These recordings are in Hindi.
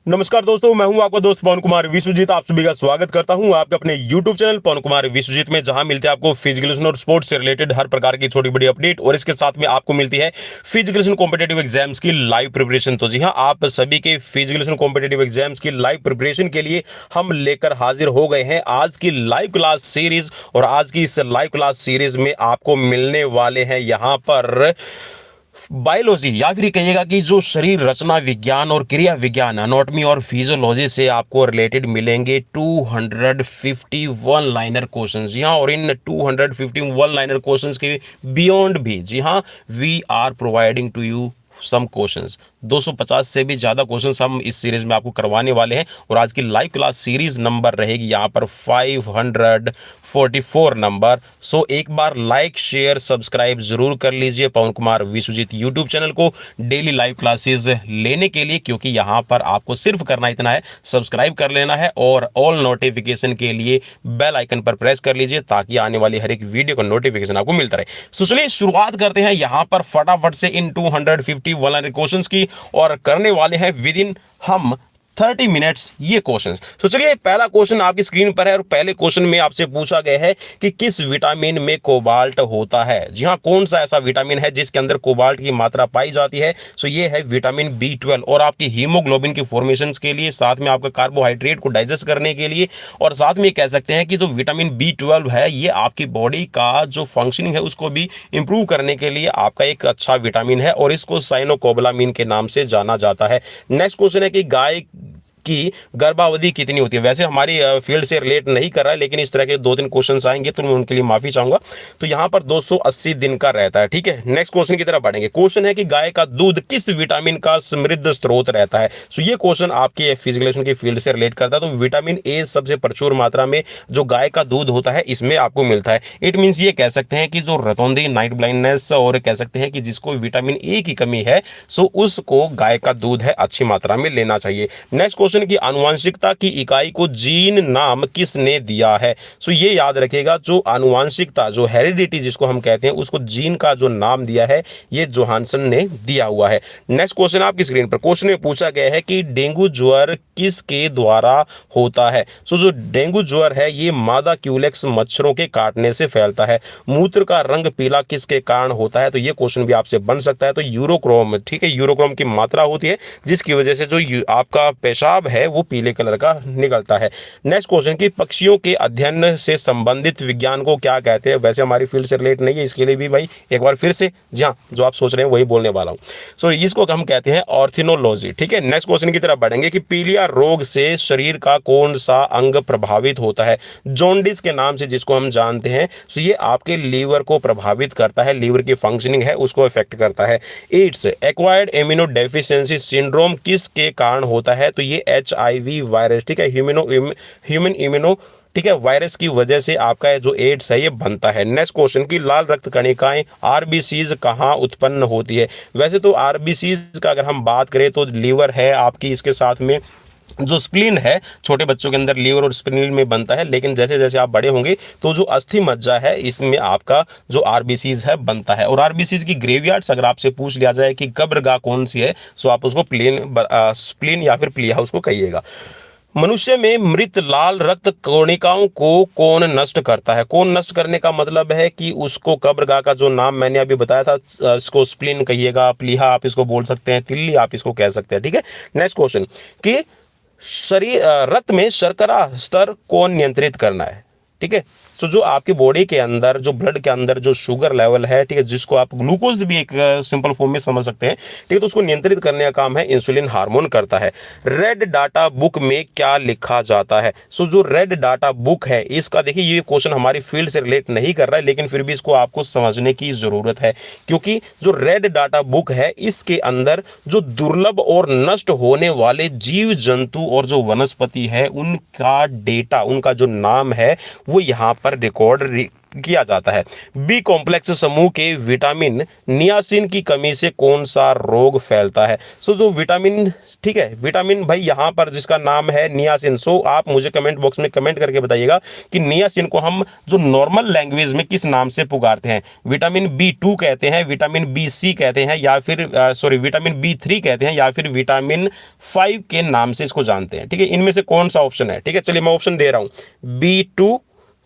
नमस्कार दोस्तों, मैं हूं आपका दोस्त पवन कुमार विश्वजीत। आप सभी का स्वागत करता हूं आपके अपने YouTube चैनल पवन कुमार विश्वजीत में, जहां मिलते हैं आपको फिजिकल और स्पोर्ट्स से रिलेटेड हर प्रकार की छोटी बड़ी अपडेट, और इसके साथ में आपको मिलती है फिजिकल कॉम्पिटेटिव एग्जाम्स की लाइव प्रिपरेशन। तो जी हां, आप सभी के फिजिकल कॉम्पिटेटिव एग्जाम्स की लाइव प्रिपरेशन के लिए हम लेकर हाजिर हो गए हैं आज की लाइव क्लास सीरीज। और आज की इस लाइव क्लास सीरीज में आपको मिलने वाले हैं यहां पर बायोलॉजी, या फिर कहिएगा कि जो शरीर रचना विज्ञान और क्रिया विज्ञान, एनाटॉमी और फिजियोलॉजी से आपको रिलेटेड मिलेंगे 251 लाइनर क्वेश्चंस। जी हाँ, और इन 251 लाइनर क्वेश्चंस के बियॉन्ड भी, जी हाँ, we are providing to you some questions. 250 से भी ज़्यादा क्वेश्चंस हम इस सीरीज में आपको करवाने वाले हैं। और आज की लाइव क्लास सीरीज नंबर रहेगी यहाँ पर 544 नंबर। सो एक बार लाइक शेयर सब्सक्राइब जरूर कर लीजिए पवन कुमार विश्वजीत यूट्यूब चैनल को डेली लाइव क्लासेस लेने के लिए, क्योंकि यहाँ पर आपको सिर्फ करना इतना है, सब्सक्राइब कर लेना है और ऑल नोटिफिकेशन के लिए बेल आइकन पर प्रेस कर लीजिए, ताकि आने वाली हर एक वीडियो का नोटिफिकेशन आपको मिलता रहे। तो चलिए शुरुआत करते हैं यहाँ पर फटाफट से इन 251 क्वेश्चंस की, और करने वाले हैं विद इन हम 30 मिनट्स ये क्वेश्चन। तो चलिए, पहला क्वेश्चन आपकी स्क्रीन पर है, और पहले क्वेश्चन में आपसे पूछा गया है कि किस विटामिन में कोबाल्ट होता है। जी हाँ, कौन सा ऐसा विटामिन है जिसके अंदर कोबाल्ट की मात्रा पाई जाती है। सो ये है विटामिन B12, और आपकी हीमोग्लोबिन की फॉर्मेशन के लिए, साथ में आपका कार्बोहाइड्रेट को डाइजेस्ट करने के लिए, और साथ में कह सकते हैं कि जो विटामिन B12 है ये आपकी बॉडी का जो फंक्शनिंग है उसको भी इंप्रूव करने के लिए आपका एक अच्छा विटामिन है, और इसको साइनोकोबालामिन के नाम से जाना जाता है। नेक्स्ट क्वेश्चन है कि गाय की गर्भावधि कितनी होती है। वैसे हमारी फील्ड से रिलेट नहीं कर रहा है, लेकिन इस तरह के 2-3 क्वेश्चंस आएंगे तो मैं उनके लिए माफी चाहूंगा। तो यहाँ पर 280 दिन का रहता है। ठीक है, नेक्स्ट क्वेश्चन की तरफ बढ़ेंगे। क्वेश्चन है कि गाय का दूध किस विटामिन का समृद्ध स्रोत रहता है। सो ये क्वेश्चन आपके फिजिकल की फील्ड से रिलेट करता है। तो विटामिन ए सबसे प्रचुर मात्रा में जो गाय का दूध होता है इसमें आपको मिलता है। इट मीन्स ये कह सकते हैं कि जो रतौंधी, नाइट ब्लाइंडनेस, और कह सकते हैं कि जिसको विटामिन ए की कमी है, सो उसको गाय का दूध है अच्छी मात्रा में लेना चाहिए। नेक्स्ट क्वेश्चन की आनुवंशिकता की इकाई को जीन नाम किसने दिया है। सो ये याद रखिएगा, जो आनुवंशिकता, जो हेरिडिटी जिसको हम कहते हैं, उसको जीन का जो नाम दिया है ये जोहानसन ने दिया हुआ है। नेक्स्ट क्वेश्चन आपकी स्क्रीन पर, क्वेश्चन में पूछा गया है कि डेंगू ज्वर किसके द्वारा होता है। सो जो डेंगू ज्वर है ये मादा क्यूलेक्स मच्छरों के काटने से फैलता है। मूत्र का रंग पीला किसके कारण होता है। तो ये क्वेश्चन भी आपसे बन सकता है। तो यूरोक्रोम, ठीक है, यूरोक्रोम की मात्रा होती है जिसकी वजह से जो आपका पेशाब है वो पीले कलर का निकलता है। नेक्स्ट क्वेश्चन की पक्षियों के अध्ययन से संबंधित विज्ञान को क्या कहते हैं। वैसे हमारी फील्ड से रिलेट नहीं है, इसके लिए भी भाई एक बार फिर से, जी हाँ, जो आप सोच रहे हैं वही बोलने वाला हूं। सो इसको हम कहते हैं ऑर्थिनोलॉजी। ठीक है, नेक्स्ट क्वेश्चन की तरफ बढ़ेंगे कि पीलिया रोग से शरीर का कौन सा अंग प्रभावित होता है। जॉन्डिस के नाम से जिसको हम जानते हैं। सो ये आपके लीवर को प्रभावित करता है, लीवर की फंक्शनिंग है उसको इफेक्ट करता है। AIDS, acquired immuno deficiency syndrome किसके कारण होता है। तो ये HIV वायरस, ठीक है, ह्यूमन इम्यूनो, ठीक है, वायरस की वजह से आपका जो एड्स है ये बनता है। नेक्स्ट क्वेश्चन की लाल रक्त कणिकाएं RBCs कहाँ उत्पन्न होती है। वैसे तो RBCs का अगर हम बात करें तो लीवर है आपकी, इसके साथ में जो स्प्लीन है, छोटे बच्चों के अंदर लीवर और स्प्लीन में बनता है, लेकिन जैसे जैसे आप बड़े होंगे तो जो अस्थि मज्जा है इसमें आपका जो RBCs है बनता है। और RBCs की ग्रेवयार्ड्स अगर आपसे पूछ लिया जाए कि कब्रगाह कौन सी है, सो आप उसको स्प्लीन या फिर प्लीहा उसको कहिएगा। मनुष्य में मृत लाल रक्त कणिकाओं को कौन नष्ट करता है। कौन नष्ट करने का मतलब है कि उसको कब्रगाह का जो नाम मैंने अभी बताया था, इसको स्प्लीन कहिएगा, प्लीहा आप इसको बोल सकते हैं, तिल्ली आप इसको कह सकते हैं। ठीक है, नेक्स्ट क्वेश्चन कि शरीर रक्त में शर्करा स्तर कौन नियंत्रित करना है। ठीक है, तो जो आपकी बॉडी के अंदर, जो ब्लड के अंदर जो शुगर लेवल है, ठीक है, जिसको आप ग्लूकोज भी एक सिंपल फॉर्म में समझ सकते हैं, ठीक है, तो उसको नियंत्रित करने का काम है इंसुलिन हार्मोन करता है। रेड डाटा बुक में क्या लिखा जाता है। सो जो रेड डाटा बुक है इसका, देखिए ये क्वेश्चन हमारी फील्ड से रिलेट नहीं कर रहा है, लेकिन फिर भी इसको आपको समझने की जरूरत है, क्योंकि जो रेड डाटा बुक है इसके अंदर जो दुर्लभ और नष्ट होने वाले जीव जंतु और जो वनस्पति है उनका डेटा, उनका जो नाम है वो यहाँ पर रिकॉर्ड किया जाता है। बी कॉम्प्लेक्स समूह के विटामिन नियासिन की कमी से कौन सा रोग फैलता है? सो जो विटामिन, ठीक है, विटामिन भाई यहाँ पर जिसका नाम है नियासिन, सो आप मुझे कमेंट बॉक्स में कमेंट करके बताइएगा कि नियासिन को हम जो नॉर्मल लैंग्वेज में किस नाम से पुकारते हैं? विटामिन B2 कहते हैं, विटामिन BC कहते हैं, या फिर सॉरी विटामिन B3 कहते हैं, या फिर विटामिन 5 के नाम से इसको जानते हैं। ठीक है, इनमें से कौन सा ऑप्शन है? ठीक है, चलिए मैं ऑप्शन दे रहा हूं, B2,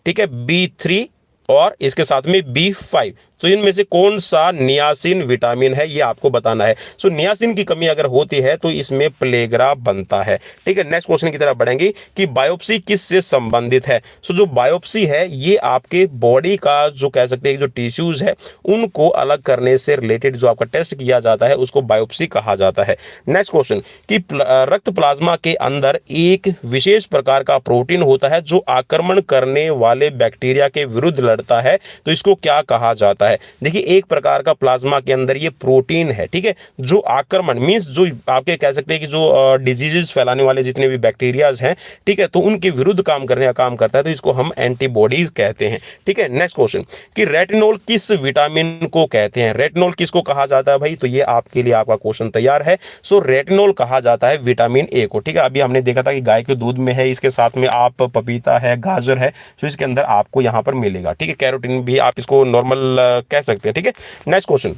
ठीक है, B3 और इसके साथ में B5। तो इनमें से कौन सा नियासिन विटामिन है ये आपको बताना है। सो नियासिन की कमी अगर होती है तो इसमें प्लेगरा बनता है। ठीक है, नेक्स्ट क्वेश्चन की तरफ बढ़ेंगे कि बायोप्सी किस से संबंधित है? सो जो बायोप्सी है ये आपके बॉडी का जो कह सकते हैं जो टिश्यूज है उनको अलग करने से रिलेटेड जो आपका टेस्ट किया जाता है उसको बायोप्सी कहा जाता है। नेक्स्ट क्वेश्चन कि रक्त प्लाज्मा के अंदर एक विशेष प्रकार का प्रोटीन होता है जो आक्रमण करने वाले बैक्टीरिया के विरुद्ध लड़ता है, तो इसको क्या कहा जाता है? देखिए, एक प्रकार का प्लाज्मा के अंदर ये प्रोटीन है, ठीक है, जो आक्रमण मींस जो आपके कह सकते हैं कि जो डिजीजेस फैलाने वाले जितने भी बैक्टीरियाज हैं, ठीक है, तो उनके विरुद्ध काम करने का काम करता है, तो इसको हम एंटीबॉडीज कहते हैं। ठीक है, नेक्स्ट क्वेश्चन कि रेटिनॉल किस विटामिन को कहते हैं? रेटिनॉल किसको कहा जाता है भाई? तो ये आपके लिए आपका क्वेश्चन तैयार है। सो रेटिनॉल कहा जाता है विटामिन ए को। ठीक है, अभी हमने देखा था कि गाय के दूध में है, इसके साथ में आप पपीता है, गाजर है, तो इसके अंदर आपको यहां पर मिलेगा। ठीक है, कैरोटीन भी आप इसको नॉर्मल कह सकते हैं। ठीक है, नेक्स्ट क्वेश्चन,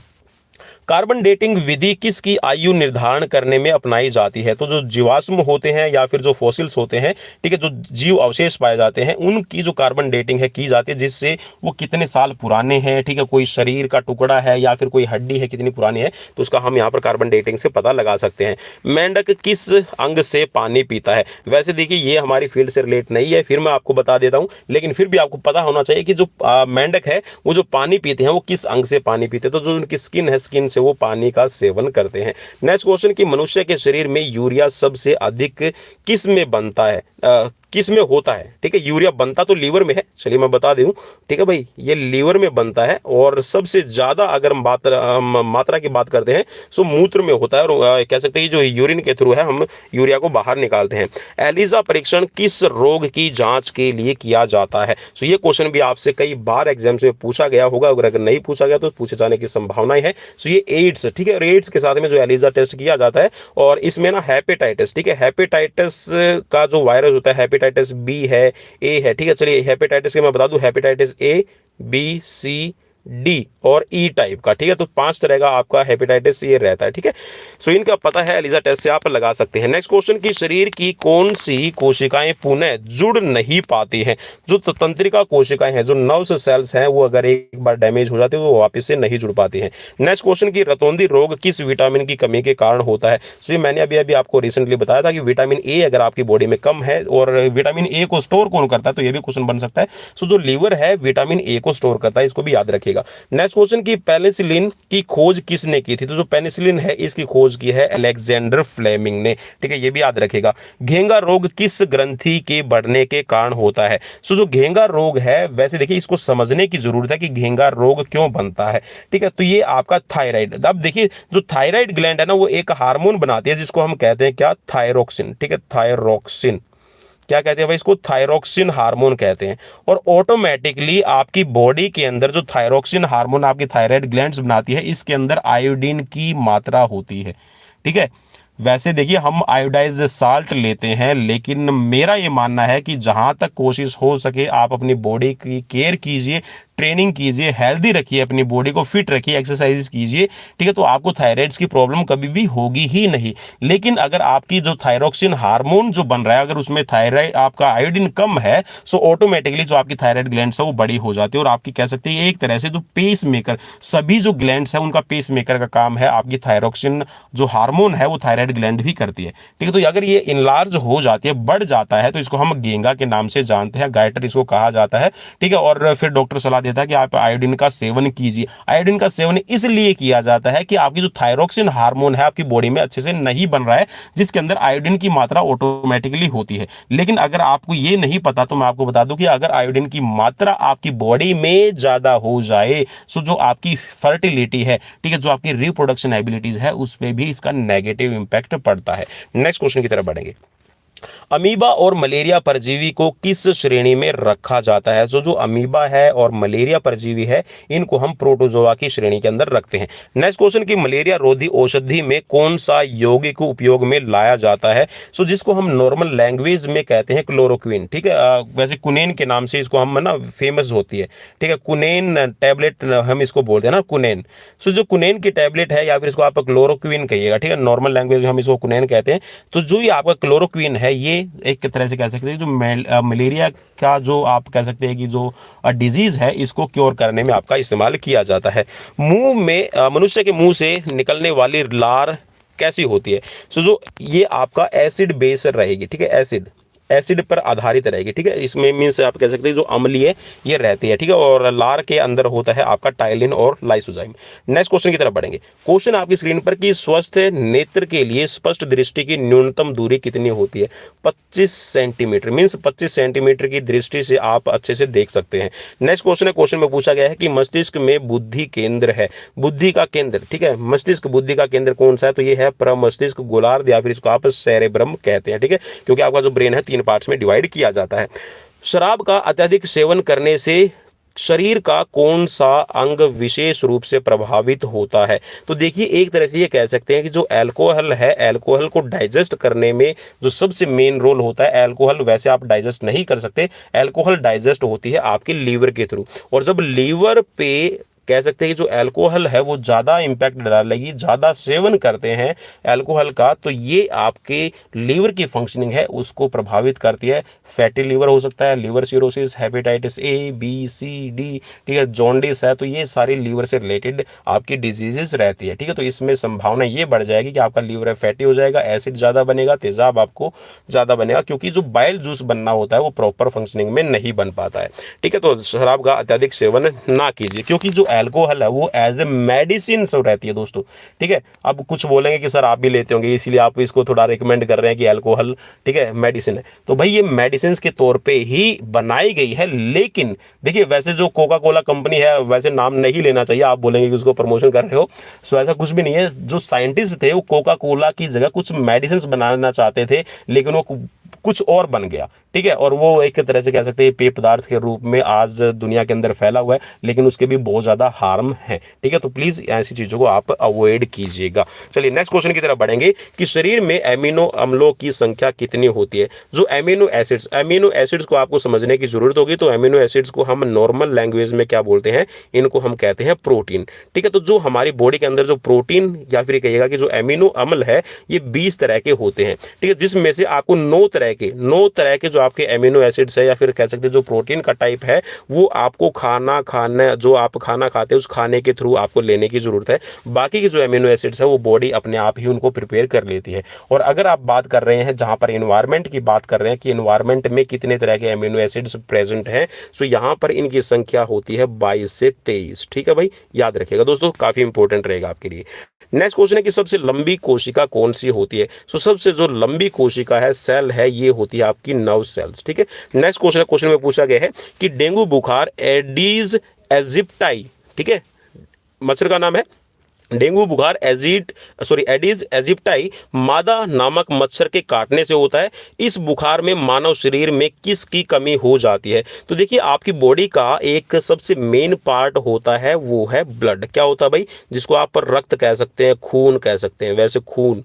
कार्बन डेटिंग विधि किसकी आयु निर्धारण करने में अपनाई जाती है? तो जो जीवाश्म होते हैं या फिर जो फॉसिल्स होते हैं, ठीक है, जो जीव अवशेष पाए जाते हैं उनकी जो कार्बन डेटिंग है की जाती है, जिससे वो कितने साल पुराने हैं, ठीक है, कोई शरीर का टुकड़ा है या फिर कोई हड्डी है कितनी पुरानी है, तो उसका हम यहाँ पर कार्बन डेटिंग से पता लगा सकते हैं। मेंढक किस अंग से पानी पीता है? वैसे देखिए ये हमारी फील्ड से रिलेट नहीं है, फिर मैं आपको बता देता हूँ, लेकिन फिर भी आपको पता होना चाहिए कि जो मेंढक है वो जो पानी पीते हैं वो किस अंग से पानी पीते हैं, तो जो उनकी स्किन है, स्किन से वो पानी का सेवन करते हैं। नेक्स्ट क्वेश्चन कि मनुष्य के शरीर में यूरिया सबसे अधिक किस में बनता है, किस में होता है? ठीक है, यूरिया बनता तो लीवर में है, चलिए मैं बता दूं, ठीक है भाई, ये लीवर में बनता है, और सबसे ज्यादा अगर मात्रा की बात करते हैं सो मूत्र में होता है, और कह सकते हैं जो यूरिन के थ्रू है हम यूरिया को बाहर निकालते हैं। एलिजा परीक्षण किस रोग की जांच के लिए किया जाता है? सो ये क्वेश्चन भी आपसे कई बार एग्जाम्स में पूछा गया होगा, अगर नहीं पूछा गया तो पूछे जाने की संभावनाएं है। सो ये एड्स, ठीक है, और एड्स के साथ में जो एलिजा टेस्ट किया जाता है, और इसमें ना हेपेटाइटिस, ठीक है, हेपेटाइटिस का जो वायरस होता है, हेपेटाइटिस बी है, ए है, ठीक है, चलिए हेपेटाइटिस के मैं बता दूं, hepatitis A, B, C, D और ई टाइप का, ठीक है, तो 5 तरह का आपका हेपेटाइटिस ये रहता है। ठीक है, सो इनका पता है, एलिजा टेस्ट से आप लगा सकते हैं। नेक्स्ट क्वेश्चन की शरीर की कौन सी कोशिकाएं पुनः जुड़ नहीं पाती हैं? जो तंत्रिका कोशिकाएं हैं, जो नर्व सेल्स हैं, वो अगर एक बार डैमेज हो जाते हैं तो वो वापस से नहीं जुड़ पाती हैं। नेक्स्ट क्वेश्चन की रतौंधी रोग किस विटामिन की कमी के कारण होता है? सो ये मैंने अभी आपको रिसेंटली बताया था कि विटामिन ए अगर आपकी बॉडी में कम है, और विटामिन ए को स्टोर कौन करता है, तो ये भी क्वेश्चन बन सकता है। सो जो लीवर है विटामिन ए को स्टोर करता है, इसको भी याद रखिएगा। नेक्स्ट क्वेश्चन की पेनिसिलिन की खोज किसने की थी? तो जो पेनिसिलिन है इसकी खोज की है अलेक्जेंडर फ्लेमिंग ने। ठीक है, ये भी याद रखिएगा। घेंगा रोग किस ग्रंथि के बढ़ने के कारण होता है? सो जो घेंगा रोग है, वैसे देखिए इसको समझने की जरूरत है कि घेंगा रोग क्यों बनता है। ठीक है, तो ये आपका थायराइड, अब देखिए जो थायराइड ग्लैंड है ना वो एक हार्मोन बनाती है जिसको हम कहते हैं क्या, थायरोक्सिन। ठीक है, थायरोक्सिन, क्या कहते हैं भाई इसको, थायरोक्सिन हार्मोन कहते हैं। और ऑटोमेटिकली आपकी बॉडी के अंदर जो थायरोक्सिन हार्मोन आपकी थायराइड ग्लैंड्स बनाती है, इसके अंदर आयोडीन की मात्रा होती है। ठीक है, वैसे देखिए हम आयोडाइज्ड साल्ट लेते हैं, लेकिन मेरा ये मानना है कि जहां तक कोशिश हो सके आप अपनी बॉडी की केयर कीजिए, ट्रेनिंग कीजिए, हेल्दी रखिए, अपनी बॉडी को फिट रखिए, एक्सरसाइज कीजिए, ठीक है, तो आपको थायराइड्स की प्रॉब्लम कभी भी होगी ही नहीं। लेकिन अगर आपकी जो थायरोक्सिन हार्मोन जो बन रहा है, अगर उसमें थायराइड आपका आयोडीन कम है, सो ऑटोमेटिकली जो आपकी थायराइड ग्लैंड्स है वो बड़ी हो जाती है, और आपकी कह सकते हैं एक तरह से जो पेस मेकर, सभी जो ग्लैंड्स है उनका पेस मेकर का काम है आपकी थायरोक्सिन जो हार्मोन है वो थायराइड ग्लैंड भी करती है। ठीक है, तो अगर ये इनलार्ज हो जाती है, बढ़ जाता है, तो इसको हम घेंगा के नाम से जानते हैं, गाइटर इसको कहा जाता है। ठीक है, और फिर डॉक्टर सलाह देता है कि आप आयोडीन का सेवन कीजिए। आयोडीन का सेवन इसलिए किया जाता है कि आपकी जो थायरोक्सिन हार्मोन है आपकी बॉडी में अच्छे से नहीं बन रहा है, जिसके अंदर आयोडीन की मात्रा ऑटोमेटिकली होती है। लेकिन अगर आपको ये नहीं पता तो मैं आपको बता दूं कि अगर आयोडीन की मात्रा आपकी बॉडी में ज्यादा हो जाए, सो जो आपकी फर्टिलिटी है, ठीक है, जो आपकी रिप्रोडक्शन एबिलिटीज है, उस पर भी इसका नेगेटिव इंपैक्ट पड़ता है। नेक्स्ट क्वेश्चन की तरफ बढ़ेंगे अमीबा और मलेरिया परजीवी को किस श्रेणी में रखा जाता है? जो जो अमीबा है और मलेरिया परजीवी है, इनको हम प्रोटोजोआ की श्रेणी के अंदर रखते हैं। नेक्स्ट क्वेश्चन कि मलेरिया रोधी औषधि में कौन सा यौगिक उपयोग में लाया जाता है? सो जिसको हम नॉर्मल लैंग्वेज में कहते हैं क्लोरोक्विन, ठीक है। वैसे कुनेन के नाम से इसको हम ना फेमस होती है, ठीक है। कुनेन टैबलेट हम इसको बोलते हैं ना, कुनेन। सो जो कुनेन की टैबलेट है, या फिर इसको आप क्लोरोक्विन कहिएगा, ठीक है। नॉर्मल लैंग्वेज में हम इसको कुनेन कहते हैं। तो जो ये आपका क्लोरोक्विन है, ये एक तरह से कह सकते हैं जो मलेरिया का जो आप कह सकते हैं कि जो डिजीज है, इसको क्योर करने में आपका इस्तेमाल किया जाता है। मुंह में मनुष्य के मुंह से निकलने वाली लार कैसी होती है? सो जो ये आपका एसिड बेस रहेगी, ठीक है। एसिड पर आधारित रहेगी, ठीक है। इसमें मीन्स आप कह सकते हैं जो अम्लीय ये रहती है, ठीक है। और लार के अंदर होता है आपका टाइलिन और लाइसोजाइम। नेक्स्ट क्वेश्चन की तरफ बढ़ेंगे। क्वेश्चन आपकी स्क्रीन पर कि स्वस्थ नेत्र के लिए स्पष्ट दृष्टि की न्यूनतम दूरी कितनी होती है? 25 सेंटीमीटर, मीन्स 25 सेंटीमीटर की दृष्टि से आप अच्छे से देख सकते हैं। नेक्स्ट क्वेश्चन है, क्वेश्चन में पूछा गया है कि मस्तिष्क में बुद्धि केंद्र है, बुद्धि का केंद्र, ठीक है। मस्तिष्क बुद्धि का केंद्र कौन सा है? तो ये है प्रमस्तिष्क गोलार्ध, या फिर इसको आप सेरेब्रम कहते हैं, ठीक है। क्योंकि आपका जो ब्रेन है 3 पार्ट्स में डिवाइड किया जाता है। शराब का अत्यधिक सेवन करने से शरीर का कौन सा अंग विशेष रूप से प्रभावित होता है? तो देखिए, एक तरह से ये कह सकते हैं कि जो अल्कोहल है, अल्कोहल को डाइजेस्ट करने में जो सबसे मेन रोल होता है, अल्कोहल वैसे आप डाइजेस्ट नहीं कर सकते, अल्कोहल डाइजेस्ट होती है आपके लीवर के थ्रू। और जब लीवर पे कह सकते हैं कि जो अल्कोहल है वो ज़्यादा इम्पैक्ट डालेगी, ज़्यादा सेवन करते हैं अल्कोहल का, तो ये आपके लीवर की फंक्शनिंग है उसको प्रभावित करती है। फैटी लीवर हो सकता है, liver cirrhosis, hepatitis A B C D, ठीक है, जॉन्डिस है, तो ये सारी लीवर से रिलेटेड आपकी डिजीजेस रहती है, ठीक है। तो इसमें संभावना ये बढ़ जाएगी कि आपका लीवर फैटी हो जाएगा, एसिड ज़्यादा बनेगा, तेजाब आपको ज़्यादा बनेगा, क्योंकि जो बाइल जूस बनना होता है वो प्रॉपर फंक्शनिंग में नहीं बन पाता है, ठीक है। तो शराब का अत्यधिक सेवन ना कीजिए, क्योंकि जो अल्कोहल है वो एज ए मेडिसिन सब रहती है दोस्तों, ठीक है। अब कुछ बोलेंगे कि सर आप भी लेते होंगे इसीलिए आप इसको थोड़ा रिकमेंड कर रहे हैं कि अल्कोहल, ठीक है, मेडिसिन है। तो भाई ये मेडिसिन के तौर पे ही बनाई गई है, लेकिन देखिए वैसे जो कोका कोला कंपनी है, वैसे नाम नहीं लेना चाहिए, आप बोलेंगे कि उसको प्रमोशन कर रहे हो, सो ऐसा कुछ भी नहीं है। जो साइंटिस्ट थे वो कोका कोला की जगह कुछ मेडिसिन बनाना चाहते थे, लेकिन वो कुछ और बन गया, ठीक है। और वो एक तरह से कह सकते हैं पेय पदार्थ के रूप में आज दुनिया के अंदर फैला हुआ है, लेकिन उसके भी बहुत ज़्यादा हार्म है, ठीक है। तो प्लीज़ ऐसी चीज़ों को आप अवॉइड कीजिएगा। चलिए नेक्स्ट क्वेश्चन की तरफ बढ़ेंगे कि शरीर में एमिनो अम्लों की संख्या कितनी होती है? जो एमिनो एसिड्स को आपको समझने की जरूरत होगी। तो एमिनो एसिड्स को हम नॉर्मल लैंग्वेज में क्या बोलते हैं? इनको हम कहते हैं प्रोटीन, ठीक है। तो जो हमारी बॉडी के अंदर जो प्रोटीन, या फिर कहिएगा कि जो एमिनो अम्ल है, ये 20 तरह के होते हैं, ठीक है। जिसमें से आपको 9 तरह के जो आपके एमिनो एसिड्स है, या फिर कह सकते हैं जो प्रोटीन का टाइप है, वो आपको जो आप खाना खाते हैं उस खाने के थ्रू आपको लेने की जरूरत है। बाकी के जो एमिनो एसिड्स है वो बॉडी अपने आप ही उनको प्रिपेयर कर लेती है। और अगर आप बात कर रहे हैं जहां पर एनवायरनमेंट की बात कर रहे हैं कि एनवायरनमेंट में कितने तरह के एमिनो एसिड्स प्रेजेंट हैं, सो यहां पर इनकी संख्या होती है 22 से 23, ठीक है भाई, याद रखिएगा दोस्तों, काफी इंपॉर्टेंट रहेगा आपके लिए। नेक्स्ट क्वेश्चन है कि सबसे लंबी कोशिका कौन सी होती है? सो सबसे जो लंबी कोशिका है, सेल है, ये होती है आपकी नर्व सेल्स, ठीक है। नेक्स्ट क्वेश्चन में पूछा गया है कि डेंगू बुखार एडीज एजिप्टाई, ठीक है, मच्छर का नाम है। डेंगू बुखार एडीज एजिप्टाई मादा नामक मच्छर के काटने से होता है। इस बुखार में मानव शरीर में किसकी कमी हो जाती है? तो देखिए, आपकी बॉडी का एक सबसे मेन पार्ट होता है, वो है ब्लड। क्या होता है भाई? जिसको आप रक्त कह सकते हैं, खून कह सकते हैं। वैसे खून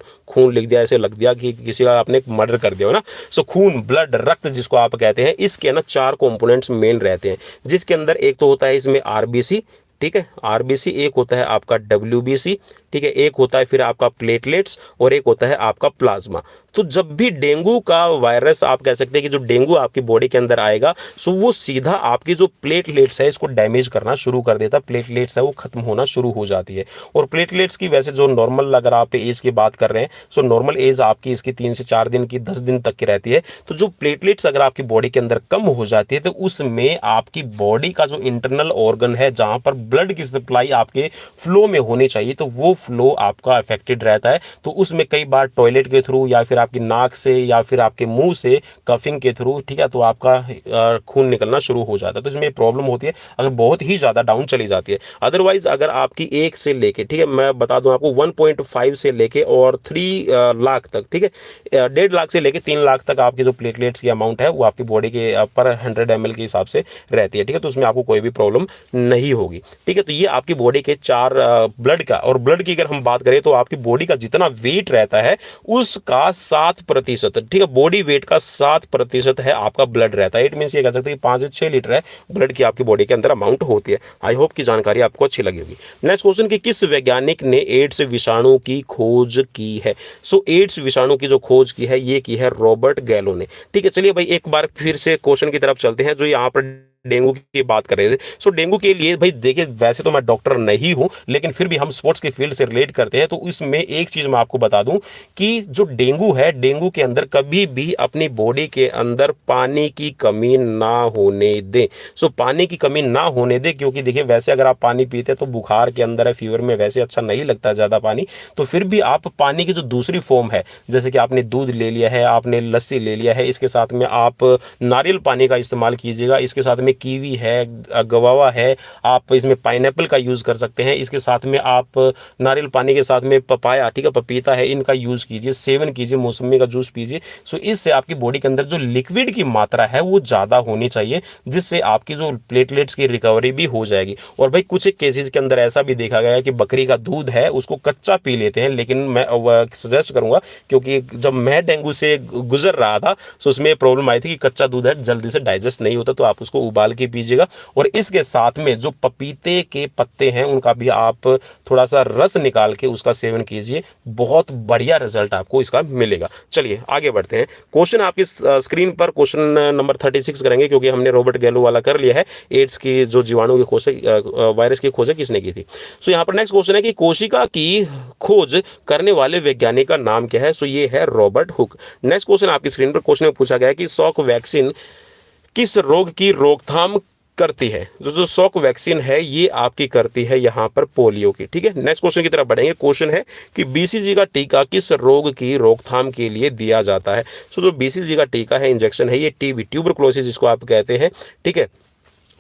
लिख दिया, ऐसे लग दिया कि किसी का आपने मर्डर कर दिया हो ना। सो खून, ब्लड, रक्त जिसको आप कहते हैं, इसके ना 4 कंपोनेंट्स मेन रहते हैं, जिसके अंदर एक तो होता है इसमें आरबीसी, ठीक है, आरबीसी, एक होता है आपका डब्ल्यूबीसी, ठीक है, एक होता है फिर आपका प्लेटलेट्स, और एक होता है आपका प्लाज्मा। तो जब भी डेंगू का वायरस, आप कह सकते हैं कि जो डेंगू आपकी बॉडी के अंदर आएगा, सो वो सीधा आपकी जो प्लेटलेट्स है इसको डैमेज करना शुरू कर देता है। प्लेटलेट्स है वो खत्म होना शुरू हो जाती है। और प्लेटलेट्स की वैसे जो नॉर्मल, अगर आप एज की बात कर रहे हैं, सो नॉर्मल एज आपकी इसकी 3 से 4 दिन की, 10 दिन तक की रहती है। तो जो प्लेटलेट्स अगर आपकी बॉडी के अंदर कम हो जाती है, तो उसमें आपकी बॉडी का जो इंटरनल ऑर्गन है, जहां पर ब्लड की सप्लाई आपके फ्लो में होनी चाहिए, तो वो फ्लो आपका अफेक्टेड रहता है, तो उसमें कई बार टॉयलेट के थ्रू या फिर आपकी नाक से या फिर आपके मुंह से कफिंग के थ्रू, ठीक है, तो आपका खून निकलना शुरू हो जाता है। तो इसमें प्रॉब्लम होती है अगर बहुत ही ज़्यादा डाउन चली जाती है। अदरवाइज अगर आपकी 1 से लेके, ठीक है, मैं बता दूं आपको 1.5 से लेके और 3 लाख तक, ठीक है, 1.5 लाख से लेके 3 लाख तक आपके जो प्लेटलेट्स की अमाउंट है वो आपकी बॉडी के पर 100 ml के हिसाब से रहती है, ठीक है, तो उसमें आपको कोई भी प्रॉब्लम नहीं होगी, ठीक है। तो ये आपकी बॉडी के 4 ब्लड का, और ब्लड की अगर हम बात करें तो आपकी बॉडी का जितना वेट रहता है उसका 7%, ठीक है, बॉडी वेट का 7% है आपका ब्लड रहता है। इट मीन्स ये कह सकते हैं 5 से 6 लीटर है ब्लड की आपकी बॉडी के अंदर अमाउंट होती है। आई होप की जानकारी आपको अच्छी लगी होगी। नेक्स्ट क्वेश्चन कि किस वैज्ञानिक ने एड्स विषाणु की खोज की है? सो एड्स विषाणु की जो खोज की है ये की है रॉबर्ट गैलो ने, ठीक है। चलिए भाई एक बार फिर से क्वेश्चन की तरफ चलते हैं जो यहाँ पर डेंगू की बात कर रहे थे। सो डेंगू के लिए भाई देखिए, वैसे तो मैं डॉक्टर नहीं हूं, लेकिन फिर भी हम स्पोर्ट्स के फील्ड से रिलेट करते हैं, तो इसमें एक चीज मैं आपको बता दूं कि जो डेंगू है, डेंगू के अंदर कभी भी अपनी बॉडी के अंदर पानी की कमी ना होने दें। सो पानी की कमी ना होने दें, क्योंकि देखिए वैसे अगर आप पानी पीते हैं तो बुखार के अंदर है, फीवर में वैसे अच्छा नहीं लगता ज्यादा पानी, तो फिर भी आप पानी की जो दूसरी फॉर्म है, जैसे कि आपने दूध ले लिया है, आपने लस्सी ले लिया है, इसके साथ में आप नारियल पानी का इस्तेमाल कीजिएगा, इसके साथ में कीवी है, गवावा है, आप इसमें पाइनएप्पल का यूज़ कर सकते हैं, इसके साथ में आप नारियल पानी के साथ में पपाया, ठीक है, पपीता है, इनका यूज़ कीजिए, सेवन कीजिए, मौसमी का जूस पीजिए। सो इससे आपकी बॉडी के अंदर जो लिक्विड की मात्रा है वो ज़्यादा होनी चाहिए, जिससे आपकी जो प्लेटलेट्स की रिकवरी भी हो जाएगी। और भाई कुछ एक केसेस के अंदर ऐसा भी देखा गया है कि बकरी का दूध है उसको कच्चा पी लेते हैं, लेकिन मैं सजेस्ट करूंगा, क्योंकि जब मैं डेंगू से गुजर रहा था तो उसमें प्रॉब्लम आई थी कि कच्चा दूध है जल्दी से डाइजेस्ट नहीं होता, तो आप उसको उबाल के पीजिएगा। और इसके साथ में जो पपीते के पत्ते हैं उनका भी आप थोड़ा सा रस निकाल के उसका सेवन कीजिए, बहुत बढ़िया रिजल्ट आपको इसका मिलेगा। चलिए आगे बढ़ते हैं। क्वेश्चन आपकी स्क्रीन पर क्वेश्चन नंबर 36 करेंगे, क्योंकि हमने रॉबर्ट गैलो वाला कर लिया है। एड्स की जो जीवाणु की खोज, वायरस की खोज किसने की थी? सो यहाँ पर नेक्स्ट क्वेश्चन है कि कोशिका की खोज करने वाले वैज्ञानिक का नाम क्या है? सो ये है रॉबर्ट हुक। नेक्स्ट क्वेश्चन आपकी स्क्रीन पर क्वेश्चन में पूछा गया है कि सॉक वैक्सीन किस रोग की रोकथाम करती है? जो सॉक वैक्सीन है ये आपकी करती है यहाँ पर पोलियो की, ठीक है। नेक्स्ट क्वेश्चन की तरफ बढ़ेंगे। क्वेश्चन है कि बीसीजी का टीका किस रोग की रोकथाम के लिए दिया जाता है? सो जो बीसीजी का टीका है, इंजेक्शन है, ये टीबी, ट्यूबरकुलोसिस जिसको आप कहते हैं, ठीक है,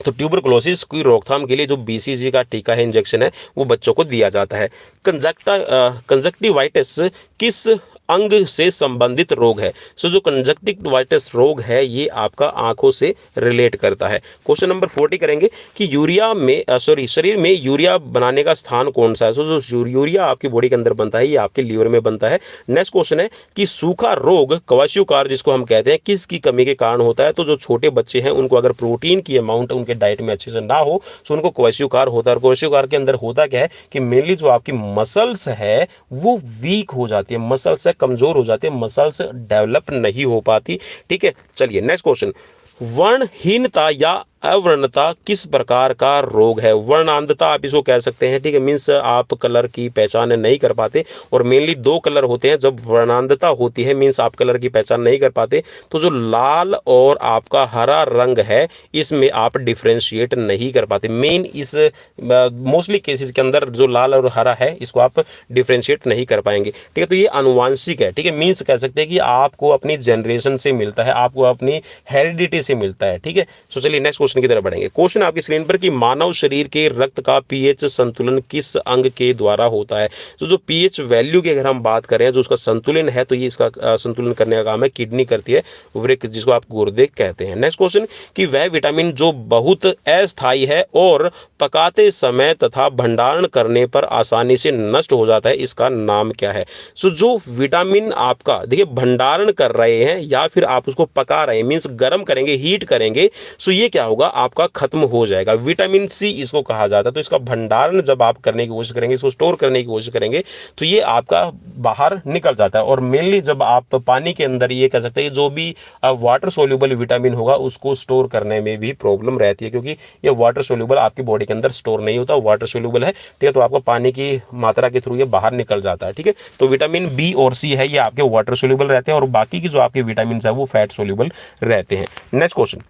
तो ट्यूबरकुलोसिस की रोकथाम के लिए जो बीसीजी का टीका है, इंजेक्शन है, वो बच्चों को दिया जाता है। कंजक्टिवाइटिस किस अंग से संबंधित रोग है? सो जो कंजक्टिवाइटिस रोग है ये आपका आंखों से रिलेट करता है। क्वेश्चन नंबर 40 करेंगे कि यूरिया में शरीर में यूरिया बनाने का स्थान कौन सा है? सो जो यूरिया आपकी बॉडी के अंदर बनता है ये आपके लीवर में बनता है। नेक्स्ट क्वेश्चन है कि सूखा रोग क्वाशियोकार जिसको हम कहते हैं किसकी कमी के कारण होता है? तो जो छोटे बच्चे हैं उनको अगर प्रोटीन की अमाउंट उनके डाइट में अच्छे से ना हो तो उनको क्वाशियोकार होता है। और क्वाशियोकार के अंदर होता क्या है कि मेनली जो आपकी मसल्स है वो वीक हो जाती है, मसल्स कमजोर हो जाती है, मसल्स डेवलप नहीं हो पाती, ठीक है। चलिए नेक्स्ट क्वेश्चन, वर्णहीनता या अवर्णता किस प्रकार का रोग है? वर्णांधता आप इसको कह सकते हैं, ठीक है, मीन्स आप कलर की पहचान नहीं कर पाते, और मेनली 2 कलर होते हैं। जब वर्णांधता होती है मीन्स आप कलर की पहचान नहीं कर पाते, तो जो लाल और आपका हरा रंग है इसमें आप डिफ्रेंशिएट नहीं कर पाते। मेन इस मोस्टली केसेस के अंदर जो लाल और हरा है इसको आप डिफ्रेंशिएट नहीं कर पाएंगे, ठीक है। तो ये आनुवांशिक है, ठीक है, मीन्स कह सकते हैं कि आपको अपनी जनरेशन से मिलता है, आपको अपनी हेरिडिटी से मिलता है, ठीक है। तो चलिए नेक्स्ट क्वेश्चन की तरफ बढ़ेंगे। क्वेश्चन आपकी स्क्रीन पर कि मानव शरीर के रक्त का पीएच संतुलन किस अंग के द्वारा होता है? तो जो पीएच वैल्यू की अगर हम बात करें, जो उसका संतुलन है, तो ये इसका संतुलन करने का काम है किडनी करती है, वृक्क जिसको आप गुर्दे कहते हैं। नेक्स्ट क्वेश्चन कि वह विटामिन जो बहुत अस्थायी है और पकाते समय तथा भंडारण करने पर आसानी से नष्ट हो जाता है, इसका नाम क्या है? सो जो विटामिन आपका देखिए भंडारण कर रहे हैं या फिर आप उसको पका रहे हैं, मीन्स गर्म करेंगे, हीट करेंगे, सो ये क्या होगा, आपका खत्म हो जाएगा। विटामिन सी इसको कहा जाता है। तो इसका भंडारण जब आप करने की कोशिश करेंगे, इसको स्टोर करने की कोशिश करेंगे, तो ये आपका बाहर निकल जाता है। और मेनली जब आप पानी के अंदर ये कह सकते हैं जो भी वाटर सोल्यूबल विटामिन होगा उसको स्टोर करने में भी प्रॉब्लम रहती है, क्योंकि ये वाटर सोल्यूबल आपकी बॉडी के अंदर स्टोर नहीं होता, वाटर सोल्यूबल है, ठीक है, तो आपका पानी की मात्रा के थ्रू ये बाहर निकल जाता है, ठीक है। तो विटामिन बी और सी है ये आपके वाटर सोल्यूबल रहते हैं, और बाकी की जो आपके विटामिन है वो फैट सोल्यूबल रहते हैं। नेक्स्ट क्वेश्चन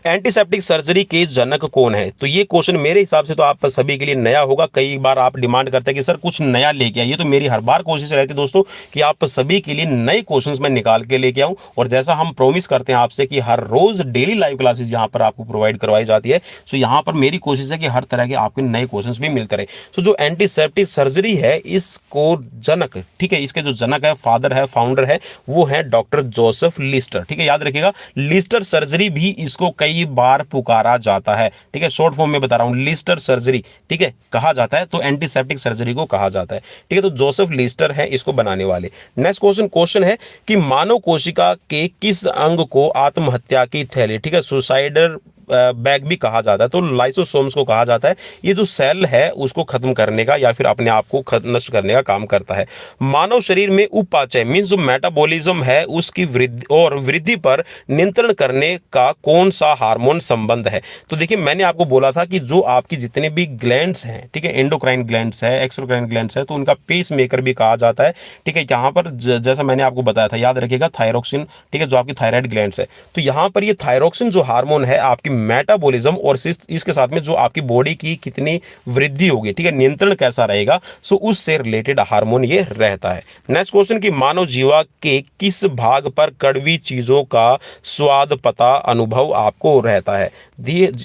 एंटीसेप्टिक सर्जरी के जनक कौन है? तो ये क्वेश्चन मेरे हिसाब से तो आप सभी के लिए नया होगा। कई बार आप डिमांड करते हैं कि सर कुछ नया लेके आइए, तो मेरी हर बार कोशिश रहती है दोस्तों कि आप सभी के लिए नए क्वेश्चंस मैं निकाल के लेके आऊं। और जैसा हम प्रॉमिस करते हैं आपसे कि हर रोज डेली लाइव क्लासेस यहां पर आपको प्रोवाइड करवाई जाती है, सो यहां पर मेरी कोशिश है कि हर तरह के आपके नए क्वेश्चंस भी मिलते रहे। सो जो एंटीसेप्टिक सर्जरी है इसको जनक, ठीक है, इसके जो जनक है, फादर है, फाउंडर है, वो है डॉक्टर जोसेफ लिस्टर। ठीक है, याद रखिएगा, लिस्टर सर्जरी भी इसको कई बार पुकारा जाता है। ठीक है, शॉर्ट फॉर्म में बता रहा हूं, लिस्टर सर्जरी, ठीक है, कहा जाता है, तो एंटीसेप्टिक सर्जरी को कहा जाता है। ठीक है, तो जोसेफ लिस्टर है इसको बनाने वाले। नेक्स्ट क्वेश्चन है कि मानव कोशिका के किस अंग को आत्महत्या की थैली, ठीक है, सुसाइडर बैग भी कहा जाता है, तो लाइसोसोम्स को कहा जाता है। ये जो सेल है उसको खत्म करने का या फिर अपने आप को नष्ट करने का काम करता है। मानव शरीर में उपापचय मींस जो मेटाबॉलिज्म है उसकी वृद्धि पर नियंत्रण करने का कौन सा हार्मोन संबंध है? तो देखिए, मैंने आपको बोला था कि जो आपकी जितने भी ग्लैंड्स हैं, ठीक है, एंडोक्राइन ग्लैंड्स है, एक्सोक्राइन ग्लैंड्स है, तो उनका पेस मेकर भी कहा जाता है। ठीक है, यहाँ पर जैसा मैंने आपको बताया था, याद रखिएगा, थायरोक्सिन, ठीक है, जो आपकी थायराइड ग्लैंड्स है, तो यहाँ पर ये थायरोक्सिन जो हार्मोन है आपकी मेटाबॉलिज्म और इसके साथ में जो आपकी बॉडी की कितनी वृद्धि होगी, ठीक है, नियंत्रण कैसा रहेगा, सो उससे रिलेटेड हार्मोन ये रहता है। नेक्स्ट क्वेश्चन कि मानव जीवा के किस भाग पर कड़वी चीजों का स्वाद पता अनुभव आपको रहता है?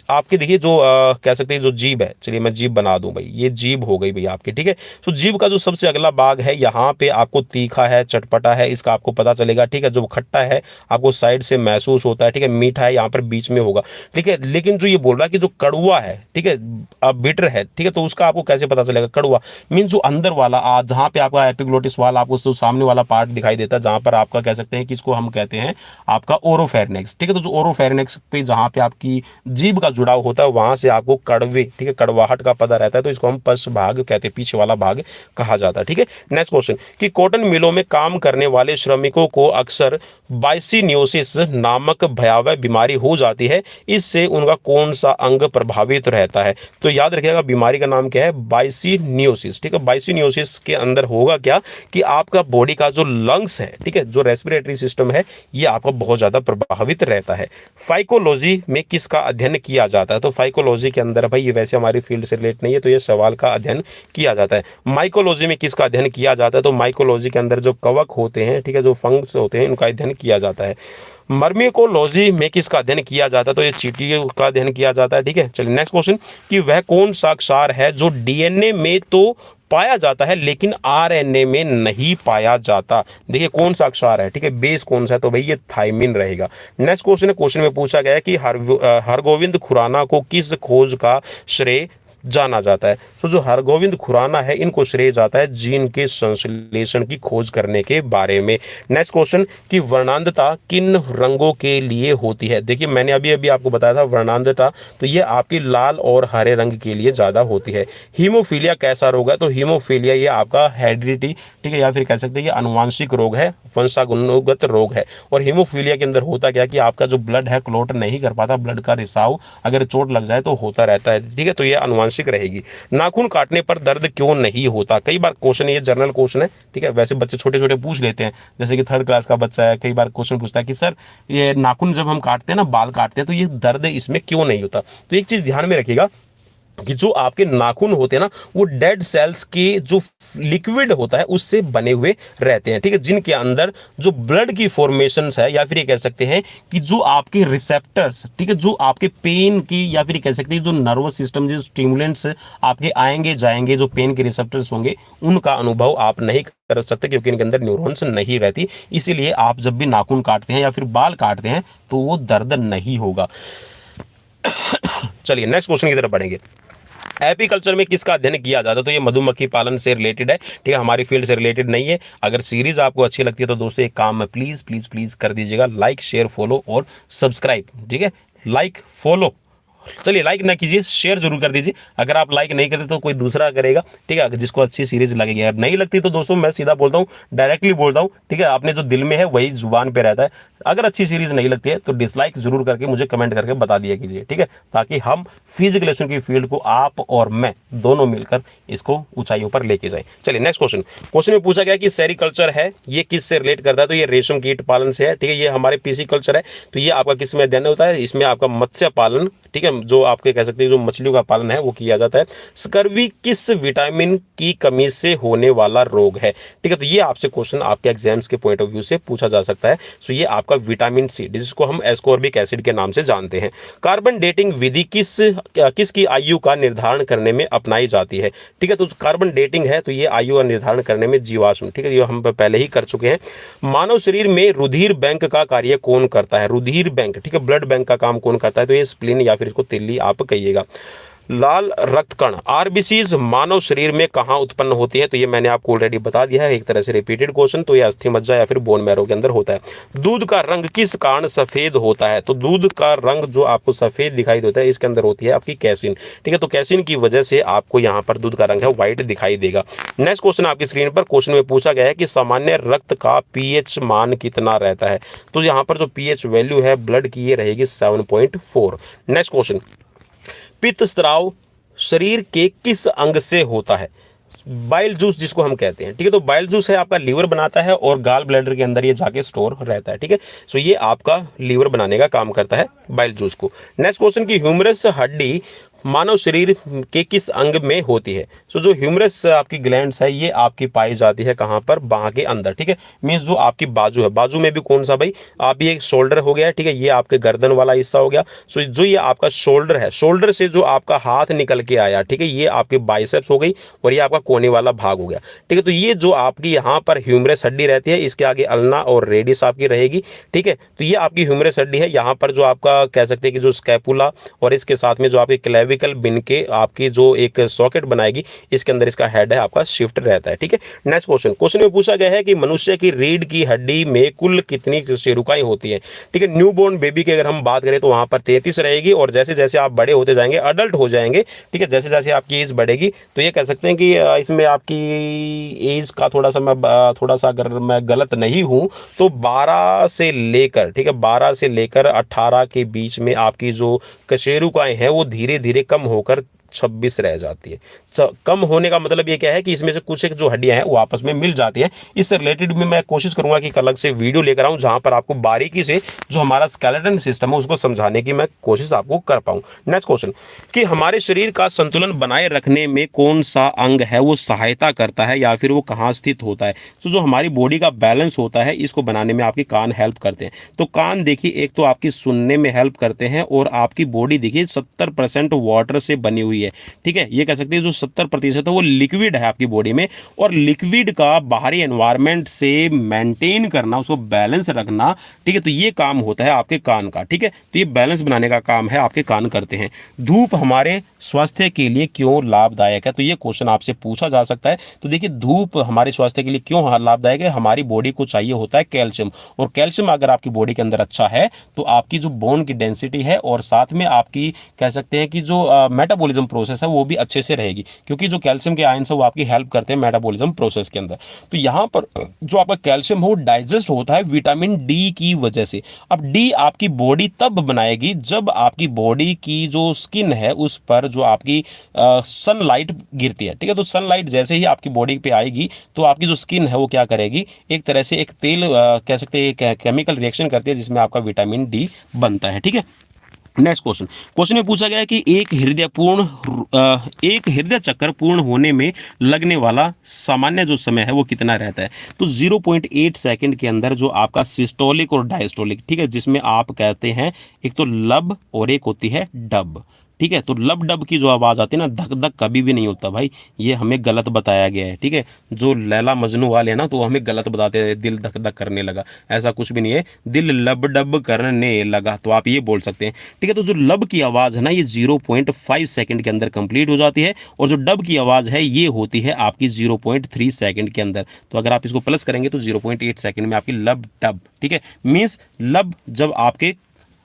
आपके देखिए जो कह सकते हैं जो जीभ है, चलिए मैं जीभ बना दूं भाई, ये जीभ हो गई भाई आपकी। ठीक है, तो जीभ का जो सबसे अगला भाग है यहाँ पे आपको तीखा है, चटपटा है, इसका आपको पता चलेगा। ठीक है, जो खट्टा है आपको साइड से महसूस होता है, ठीक है, मीठा है यहाँ पर बीच में होगा। ठीक है, लेकिन जो ये बोल रहा है कि जो कड़वा है, ठीक है, बिटर है, ठीक है, तो उसका आपको कैसे पता चलेगा? कड़वा मीन जो अंदर वाला जहां पे आपका एपिग्लोटिस वाला आपको सामने वाला पार्ट दिखाई देता है, जहां पर आपका कह सकते हैं कि इसको हम कहते हैं आपका ओरोफेरिनेक्स। ठीक है, तो जो ओरोफेरिनेक्स पे जहां पे आपकी जीभ का जुड़ाव होता है वहां से आपको कड़वे, ठीक है, कड़वाहट का पता रहता है, तो इसको हम पश्च भाग कहते हैं, पीछे वाला भाग कहा जाता है। ठीक है, नेक्स्ट क्वेश्चन कि कॉटन मिलों में काम करने वाले श्रमिकों को अक्सर बाइसिनियोसिस नामक भयावह बीमारी हो जाती है, इससे उनका कौन सा अंग प्रभावित रहता है? तो याद रखिएगा, बीमारी का नाम क्या है? बाइसिनियोसिस। ठीक है, बाइसिनियोसिस के अंदर होगा क्या कि आपका बॉडी का जो लंग्स है, ठीक है, जो रेस्पिरेटरी सिस्टम है, ये आपका बहुत ज्यादा प्रभावित रहता है। फाइकोलॉजी में किसका अध्ययन किया जाता है? तो फाइकोलॉजी के अंदर भाई, ये वैसे हमारी फील्ड से रिलेट नहीं है, तो ये सवाल का अध्ययन किया जाता है। माइकोलॉजी में किसका अध्ययन किया जाता है? तो माइकोलॉजी के अंदर जो कवक होते हैं, ठीक है, जो फंगस होते हैं, उनका अध्ययन किया जाता है। मर्मिकोलॉजी में किसका अध्ययन किया जाता है? तो ये चींटियों का अध्ययन किया जाता है। ठीक है, चलिए नेक्स्ट क्वेश्चन कि वह कौन सा क्षार है जो डीएनए में तो पाया जाता है लेकिन आरएनए में नहीं पाया जाता? देखिए कौन सा क्षार है, ठीक है, बेस कौन सा है? तो भाई ये थाइमिन रहेगा। नेक्स्ट क्वेश्चन है, क्वेश्चन में पूछा गया है कि हरगोविंद खुराना को किस खोज का श्रेय जाना जाता है? तो जो हरगोविंद खुराना है इनको श्रेय जाता है जीन के संश्लेषण की खोज करने के बारे में। नेक्स्ट क्वेश्चन कि वर्णांधता किन रंगों के लिए होती है? देखिए मैंने अभी अभी आपको बताया था वर्णांधता, तो ये आपकी लाल और हरे रंग के लिए ज़्यादा होती है। हीमोफीलिया कैसा रोग है? तो हीमोफीलिया ये आपका हेरिडिटी, ठीक है, या फिर कह सकते हैं ये अनुवांशिक रोग है, वंशानुगत रोग है। और हीमोफीलिया के अंदर होता क्या कि आपका जो ब्लड है क्लॉट नहीं कर पाता, ब्लड का रिसाव अगर चोट लग जाए तो होता रहता है। ठीक है, तो ये अनुवांशिक रहेगी। नाखून काटने पर दर्द क्यों नहीं होता? कई बार क्वेश्चन, ये जनरल क्वेश्चन है, ठीक है, वैसे बच्चे छोटे छोटे पूछ लेते हैं, जैसे कि 3rd क्लास का बच्चा है, कई बार क्वेश्चन पूछता है कि सर ये नाखून जब हम काटते हैं ना, बाल काटते हैं, तो ये दर्द इसमें क्यों नहीं होता? तो एक चीज ध्यान में रखिएगा कि जो आपके नाखून होते हैं ना, वो डेड सेल्स के जो लिक्विड होता है उससे बने हुए रहते हैं। ठीक है, जिनके अंदर जो ब्लड की फॉर्मेशंस है, या फिर ये कह सकते हैं कि जो आपके रिसेप्टर्स, ठीक है, जो आपके पेन की, या फिर ये कह सकते हैं जो नर्वस सिस्टम, जो स्टिमुलेंट्स आपके आएंगे जाएंगे, जो पेन के रिसेप्टर्स होंगे, उनका अनुभव आप नहीं कर सकते क्योंकि इनके अंदर न्यूरॉन्स नहीं रहती। इसीलिए आप जब भी नाखून काटते हैं या फिर बाल काटते हैं तो वो दर्द नहीं होगा। चलिए नेक्स्ट क्वेश्चन की तरफ बढ़ेंगे। एपीकल्चर में किसका अध्ययन किया जाता है? तो ये मधुमक्खी पालन से रिलेटेड है, ठीक है, हमारी फील्ड से रिलेटेड नहीं है। अगर सीरीज आपको अच्छी लगती है तो दोस्तों एक काम में प्लीज प्लीज प्लीज कर दीजिएगा, लाइक शेयर फॉलो और सब्सक्राइब। ठीक है, लाइक फॉलो चलिए लाइक ना कीजिए, शेयर जरूर कर दीजिए। अगर आप लाइक नहीं करते तो कोई दूसरा करेगा, ठीक है, जिसको अच्छी सीरीज लगेगी। अगर नहीं लगती तो दोस्तों मैं सीधा बोलता हूँ, डायरेक्टली बोलता हूँ, ठीक है, आपने जो दिल में है वही जुबान पे रहता है। अगर अच्छी सीरीज नहीं लगती है तो डिसलाइक जरूर करके मुझे कमेंट करके बता दिया कीजिए, ठीक है, ताकि हम फिजिकल एजुकेशन की फील्ड को आप और मैं दोनों मिलकर इसको ऊंचाइयों पर लेके जाए। चलिए नेक्स्ट क्वेश्चन। क्वेश्चन में पूछा गया कि सेरिकल्चर है ये किस से रिलेट करता है, तो ये रेशम कीट पालन से है, ठीक है। ये हमारे पीसी कल्चर है, तो ये आपका किस में अध्ययन होता है, इसमें आपका मत्स्य पालन, ठीक है, जो आपके कह सकते हैं जो मछलियों का पालन है वो किया जाता है। स्कर्वी किस विटामिन की कमी से होने वाला रोग है, ठीक है, तो ये आपसे क्वेश्चन आपके एग्जाम्स के पॉइंट ऑफ व्यू से पूछा जा सकता है। सो ये आपका विटामिन सी, जिसको हम एस्कॉर्बिक एसिड के नाम से जानते हैं। कार्बन डेटिंग विधि किसकी आयु का निर्धारण करने में अपनाई जाती है, ठीक है, तो कार्बन डेटिंग है तो ये आयु का निर्धारण करने में जीवाश्म, ठीक है, ये हम पहले ही कर चुके हैं। मानव शरीर में रुधिर बैंक का कार्य कौन करता है, रुधिर बैंक, ठीक है, ब्लड बैंक का काम कौन करता है, तो ये स्प्लीन या फिर इसको तिल्ली आप कहिएगा। लाल रक्त कण आरबीसीज मानव शरीर में कहां उत्पन्न होती है, तो ये मैंने आपको ऑलरेडी बता दिया है, एक तरह से रिपीटेड क्वेश्चन, तो ये अस्थि मज्जा या फिर बोन मैरो के अंदर होता है। दूध का रंग किस कारण सफेद होता है, तो दूध का रंग जो आपको सफेद दिखाई देता है इसके अंदर होती है आपकी कैसिन, ठीक है, तो कैसिन की वजह से आपको यहाँ पर दूध का रंग है व्हाइट दिखाई देगा। नेक्स्ट क्वेश्चन आपकी स्क्रीन पर, क्वेश्चन में पूछा गया है कि सामान्य रक्त का पीएच मान कितना रहता है, तो यहाँ पर जो पीएच वैल्यू है ब्लड की ये रहेगी 7.4। नेक्स्ट क्वेश्चन, पित्त स्राव शरीर के किस अंग से होता है, बाइल जूस जिसको हम कहते हैं, ठीक है, तो बाइल जूस है आपका लीवर बनाता है और गाल ब्लैडर के अंदर ये जाके स्टोर रहता है, ठीक है, सो ये आपका लीवर बनाने का काम करता है बाइल जूस को। नेक्स्ट क्वेश्चन की ह्यूमरस हड्डी मानव शरीर के किस अंग में होती है, सो जो ह्यूमरस आपकी ग्लैंड्स है ये आपकी पाई जाती है कहाँ पर, बाह के अंदर, ठीक है, मीन्स जो आपकी बाजू है, बाजू में भी कौन सा भाई, आप ये शोल्डर हो गया, ठीक है, ये आपके गर्दन वाला हिस्सा हो गया। सो जो ये आपका शोल्डर है, शोल्डर से जो आपका हाथ निकल के आया, ठीक है, ये आपके बाइसेप्स हो गई और ये आपका कोने वाला भाग हो गया, ठीक है, तो ये जो आपकी यहाँ पर ह्यूमरस हड्डी रहती है इसके आगे अल्ना और रेडियस आपकी रहेगी, ठीक है, तो ये आपकी ह्यूमरस हड्डी है। यहाँ पर जो आपका कह सकते हैं कि जो स्कैपुला और इसके साथ में जो आपके क्लेविकल बिन के आपकी जो एक सॉकेट बनाएगी इसके अंदर इसका हेड है आपका शिफ्ट रहता है, ठीक है। नेक्स्ट क्वेश्चन, क्वेश्चन में पूछा गया है कि मनुष्य की रीढ़ की हड्डी में कुल कितनी सेरुकाएं होती है, ठीक है, न्यूबॉर्न बेबी की अगर हम बात करें तो वहां पर 33 रहेगी और जैसे जैसे आप बड़े होते जाएंगे, अडल्ट हो जाएंगे, ठीक है, जैसे जैसे आपकी एज बढ़ेगी तो ये कह सकते हैं कि इसमें आपकी एज का थोड़ा सा अगर मैं गलत नहीं हूं तो 12 से लेकर, ठीक है, 12 से लेकर 18 के बीच में आपकी जो कशेरुकाएं हैं वो धीरे धीरे कम होकर 26 रह जाती है। कम होने का मतलब ये क्या है कि इसमें से कुछ एक जो हड्डियां हैं वो आपस में मिल जाती हैं। इससे रिलेटेड भी मैं कोशिश करूंगा कि एक अलग से वीडियो लेकर आऊं जहां पर आपको बारीकी से जो हमारा स्केलेटन सिस्टम है उसको समझाने की मैं कोशिश आपको कर पाऊं। नेक्स्ट क्वेश्चन कि हमारे शरीर का संतुलन बनाए रखने में कौन सा अंग है वो सहायता करता है या फिर वो कहाँ स्थित होता है, तो जो हमारी बॉडी का बैलेंस होता है इसको बनाने में आपके कान हेल्प करते हैं। तो कान देखिए एक तो आपकी सुनने में हेल्प करते हैं और आपकी बॉडी देखिए 70% वाटर से बनी हुई है, ठीक है, ये कह सकते हैं जो 70% है वो लिक्विड है आपकी बॉडी में और लिक्विड का बाहरी एनवायरनमेंट से मेंटेन करना, उसको बैलेंस रखना, ठीक है, तो ये काम होता है आपके कान का, ठीक है, तो ये बैलेंस बनाने का काम है आपके कान करते हैं। धूप हमारे स्वास्थ्य के लिए क्यों लाभदायक है, तो ये क्वेश्चन आपसे पूछा जा सकता है। तो देखिए धूप हमारे स्वास्थ्य के लिए क्यों लाभदायक है, हमारी बॉडी को चाहिए होता है कैल्शियम और कैल्शियम अगर आपकी बॉडी के अंदर अच्छा है तो आपकी जो बोन की डेंसिटी है और साथ में आपकी कह सकते हैं कि जो मेटाबॉलिज्म प्रोसेस है वो भी अच्छे से रहेगी क्योंकि जो कैल्शियम के आयंस है वो आपकी हेल्प करते हैं मेटाबॉलिज्म प्रोसेस के अंदर। तो यहाँ पर जो आपका कैल्शियम है वो डाइजेस्ट होता है विटामिन डी की वजह से। अब डी आपकी बॉडी तब बनाएगी जब आपकी बॉडी की जो स्किन है उस पर जो आपकी सनलाइट गिरती है, ठीक है, तो सनलाइट जैसे ही आपकी बॉडी पे आएगी तो आपकी जो स्किन है वो क्या करेगी, एक तरह से एक तेल कह सकते हैं केमिकल रिएक्शन करती है जिसमें आपका विटामिन डी बनता है, ठीक है। नेक्स्ट क्वेश्चन में पूछा गया है कि एक हृदय चक्कर पूर्ण होने में लगने वाला सामान्य जो समय है वो कितना रहता है, तो 0.8 सेकंड के अंदर जो आपका सिस्टोलिक और डायस्टोलिक, ठीक है, जिसमें आप कहते हैं एक तो लब और एक होती है डब, ठीक है, तो लब डब की जो आवाज़ आती है ना, धक धक कभी भी नहीं होता भाई, ये हमें गलत बताया गया है, ठीक है, जो लैला मजनू वाले हैं ना तो हमें गलत बताते हैं दिल धक धक करने लगा, ऐसा कुछ भी नहीं है, दिल लब डब करने लगा, तो आप ये बोल सकते हैं, ठीक है। तो जो लब की आवाज़ है ना ये 0.5 सेकंड के अंदर कंप्लीट हो जाती है और जो डब की आवाज़ है ये होती है आपकी 0.3 सेकंड के अंदर। तो अगर आप इसको प्लस करेंगे तो 0.8 सेकंड में आपकी लब डब, ठीक है, मीन्स लब जब आपके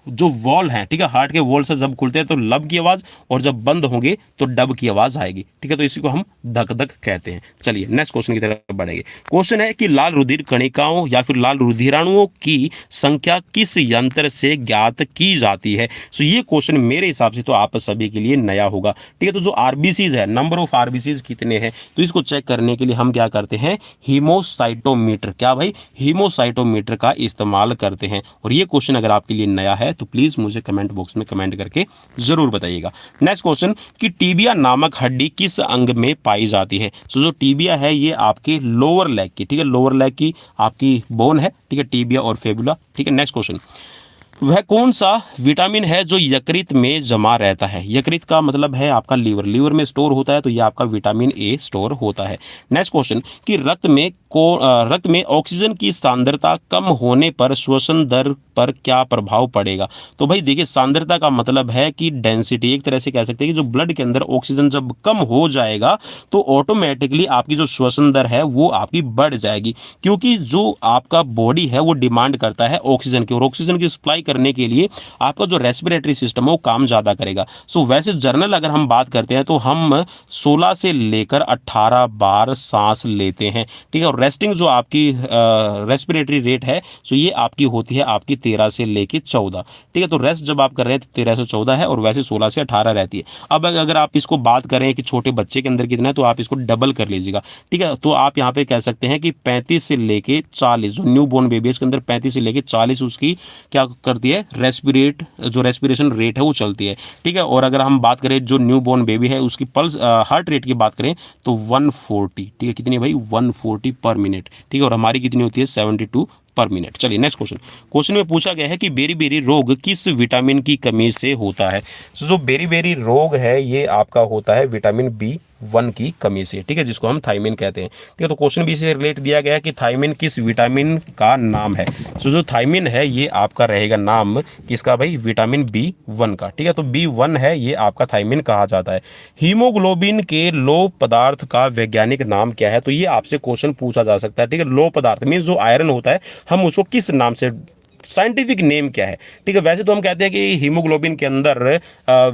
जो वॉल है, ठीक है, हार्ट के वॉल से जब खुलते हैं तो लब की आवाज, और जब बंद होंगे तो डब की आवाज आएगी, ठीक है। तो इसी को हम धक धक कहते हैं। चलिए नेक्स्ट क्वेश्चन की तरफ बढ़ेंगे। क्वेश्चन है कि लाल रुधिर कणिकाओं या फिर लाल रुधिराणुओं की संख्या किस यंत्र से ज्ञात की जाती है। सो ये क्वेश्चन मेरे हिसाब से तो आप सभी के लिए नया होगा, ठीक है। तो जो आरबीसीज है, नंबर ऑफ आरबीसीज कितने हैं, तो इसको चेक करने के लिए हम क्या करते हैं, हीमोसाइटोमीटर, क्या भाई, हीमोसाइटोमीटर का इस्तेमाल करते हैं। और ये क्वेश्चन अगर आपके लिए नया है तो प्लीज मुझे कमेंट बॉक्स में कमेंट करके जरूर बताइएगा। नेक्स्ट क्वेश्चन कि टीबिया नामक हड्डी किस अंग में पाई जाती है। सो जो टीबिया है ये आपके लोअर लेग की, ठीक है, लोअर लेग की आपकी बोन है, ठीक है, टीबिया और फेबुला, ठीक है। नेक्स्ट क्वेश्चन, वह कौन सा विटामिन है जो यकृत में जमा रहता है। यकृत का मतलब है आपका लीवर, लीवर में स्टोर होता है, तो ये आपका विटामिन ए स्टोर होता है। नेक्स्ट क्वेश्चन कि रक्त में ऑक्सीजन की सांद्रता कम होने पर श्वसन दर पर क्या प्रभाव पड़ेगा। तो भाई देखिए, सांद्रता का मतलब है कि डेंसिटी, एक तरह से कह सकते हैं कि जो ब्लड के अंदर ऑक्सीजन जब कम हो जाएगा तो ऑटोमेटिकली आपकी जो श्वसन दर है वो आपकी बढ़ जाएगी, क्योंकि जो आपका बॉडी है वो डिमांड करता है ऑक्सीजन की, और ऑक्सीजन की सप्लाई करने के लिए आपका जो रेस्पिरेटरी सिस्टम है वो काम ज़्यादा करेगा। सो वैसे जनरल अगर हम बात करते हैं तो हम 16 से लेकर 18 बार सांस लेते हैं, ठीक है। और रेस्टिंग जो आपकी रेस्पिरेटरी रेट है, सो ये आपकी होती है आपकी 13 से लेके 14, ठीक है। तो रेस्ट जब आप कर रहे हैं तो 13 से 14 है, और वैसे 16 से 18 रहती है। अब अगर आप इसको बात करें कि छोटे बच्चे के अंदर कितना है, तो आप इसको डबल कर लीजिएगा, ठीक है। तो आप यहाँ पे कह सकते हैं कि 35 से लेके 40, जो न्यू बोर्न बेबी है उसके अंदर 35 से लेके 40 उसकी क्या करती है, जो रेस्पिरेशन रेट है वो चलती है, ठीक है। और अगर हम बात करें जो न्यू बोर्न बेबी है उसकी पल्स हार्ट रेट की बात करें तो 140, ठीक है, कितनी है भाई, 140 पर मिनट, ठीक है। और हमारी कितनी होती है, 72 पर मिनट। चलिए नेक्स्ट क्वेश्चन, क्वेश्चन में पूछा गया है कि बेरी-बेरी रोग किस विटामिन की कमी से होता है। सो जो बेरी-बेरी रोग है ये आपका होता है विटामिन B1 की कमी से, ठीक है, जिसको हम थायमिन कहते हैं, ठीक है। तो क्वेश्चन भी से रिलेट दिया गया है कि थायमिन किस विटामिन का नाम है। सो जो थायमिन है ये आपका रहेगा नाम किसका भाई, विटामिन B1 का, ठीक है। तो B1 है ये आपका थायमिन कहा जाता है। हीमोग्लोबिन के लौह पदार्थ का वैज्ञानिक नाम क्या है, तो ये आपसे क्वेश्चन पूछा जा सकता है, ठीक है। लौह पदार्थ मीन जो आयरन होता है हम उसको किस नाम से, साइंटिफिक नेम क्या है, ठीक है। वैसे तो हम कहते हैं कि हीमोग्लोबिन के अंदर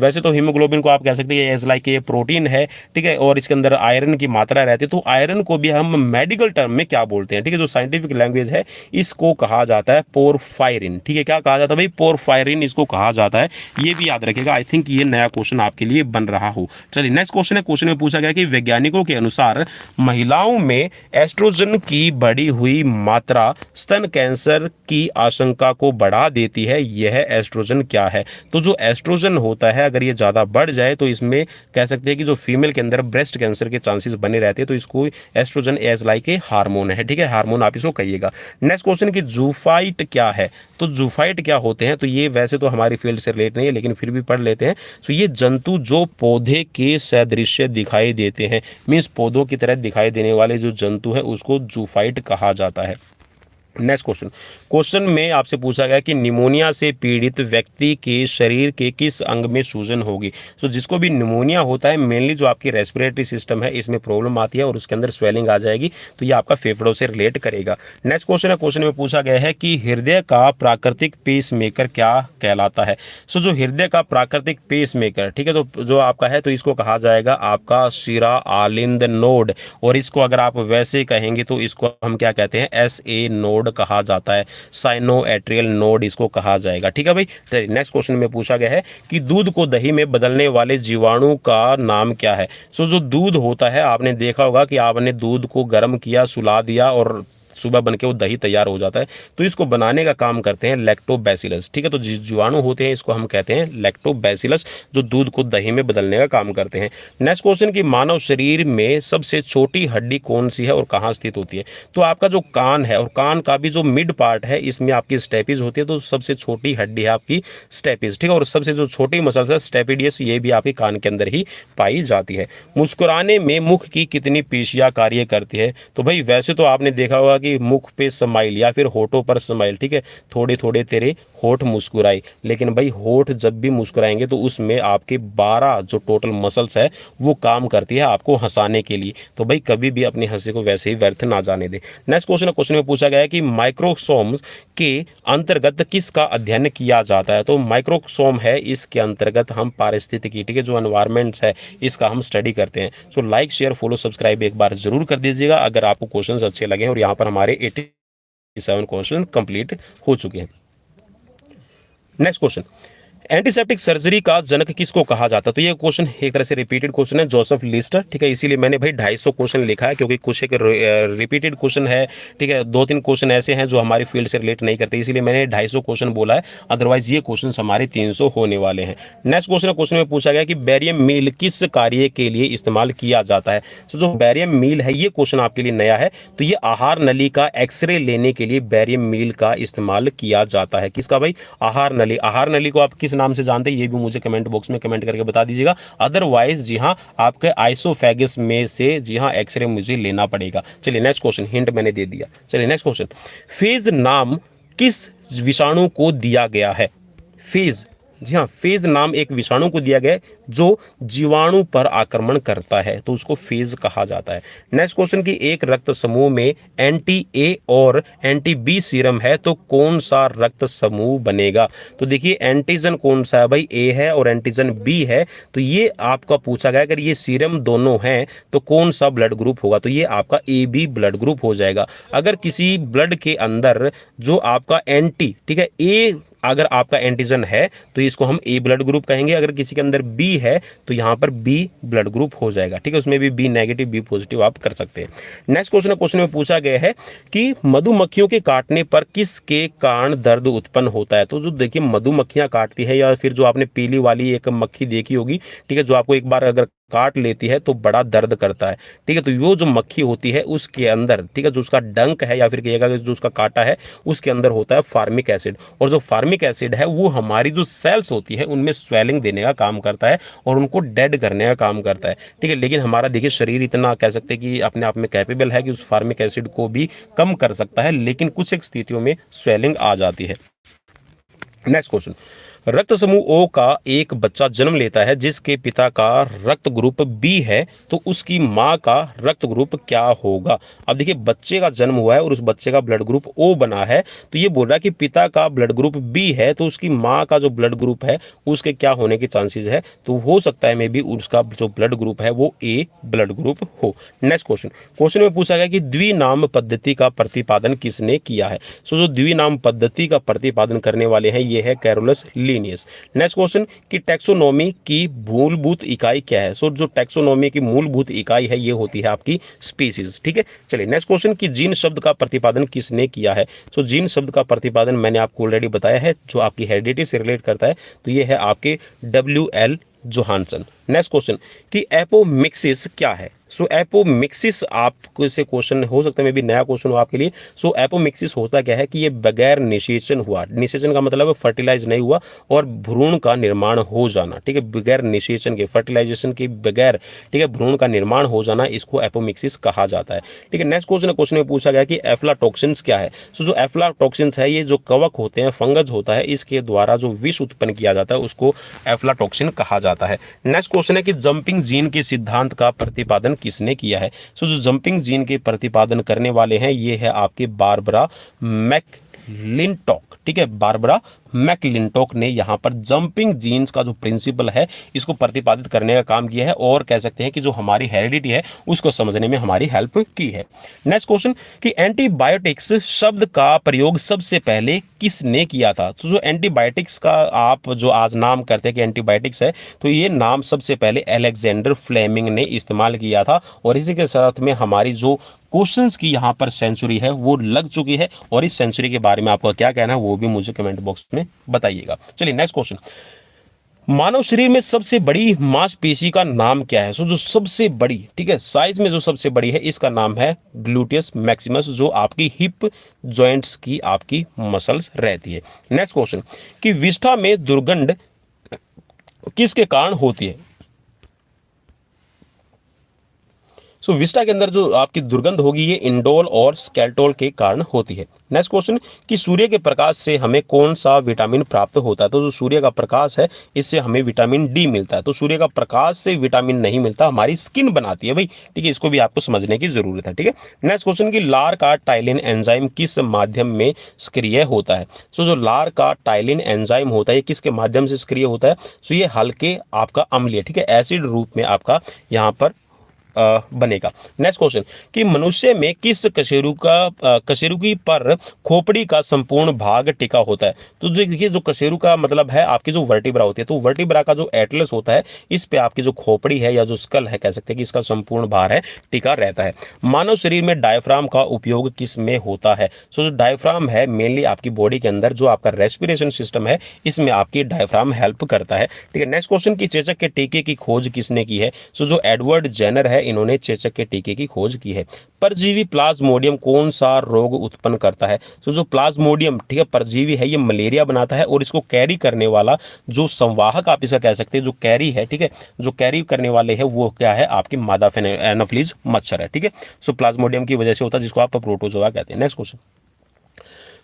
वैसे तो हीमोग्लोबिन को आप कह सकते हैं एज लाइक ये प्रोटीन है, ठीक है, और इसके अंदर आयरन की मात्रा रहती है। तो आयरन को भी हम मेडिकल टर्म में क्या बोलते हैं, ठीक है, जो साइंटिफिक लैंग्वेज है इसको कहा जाता है पोरफायरिन, ठीक है। क्या कहा जाता है भाई, पोरफायरिन इसको कहा जाता है, ये भी याद रखेगा। आई थिंक ये नया क्वेश्चन आपके लिए बन रहा हो। चलिए नेक्स्ट क्वेश्चन है, क्वेश्चन में पूछा गया कि वैज्ञानिकों के अनुसार महिलाओं में एस्ट्रोजन की बढ़ी हुई मात्रा स्तन कैंसर की आशंका को बढ़ा देती है, यह एस्ट्रोजन क्या है। तो जो एस्ट्रोजन होता है अगर ये ज़्यादा बढ़ जाए तो इसमें कह सकते हैं कि जो फीमेल के अंदर ब्रेस्ट कैंसर के चांसेस बने रहते हैं, तो इसको oestrogen as like a hormone है, ठीक है, हार्मोन आप इसको कहिएगा। नेक्स्ट क्वेश्चन कि जूफाइट क्या है, तो जूफाइट क्या होते हैं, तो ये वैसे तो हमारी फील्ड से रिलेट नहीं है लेकिन फिर भी पढ़ लेते हैं। तो ये जंतु जो पौधे के सदृश्य दिखाई देते हैं, मीन्स पौधों की तरह दिखाई देने वाले जो जंतु है उसको जूफाइट कहा जाता है। नेक्स्ट क्वेश्चन में आपसे पूछा गया कि निमोनिया से पीड़ित व्यक्ति के शरीर के किस अंग में सूजन होगी। तो जिसको भी निमोनिया होता है मेनली जो आपकी रेस्पिरेटरी सिस्टम है इसमें प्रॉब्लम आती है और उसके अंदर स्वेलिंग आ जाएगी, तो ये आपका फेफड़ों से रिलेट करेगा। नेक्स्ट क्वेश्चन है, क्वेश्चन में पूछा गया है कि हृदय का प्राकृतिक पेस मेकर क्या कहलाता है। सो जो हृदय का प्राकृतिक पेस मेकर, ठीक है, तो जो आपका है तो इसको कहा जाएगा आपका शिरा आलिंद नोड, और इसको अगर आप वैसे कहेंगे तो इसको हम क्या कहते हैं, SA नोड कहा जाता है, साइनो एट्रियल नोड इसको कहा जाएगा, ठीक है भाई। चलिए नेक्स्ट क्वेश्चन में पूछा गया है कि दूध को दही में बदलने वाले जीवाणु का नाम क्या है। सो जो दूध होता है आपने देखा होगा कि आपने दूध को गर्म किया, सुला दिया और सुबह बन के वो दही तैयार हो जाता है, तो इसको बनाने का काम करते हैं लैक्टोबैसिलस, ठीक है। तो जीवाणु होते हैं इसको हम कहते हैं लैक्टोबैसिलस, जो दूध को दही में बदलने का काम करते हैं। नेक्स्ट क्वेश्चन कि मानव शरीर में सबसे छोटी हड्डी कौन सी है और कहाँ स्थित होती है। तो आपका जो कान है और कान का भी जो मिड पार्ट है इसमें आपकी स्टेपिज होती है, तो सबसे छोटी हड्डी है आपकी स्टेपिज, ठीक है। और सबसे जो छोटी मसल्स है स्टेपिडियस, ये भी आपके कान के अंदर ही पाई जाती है। मुस्कुराने में मुख की कितनी पेशियां कार्य करती है। तो भाई वैसे तो आपने देखा होगा कि कि मुख पे स्माइल या फिर होठों पर स्माइल, ठीक है, थोड़े थोड़े तेरे होठ मुस्कुराए। लेकिन भाई होठ जब भी मुस्कुराएंगे तो उसमें आपके 12 जो टोटल मसल्स है वो काम करती है आपको हंसाने के लिए। तो भाई कभी भी अपनी हंसी को वैसे ही व्यर्थ ना जाने दे। नेक्स्ट क्वेश्चन में पूछा गया है कि माइक्रोसोम्स के अंतर्गत किसका अध्ययन किया जाता है। तो माइक्रोसोम है, इसके अंतर्गत हम पारिस्थितिकी, ठीक है, जो एनवायरमेंट्स है इसका हम स्टडी करते हैं। So like share follow subscribe एक बार जरूर कर दीजिएगा अगर आपको क्वेश्चंस अच्छे लगे। और यहाँ पर हमारे 87 क्वेश्चन कंप्लीट हो चुके हैं। नेक्स्ट क्वेश्चन, एंटीसेप्टिक सर्जरी का जनक किसको कहा जाता है। तो ये क्वेश्चन एक तरह से रिपीटेड क्वेश्चन है, जोसेफ लिस्टर, ठीक है, इसीलिए मैंने भाई 250 क्वेश्चन लिखा है क्योंकि कुछ एक रिपीटेड क्वेश्चन है, ठीक है, 2-3 क्वेश्चन ऐसे हैं जो हमारी फील्ड से रिलेट नहीं करते, इसीलिए मैंने 250 क्वेश्चन बोला है, अदरवाइज ये क्वेश्चन हमारे 300 होने वाले हैं। नेक्स्ट क्वेश्चन में पूछा गया कि बैरियम मील किस कार्य के लिए इस्तेमाल किया जाता है। तो जो बैरियम मील है ये क्वेश्चन आपके लिए नया है। तो ये आहार नली का एक्सरे लेने के लिए बैरियम मील का इस्तेमाल किया जाता है। किसका भाई, आहार नली। आहार नली को आप किस नाम से जानते हैं ये भी मुझे कमेंट बॉक्स में कमेंट करके बता दीजिएगा। अदरवाइज जी हाँ, आपके आइसोफेगस में से जी हाँ एक्सरे मुझे लेना पड़ेगा। चलिए नेक्स्ट क्वेश्चन, हिंट मैंने दे दिया। चलिए नेक्स्ट क्वेश्चन, फेज नाम किस विषाणु को दिया गया है। फेज, जी हाँ, फेज नाम एक विषाणु को दिया गया है जो जीवाणु पर आक्रमण करता है, तो उसको फेज कहा जाता है। नेक्स्ट क्वेश्चन की एक रक्त समूह में एंटी ए और एंटी बी सीरम है तो कौन सा रक्त समूह बनेगा। तो देखिए एंटीजन कौन सा है भाई, ए है और एंटीजन बी है। तो ये आपका पूछा गया अगर ये सीरम दोनों हैं तो कौन सा ब्लड ग्रुप होगा। तो ये आपका ए बी ब्लड ग्रुप हो जाएगा। अगर किसी ब्लड के अंदर जो आपका एंटी, ठीक है, ए अगर आपका एंटीजन है तो इसको हम ए ब्लड ग्रुप कहेंगे। अगर किसी के अंदर बी है तो यहाँ पर बी ब्लड ग्रुप हो जाएगा, ठीक है, उसमें भी बी नेगेटिव बी पॉजिटिव आप कर सकते हैं। नेक्स्ट क्वेश्चन में पूछा गया है कि मधुमक्खियों के काटने पर किसके कारण दर्द उत्पन्न होता है। तो जो देखिए मधुमक्खियां काटती है या फिर जो आपने पीली वाली एक मक्खी देखी होगी, ठीक है, जो आपको एक बार अगर काट लेती है तो बड़ा दर्द करता है, ठीक है, तो वो जो मक्खी होती है उसके अंदर, ठीक है, जो उसका डंक है या फिर कहिएगा जो उसका कांटा है उसके अंदर होता है फार्मिक एसिड। और जो फार्मिक एसिड है वो हमारी जो सेल्स होती है उनमें स्वेलिंग देने का काम करता है और उनको डेड करने का काम करता है, ठीक है। लेकिन हमारा देखिए शरीर इतना कह सकते हैं कि अपने आप में कैपेबल है कि उस फार्मिक एसिड को भी कम कर सकता है, लेकिन कुछ एक स्थितियों में स्वेलिंग आ जाती है। नेक्स्ट क्वेश्चन, रक्त समूह ओ का एक बच्चा जन्म लेता है जिसके पिता का रक्त ग्रुप बी है तो उसकी मां का रक्त ग्रुप क्या होगा। अब देखिए बच्चे का जन्म हुआ है और उस बच्चे का ब्लड ग्रुप ओ बना है, तो ये बोल रहा है कि पिता का ब्लड ग्रुप बी है तो उसकी मां का जो ब्लड ग्रुप है उसके क्या होने के चांसेस है। तो हो सकता है मे बी उसका जो ब्लड ग्रुप है वो ए ब्लड ग्रुप हो। नेक्स्ट क्वेश्चन में पूछा गया कि द्विनाम पद्धति का प्रतिपादन किसने किया है। सो जो द्विनाम पद्धति का प्रतिपादन करने वाले हैं ये है कैरोलस लिनियस। नेक्स्ट क्वेश्चन कि टैक्सोनॉमी की मूलभूत इकाई क्या है। सो जो टैक्सोनॉमी की मूलभूत इकाई है ये होती है आपकी स्पीसीज, ठीक है। चलिए नेक्स्ट क्वेश्चन कि जीन शब्द का प्रतिपादन किसने किया है। सो जीन शब्द का प्रतिपादन मैंने आपको ऑलरेडी बताया है, जो आपकी हेरिडिटी से रिलेट करता है, तो ये है आपके WL जोहानसन। नेक्स्ट क्वेश्चन कि एपोमिक्सिस क्या है। सो एपोमिक्सिस आपको से क्वेश्चन हो सकता है मे भी नया क्वेश्चन हो आपके लिए। सो एपोमिक्सिस होता क्या है कि ये बगैर निषेचन हुआ, निषेचन का मतलब है फर्टिलाइज नहीं हुआ और भ्रूण का निर्माण हो जाना, ठीक है, बगैर निषेचन के फर्टिलाइजेशन के बगैर, ठीक है, भ्रूण का निर्माण हो जाना, इसको एपोमिक्सिस कहा जाता है, ठीक है। नेक्स्ट क्वेश्चन में पूछा गया कि एफ्लाटॉक्सिन्स क्या है। सो जो एफ्लाटॉक्सिन्स है ये जो कवक होते हैं, फंगस होता है, इसके द्वारा जो विष उत्पन्न किया जाता है उसको एफ्लाटॉक्सिन कहा जाता है। नेक्स्ट क्वेश्चन है कि जंपिंग जीन के सिद्धांत का प्रतिपादन किसने किया है। सो जो जंपिंग जीन के प्रतिपादन करने वाले हैं ये है आपके बारबरा मैकलिंटॉक, ठीक है, बारबरा मैकलिंटॉक ने यहाँ पर जंपिंग जीन्स का जो प्रिंसिपल है इसको प्रतिपादित करने का काम किया है और कह सकते हैं कि जो हमारी हेरिडिटी है उसको समझने में हमारी हेल्प की है। नेक्स्ट क्वेश्चन कि एंटीबायोटिक्स शब्द का प्रयोग सबसे पहले किसने किया था। तो जो एंटीबायोटिक्स का आप जो आज नाम करते हैं कि एंटीबायोटिक्स है, तो ये नाम सबसे पहले अलेक्जेंडर फ्लेमिंग ने इस्तेमाल किया था। और इसी के साथ में हमारी जो क्वेश्चंस की यहाँ पर सेंचुरी है वो लग चुकी है और इस सेंचुरी के बारे में आपका क्या कहना है वो भी मुझे कमेंट बॉक्स में बताइएगा। चलिए नेक्स्ट क्वेश्चन, मानव शरीर में सबसे बड़ी मांसपेशी का नाम क्या है। सो जो सबसे बड़ी, ठीक है, साइज में जो सबसे बड़ी है इसका नाम है ग्लूटियस मैक्सिमस, जो आपकी हिप जॉइंट्स की आपकी मसल्स रहती है। नेक्स्ट क्वेश्चन कि विष्ठा में दुर्गंध किसके कारण होती है। सो विस्टा के अंदर जो आपकी दुर्गंध होगी ये इंडोल और स्केल्टोल के कारण होती है। नेक्स्ट क्वेश्चन कि सूर्य के प्रकाश से हमें कौन सा विटामिन प्राप्त होता है? तो जो सूर्य का प्रकाश है इससे हमें विटामिन डी मिलता है। तो सूर्य का प्रकाश से विटामिन नहीं मिलता, हमारी स्किन बनाती है भाई, ठीक है, इसको भी आपको समझने की जरूरत है, ठीक है। नेक्स्ट क्वेश्चन कि लार का टाइलिन एंजाइम किस माध्यम में सक्रिय होता है? सो जो लार का टाइलिन एंजाइम होता है किसके माध्यम से सक्रिय होता है? सो ये हल्के आपका अम्लीय, ठीक है, एसिड रूप में आपका यहाँ पर बनेगा। नेक्स्ट क्वेश्चन कि मनुष्य में किस कशेरुकी पर खोपड़ी का संपूर्ण भाग टिका होता है? तो देखिए जो कशेरु का मतलब है आपकी जो वर्टिब्रा होती है, तो वर्टिब्रा का जो एटलस होता है इस पे आपकी जो खोपड़ी है या जो स्कल है कह सकते हैं कि इसका संपूर्ण भार है टिका रहता है। मानव शरीर में डायफ्राम का उपयोग किस में होता है? सो जो डायफ्राम है मेनली आपकी बॉडी के अंदर जो आपका रेस्पिरेशन सिस्टम है इसमें आपकी डायफ्राम हेल्प करता है, ठीक है। नेक्स्ट क्वेश्चन कि चेचक के टीके की खोज किसने की है? सो जो एडवर्ड जेनर है इन्होंने चेचक के टीके की खोज की है। परजीवी प्लाज्मोडियम कौन सा रोग उत्पन्न करता है? तो जो प्लाज्मोडियम, ठीक है, परजीवी है, ये मलेरिया बनाता है और इसको कैरी करने वाला जो संवाहक आप इसका कह सकते हैं, जो कैरी है, ठीक है, जो कैरी करने वाले है वो क्या है? आपकी मादा एनोफिलीज मच्छर है, ठीक है। सो प्लाज्मोडियम की वजह से होता है जिसको आप प्रोटोजोआ कहते हैं। नेक्स्ट क्वेश्चन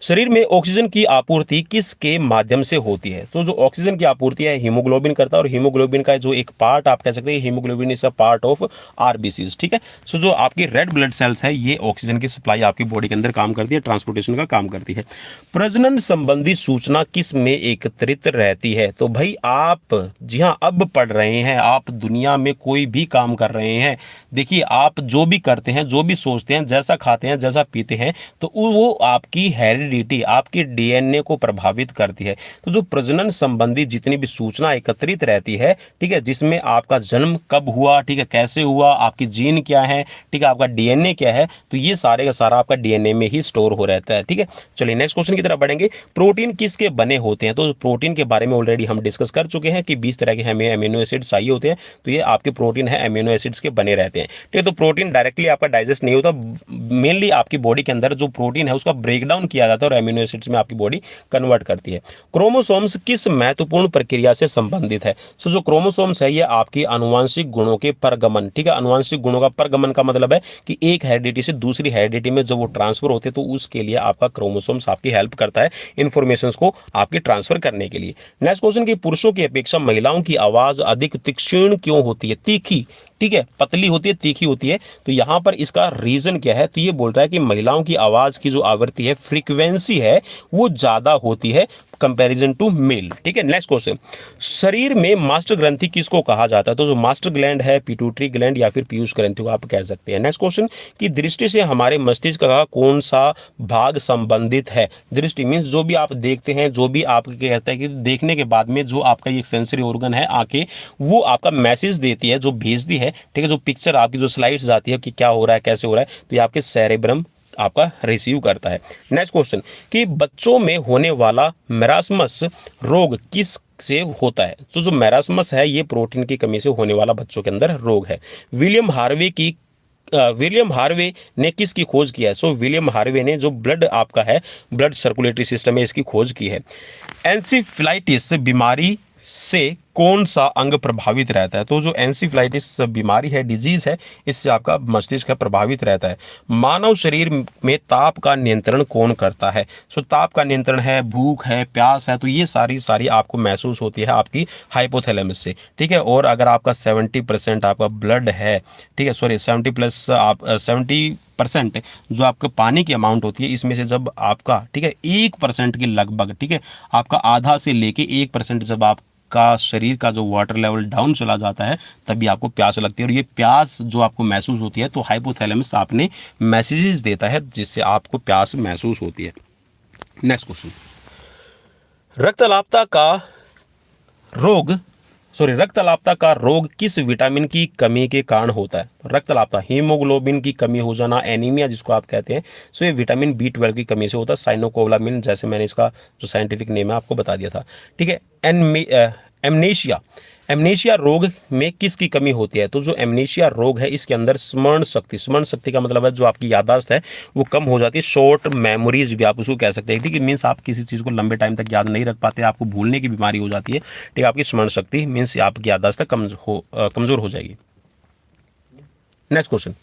शरीर में ऑक्सीजन की आपूर्ति किसके माध्यम से होती है? तो जो ऑक्सीजन की आपूर्ति है हीमोग्लोबिन करता है और हीमोग्लोबिन का जो एक पार्ट आप कह सकते हैं haemoglobin is a part of RBCs, ठीक है। सो जो आपकी रेड ब्लड सेल्स है ये ऑक्सीजन की सप्लाई आपकी बॉडी के अंदर काम करती है, ट्रांसपोर्टेशन का काम करती है। प्रजनन संबंधी सूचना किस में एकत्रित रहती है? तो भाई आप जी हाँ अब पढ़ रहे हैं, आप दुनिया में कोई भी काम कर रहे हैं, देखिए आप जो भी करते हैं, जो भी सोचते हैं, जैसा खाते हैं, जैसा पीते हैं, तो वो आपकी हेरिडिटी, आपकी डीएनए को प्रभावित करती है। तो जो प्रजनन संबंधी जितनी भी सूचना एकत्रित रहती है, ठीक है, जिसमें आपका जन्म कब हुआ, ठीक है, कैसे हुआ, आपकी जीन क्या है, ठीक है, आपका डीएनए क्या है, तो ये सारे का सारा आपका डीएनए में ही स्टोर हो रहता है, ठीक है। चलिए नेक्स्ट क्वेश्चन की तरफ बढ़ेंगे। प्रोटीन किसके बने होते हैं? तो प्रोटीन के बारे में ऑलरेडी हम डिस्कस कर चुके हैं कि 20 तरह के हमें अमीनो एसिड्स चाहिए होते हैं, तो ये आपके प्रोटीन है अमीनो एसिड्स के बने रहते हैं, ठीक है। तो प्रोटीन डायरेक्टली आपका डाइजेस्ट नहीं होता, मेनली आपकी बॉडी के अंदर जो प्रोटीन है उसका ब्रेकडाउन किया जाता है और अमीनो एसिड्स में आपकी बॉडी कन्वर्ट करती है। क्रोमोसोम्स किस महत्वपूर्ण प्रक्रिया से संबंधित है? सो जो क्रोमोसोम्स है ये आपकी आनुवांशिक गुणों के परगमन, ठीक है, आनुवांशिक गुणों का परगमन का मतलब है कि एक हेरिडिटी से दूसरी हेरिडिटी में जब वो ट्रांसफर होते हैं तो उसके लिए आपका क्रोमोसोम्स आपकी हेल्प करता है इंफॉर्मेशंस को आपकी ट्रांसफर करने के लिए। नेक्स्ट क्वेश्चन की पुरुषों की अपेक्षा महिलाओं की आवाज अधिक तीक्ष्ण क्यों होती है? तीखी, ठीक है, पतली होती है, तीखी होती है, तो यहां पर इसका रीजन क्या है? तो ये बोल रहा है कि महिलाओं की आवाज की जो आवृत्ति है, फ्रीक्वेंसी है, वो ज्यादा होती है कंपैरिजन टू मेल, ठीक है। नेक्स्ट क्वेश्चन शरीर में मास्टर ग्रंथि किसको कहा जाता है? तो जो मास्टर ग्लैंड है पिट्यूटरी ग्लैंड या फिर पीयूष ग्रंथि को आप कह सकते हैं। नेक्स्ट क्वेश्चन की दृष्टि से हमारे मस्तिष्क का कौन सा भाग संबंधित है? दृष्टि मीन्स जो भी आप देखते हैं, जो भी आप कहते हैं कि देखने के बाद में जो आपका ये सेंसरी ऑर्गन है आंखें, वो आपका मैसेज देती है, जो भेजती है, ठीक है, जो पिक्चर आपकी जो स्लाइड्स आती है कि क्या हो रहा है, कैसे हो रहा है, तो ये आपके सेरेब्रम आपका रिसीव करता है। नेक्स्ट क्वेश्चन कि बच्चों में होने वाला मैरास्मस रोग किस से होता है? तो जो मैरास्मस है ये प्रोटीन की कमी से होने वाला बच्चों के अंदर रोग है। विलियम हार्वे ने किसकी खोज किया है? सो विलियम हार्वे ने जो ब्लड आपका है, ब्लड सर्कुलेटरी सिस्टम है, इसकी खोज की है। एंसेफेलाइटिस बीमारी से कौन सा अंग प्रभावित रहता है? तो जो एंसेफेलाइटिस बीमारी है, डिजीज है, इससे आपका मस्तिष्क प्रभावित रहता है। मानव शरीर में ताप का नियंत्रण कौन करता है? सो ताप का नियंत्रण है, भूख है, प्यास है, तो ये सारी आपको महसूस होती है आपकी हाइपोथैलेमस से, ठीक है। और अगर आपका 70% आपका ब्लड है, ठीक है, सॉरी 70% जो आपके पानी की अमाउंट होती है, इसमें से जब आपका, ठीक है, 1% के लगभग, ठीक है, आपका आधा से लेके 1% जब आप का शरीर का जो वाटर लेवल डाउन चला जाता है तभी आपको प्यास लगती है। और ये प्यास जो आपको महसूस होती है तो हाइपोथैलेमस आपने मैसेजेस देता है जिससे आपको प्यास महसूस होती है। नेक्स्ट क्वेश्चन रक्तलापता का रोग किस विटामिन की कमी के कारण होता है? रक्तलापता हीमोग्लोबिन की कमी हो जाना, एनीमिया जिसको आप कहते हैं, सो ये विटामिन B12 की कमी से होता है। साइनोकोबालामिन जैसे मैंने इसका जो साइंटिफिक नेम है आपको बता दिया था, ठीक है। एमनेशिया रोग में किसकी कमी होती है? तो जो एमनेशिया रोग है इसके अंदर स्मरण शक्ति का मतलब है जो आपकी याददाश्त है वो कम हो जाती है। शॉर्ट मेमोरीज भी आप उसको कह सकते हैं, ठीक है, मीन्स आप किसी चीज़ को लंबे टाइम तक याद नहीं रख पाते, आपको भूलने की बीमारी हो जाती है, ठीक है। आपकी स्मरण शक्ति मीन्स आपकी याददाश्त कमजोर हो जाएगी। नेक्स्ट क्वेश्चन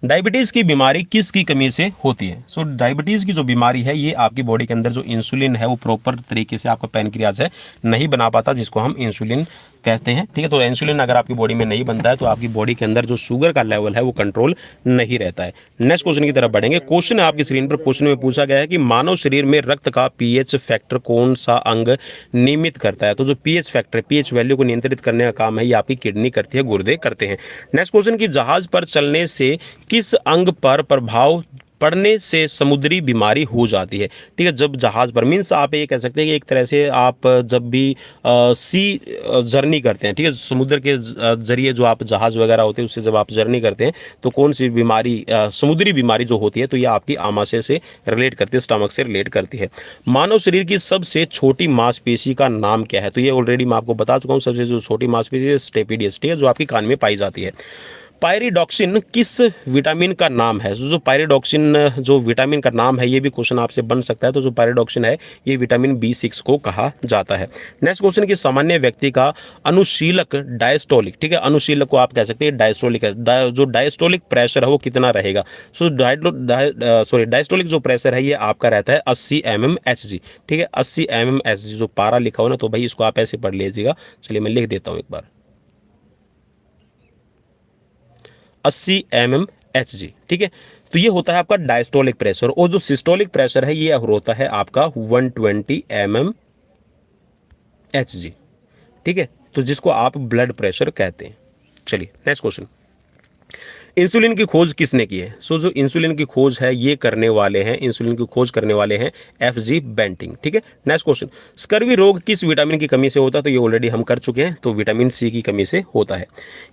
डायबिटीज़ की बीमारी किसकी कमी से होती है? सो डायबिटीज़ की जो बीमारी है ये आपकी बॉडी के अंदर जो इंसुलिन है वो प्रॉपर तरीके से आपका पैनक्रियाज है नहीं बना पाता, जिसको हम इंसुलिन कहते हैं। ठीक है, तो इंसुलिन अगर आपकी बॉडी में नहीं बनता है तो आपकी बॉडी के अंदर जो शुगर का लेवल है वो कंट्रोल नहीं रहता है। नेक्स्ट क्वेश्चन की तरफ बढ़ेंगे। क्वेश्चन है आपकी स्क्रीन पर, क्वेश्चन में पूछा गया है कि मानव शरीर में रक्त का पीएच फैक्टर कौन सा अंग नियमित करता है? तो जो पीएच फैक्टर, पीएच वैल्यू को नियंत्रित करने का काम है ये आपकी किडनी करती है, गुर्दे करते हैं। नेक्स्ट क्वेश्चन की जहाज पर चलने से किस अंग पर प्रभाव पड़ने से समुद्री बीमारी हो जाती है? ठीक है, जब जहाज़ पर, मीन्स आप ये कह सकते हैं कि एक तरह से आप जब भी सी जर्नी करते हैं, ठीक है, समुद्र के जरिए जो आप जहाज़ वगैरह होते हैं उससे जब आप जर्नी करते हैं तो कौन सी बीमारी, समुद्री बीमारी जो होती है तो ये आपकी आमाशय से रिलेट करती है, स्टमक से रिलेट करती है। मानव शरीर की सबसे छोटी मांसपेशी का नाम क्या है? तो ये ऑलरेडी मैं आपको बता चुका हूँ, सबसे जो छोटी मांसपेशी है स्टेपिडियस, ठीक है, जो आपकी कान में पाई जाती है। पायरिडॉक्सिन किस विटामिन का नाम है? जो पायरिडॉक्सिन जो विटामिन का नाम है ये भी क्वेश्चन आपसे बन सकता है। तो जो पायरिडॉक्सिन है ये विटामिन B6 को कहा जाता है। नेक्स्ट क्वेश्चन की सामान्य व्यक्ति का अनुशीलक डायस्टोलिक, ठीक है, अनुशीलक को आप कह सकते हैं डायस्टोलिक है, जो डायस्टोलिक प्रेशर है वो कितना रहेगा? सो डायस्टोलिक जो प्रेशर है ये आपका रहता है 80 mmHg, ठीक है, 80 mmHg। जो पारा लिखा हो ना तो भाई इसको आप ऐसे पढ़ लीजिएगा। चलिए मैं लिख देता हूँ एक बार, 80 mmHg, ठीक है। तो ये होता है आपका डायस्टोलिक प्रेशर, और जो सिस्टोलिक प्रेशर है ये होता है आपका 120 mmHg, ठीक है, तो जिसको आप ब्लड प्रेशर कहते हैं। चलिए नेक्स्ट क्वेश्चन, इंसुलिन की खोज किसने की है? सो जो इंसुलिन की खोज है ये करने वाले हैं, इंसुलिन की खोज करने वाले हैं FG बेंटिंग, ठीक है। नेक्स्ट क्वेश्चन, स्कर्वी रोग किस विटामिन की कमी से होता है? तो ये ऑलरेडी हम कर चुके हैं, तो विटामिन C की कमी से होता है।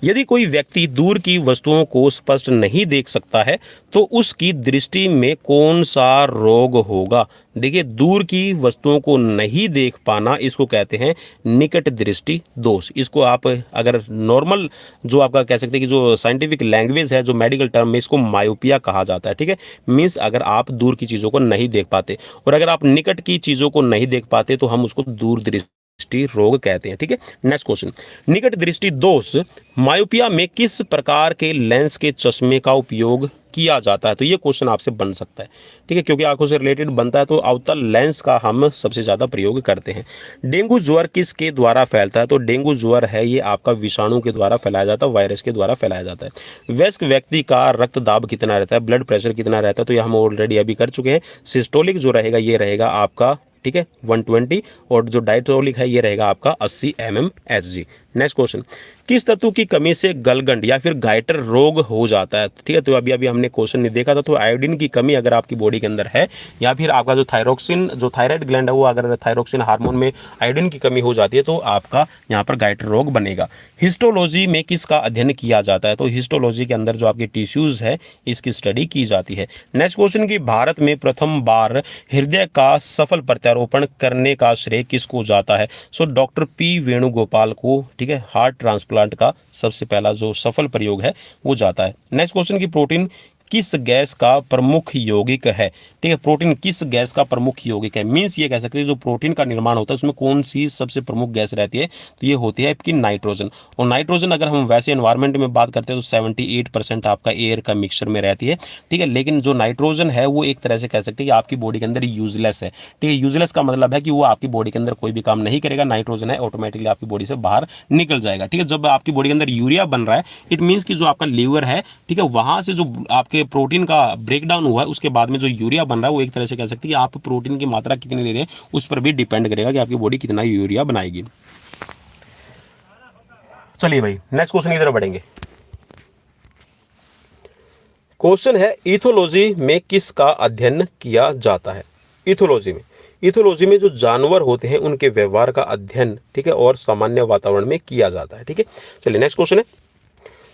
यदि कोई व्यक्ति दूर की वस्तुओं को स्पष्ट नहीं देख सकता है तो उसकी दृष्टि में कौन सा रोग होगा? देखिए, दूर की वस्तुओं को नहीं देख पाना इसको कहते हैं निकट दृष्टि दोष। इसको आप अगर नॉर्मल जो आपका कह सकते हैं कि जो साइंटिफिक लैंग्वेज है, जो मेडिकल टर्म में, इसको मायोपिया कहा जाता है, ठीक है। मीन्स अगर आप दूर की चीज़ों को नहीं देख पाते, और अगर आप निकट की चीज़ों को नहीं देख पाते तो हम उसको दूर दृष्टि रोग कहते हैं, ठीक है। नेक्स्ट क्वेश्चन, निकट दृष्टि दोष मायोपिया में किस प्रकार के लेंस के चश्मे का उपयोग किया जाता है? तो ये क्वेश्चन आपसे बन सकता है, ठीक है, क्योंकि आंखों से रिलेटेड बनता है तो अवतल लेंस का हम सबसे ज़्यादा प्रयोग करते हैं। डेंगू ज्वर किसके द्वारा फैलता है? तो डेंगू ज्वर है ये आपका विषाणु के द्वारा फैलाया जाता है, वायरस के द्वारा फैलाया जाता है। वयस्क व्यक्ति का रक्त दाब कितना रहता है, ब्लड प्रेशर कितना रहता है? तो ये हम ऑलरेडी अभी कर चुके हैं। सिस्टोलिक जो रहेगा ये रहेगा आपका, ठीक है, 120, और जो डायस्टोलिक है ये रहेगा आपका 80 mmHg। नेक्स्ट क्वेश्चन, किस तत्व की कमी से गलगंड या फिर गाइटर रोग हो जाता है? ठीक है, तो अभी हमने क्वेश्चन नहीं देखा था, तो आयोडीन की कमी अगर आपकी बॉडी के अंदर है, या फिर आपका जो थायरोक्सिन, जो थायराइड ग्लैंड है वो अगर थायरोक्सिन हार्मोन में आयोडीन की कमी हो जाती है तो आपका यहाँ पर गाइटर रोग बनेगा। हिस्टोलॉजी में किसका अध्ययन किया जाता है? तो हिस्टोलॉजी के अंदर जो आपके टिश्यूज है इसकी स्टडी की जाती है। नेक्स्ट क्वेश्चन की भारत में प्रथम बार हृदय का सफल प्रत्यारोपण करने का श्रेय किसको जाता है? सो डॉक्टर P वेणुगोपाल को, ठीक है, हार्ट ट्रांसप्लांट का सबसे पहला जो सफल प्रयोग है वो जाता है। नेक्स्ट क्वेश्चन की प्रोटीन किस गैस का प्रमुख यौगिक है? ठीक है, प्रोटीन किस गैस का प्रमुख यौगिक है? मीन्स ये कह सकते हैं जो प्रोटीन का निर्माण होता है उसमें कौन सी सबसे प्रमुख गैस रहती है? तो ये होती है आपकी नाइट्रोजन। और नाइट्रोजन अगर हम वैसे एनवायरनमेंट में बात करते हैं तो 78% आपका एयर का मिक्सचर में रहती है, ठीक है। लेकिन जो नाइट्रोजन है वो एक तरह से कह सकते हैं कि आपकी बॉडी के अंदर यूजलेस है, ठीक है। यूजलेस का मतलब है कि वो आपकी बॉडी के अंदर कोई भी काम नहीं करेगा, नाइट्रोजन है ऑटोमेटिकली आपकी बॉडी से बाहर निकल जाएगा, ठीक है। जब आपकी बॉडी के अंदर यूरिया बन रहा है इट मीन्स कि जो आपका लीवर है, ठीक है, वहां से जो आपके प्रोटीन का ब्रेकडाउन हुआ है उसके बाद में जो यूरिया बन रहा है वो एक तरह से कह सकते हैं कि आप प्रोटीन की मात्रा कितनी ले रहे हैं उस पर भी डिपेंड करेगा कि आपकी बॉडी कितना यूरिया बनाएगी। चलिए भाई नेक्स्ट क्वेश्चन की तरफ बढ़ेंगे। क्वेश्चन है, इथोलॉजी में किसका अध्ययन किया जाता है? इथोलॉजी में जो जानवर होते हैं उनके व्यवहार का अध्ययन, ठीक है, और सामान्य वातावरण में किया जाता है, ठीक है। चलिए नेक्स्ट क्वेश्चन है,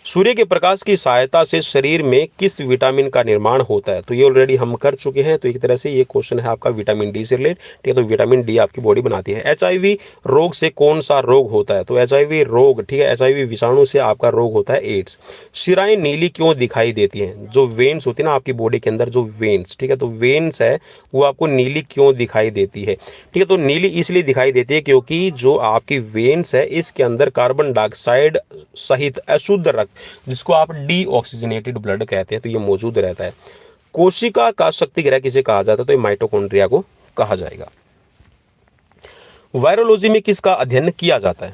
सूर्य के प्रकाश की सहायता से शरीर में किस विटामिन का निर्माण होता है? तो ये ऑलरेडी हम कर चुके हैं, तो एक तरह से ये क्वेश्चन है आपका विटामिन डी से रिलेटेड, ठीक है। तो विटामिन डी आपकी बॉडी बनाती है। HIV रोग से कौन सा रोग होता है? तो HIV रोग, ठीक है, HIV विषाणु से आपका रोग होता है एड्स। शिराएं नीली क्यों दिखाई देती हैं? जो वेन्स होती है ना आपकी बॉडी के अंदर, जो वेन्स, ठीक है, तो वेन्स है वो आपको नीली क्यों दिखाई देती है? ठीक है, तो नीली इसलिए दिखाई देती है क्योंकि जो आपकी वेन्स है इसके अंदर कार्बन डाइऑक्साइड सहित अशुद्ध रक्त जिसको आप डीऑक्सीजनेटेड ब्लड कहते हैं, तो ये मौजूद रहता है। कोशिका का शक्ति ग्रह किसे कहा जाता है, तो ये माइटोकॉन्ड्रिया को कहा जाएगा। वायरोलॉजी में किसका अध्ययन किया जाता है,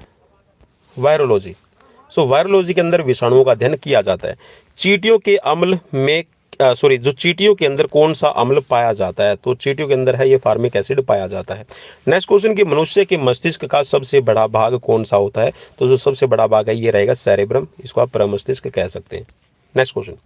वायरोलॉजी। वायरोलॉजी के अंदर विषाणुओं का अध्ययन किया जाता है। चींटियों के अम्ल में जो चींटियों के अंदर कौन सा अम्ल पाया जाता है, तो चींटियों के अंदर है ये फार्मिक एसिड पाया जाता है। नेक्स्ट क्वेश्चन कि मनुष्य के मस्तिष्क का सबसे बड़ा भाग कौन सा होता है, तो जो सबसे बड़ा भाग है ये रहेगा सेरेब्रम, इसको आप प्रमस्तिष्क कह सकते हैं। नेक्स्ट क्वेश्चन,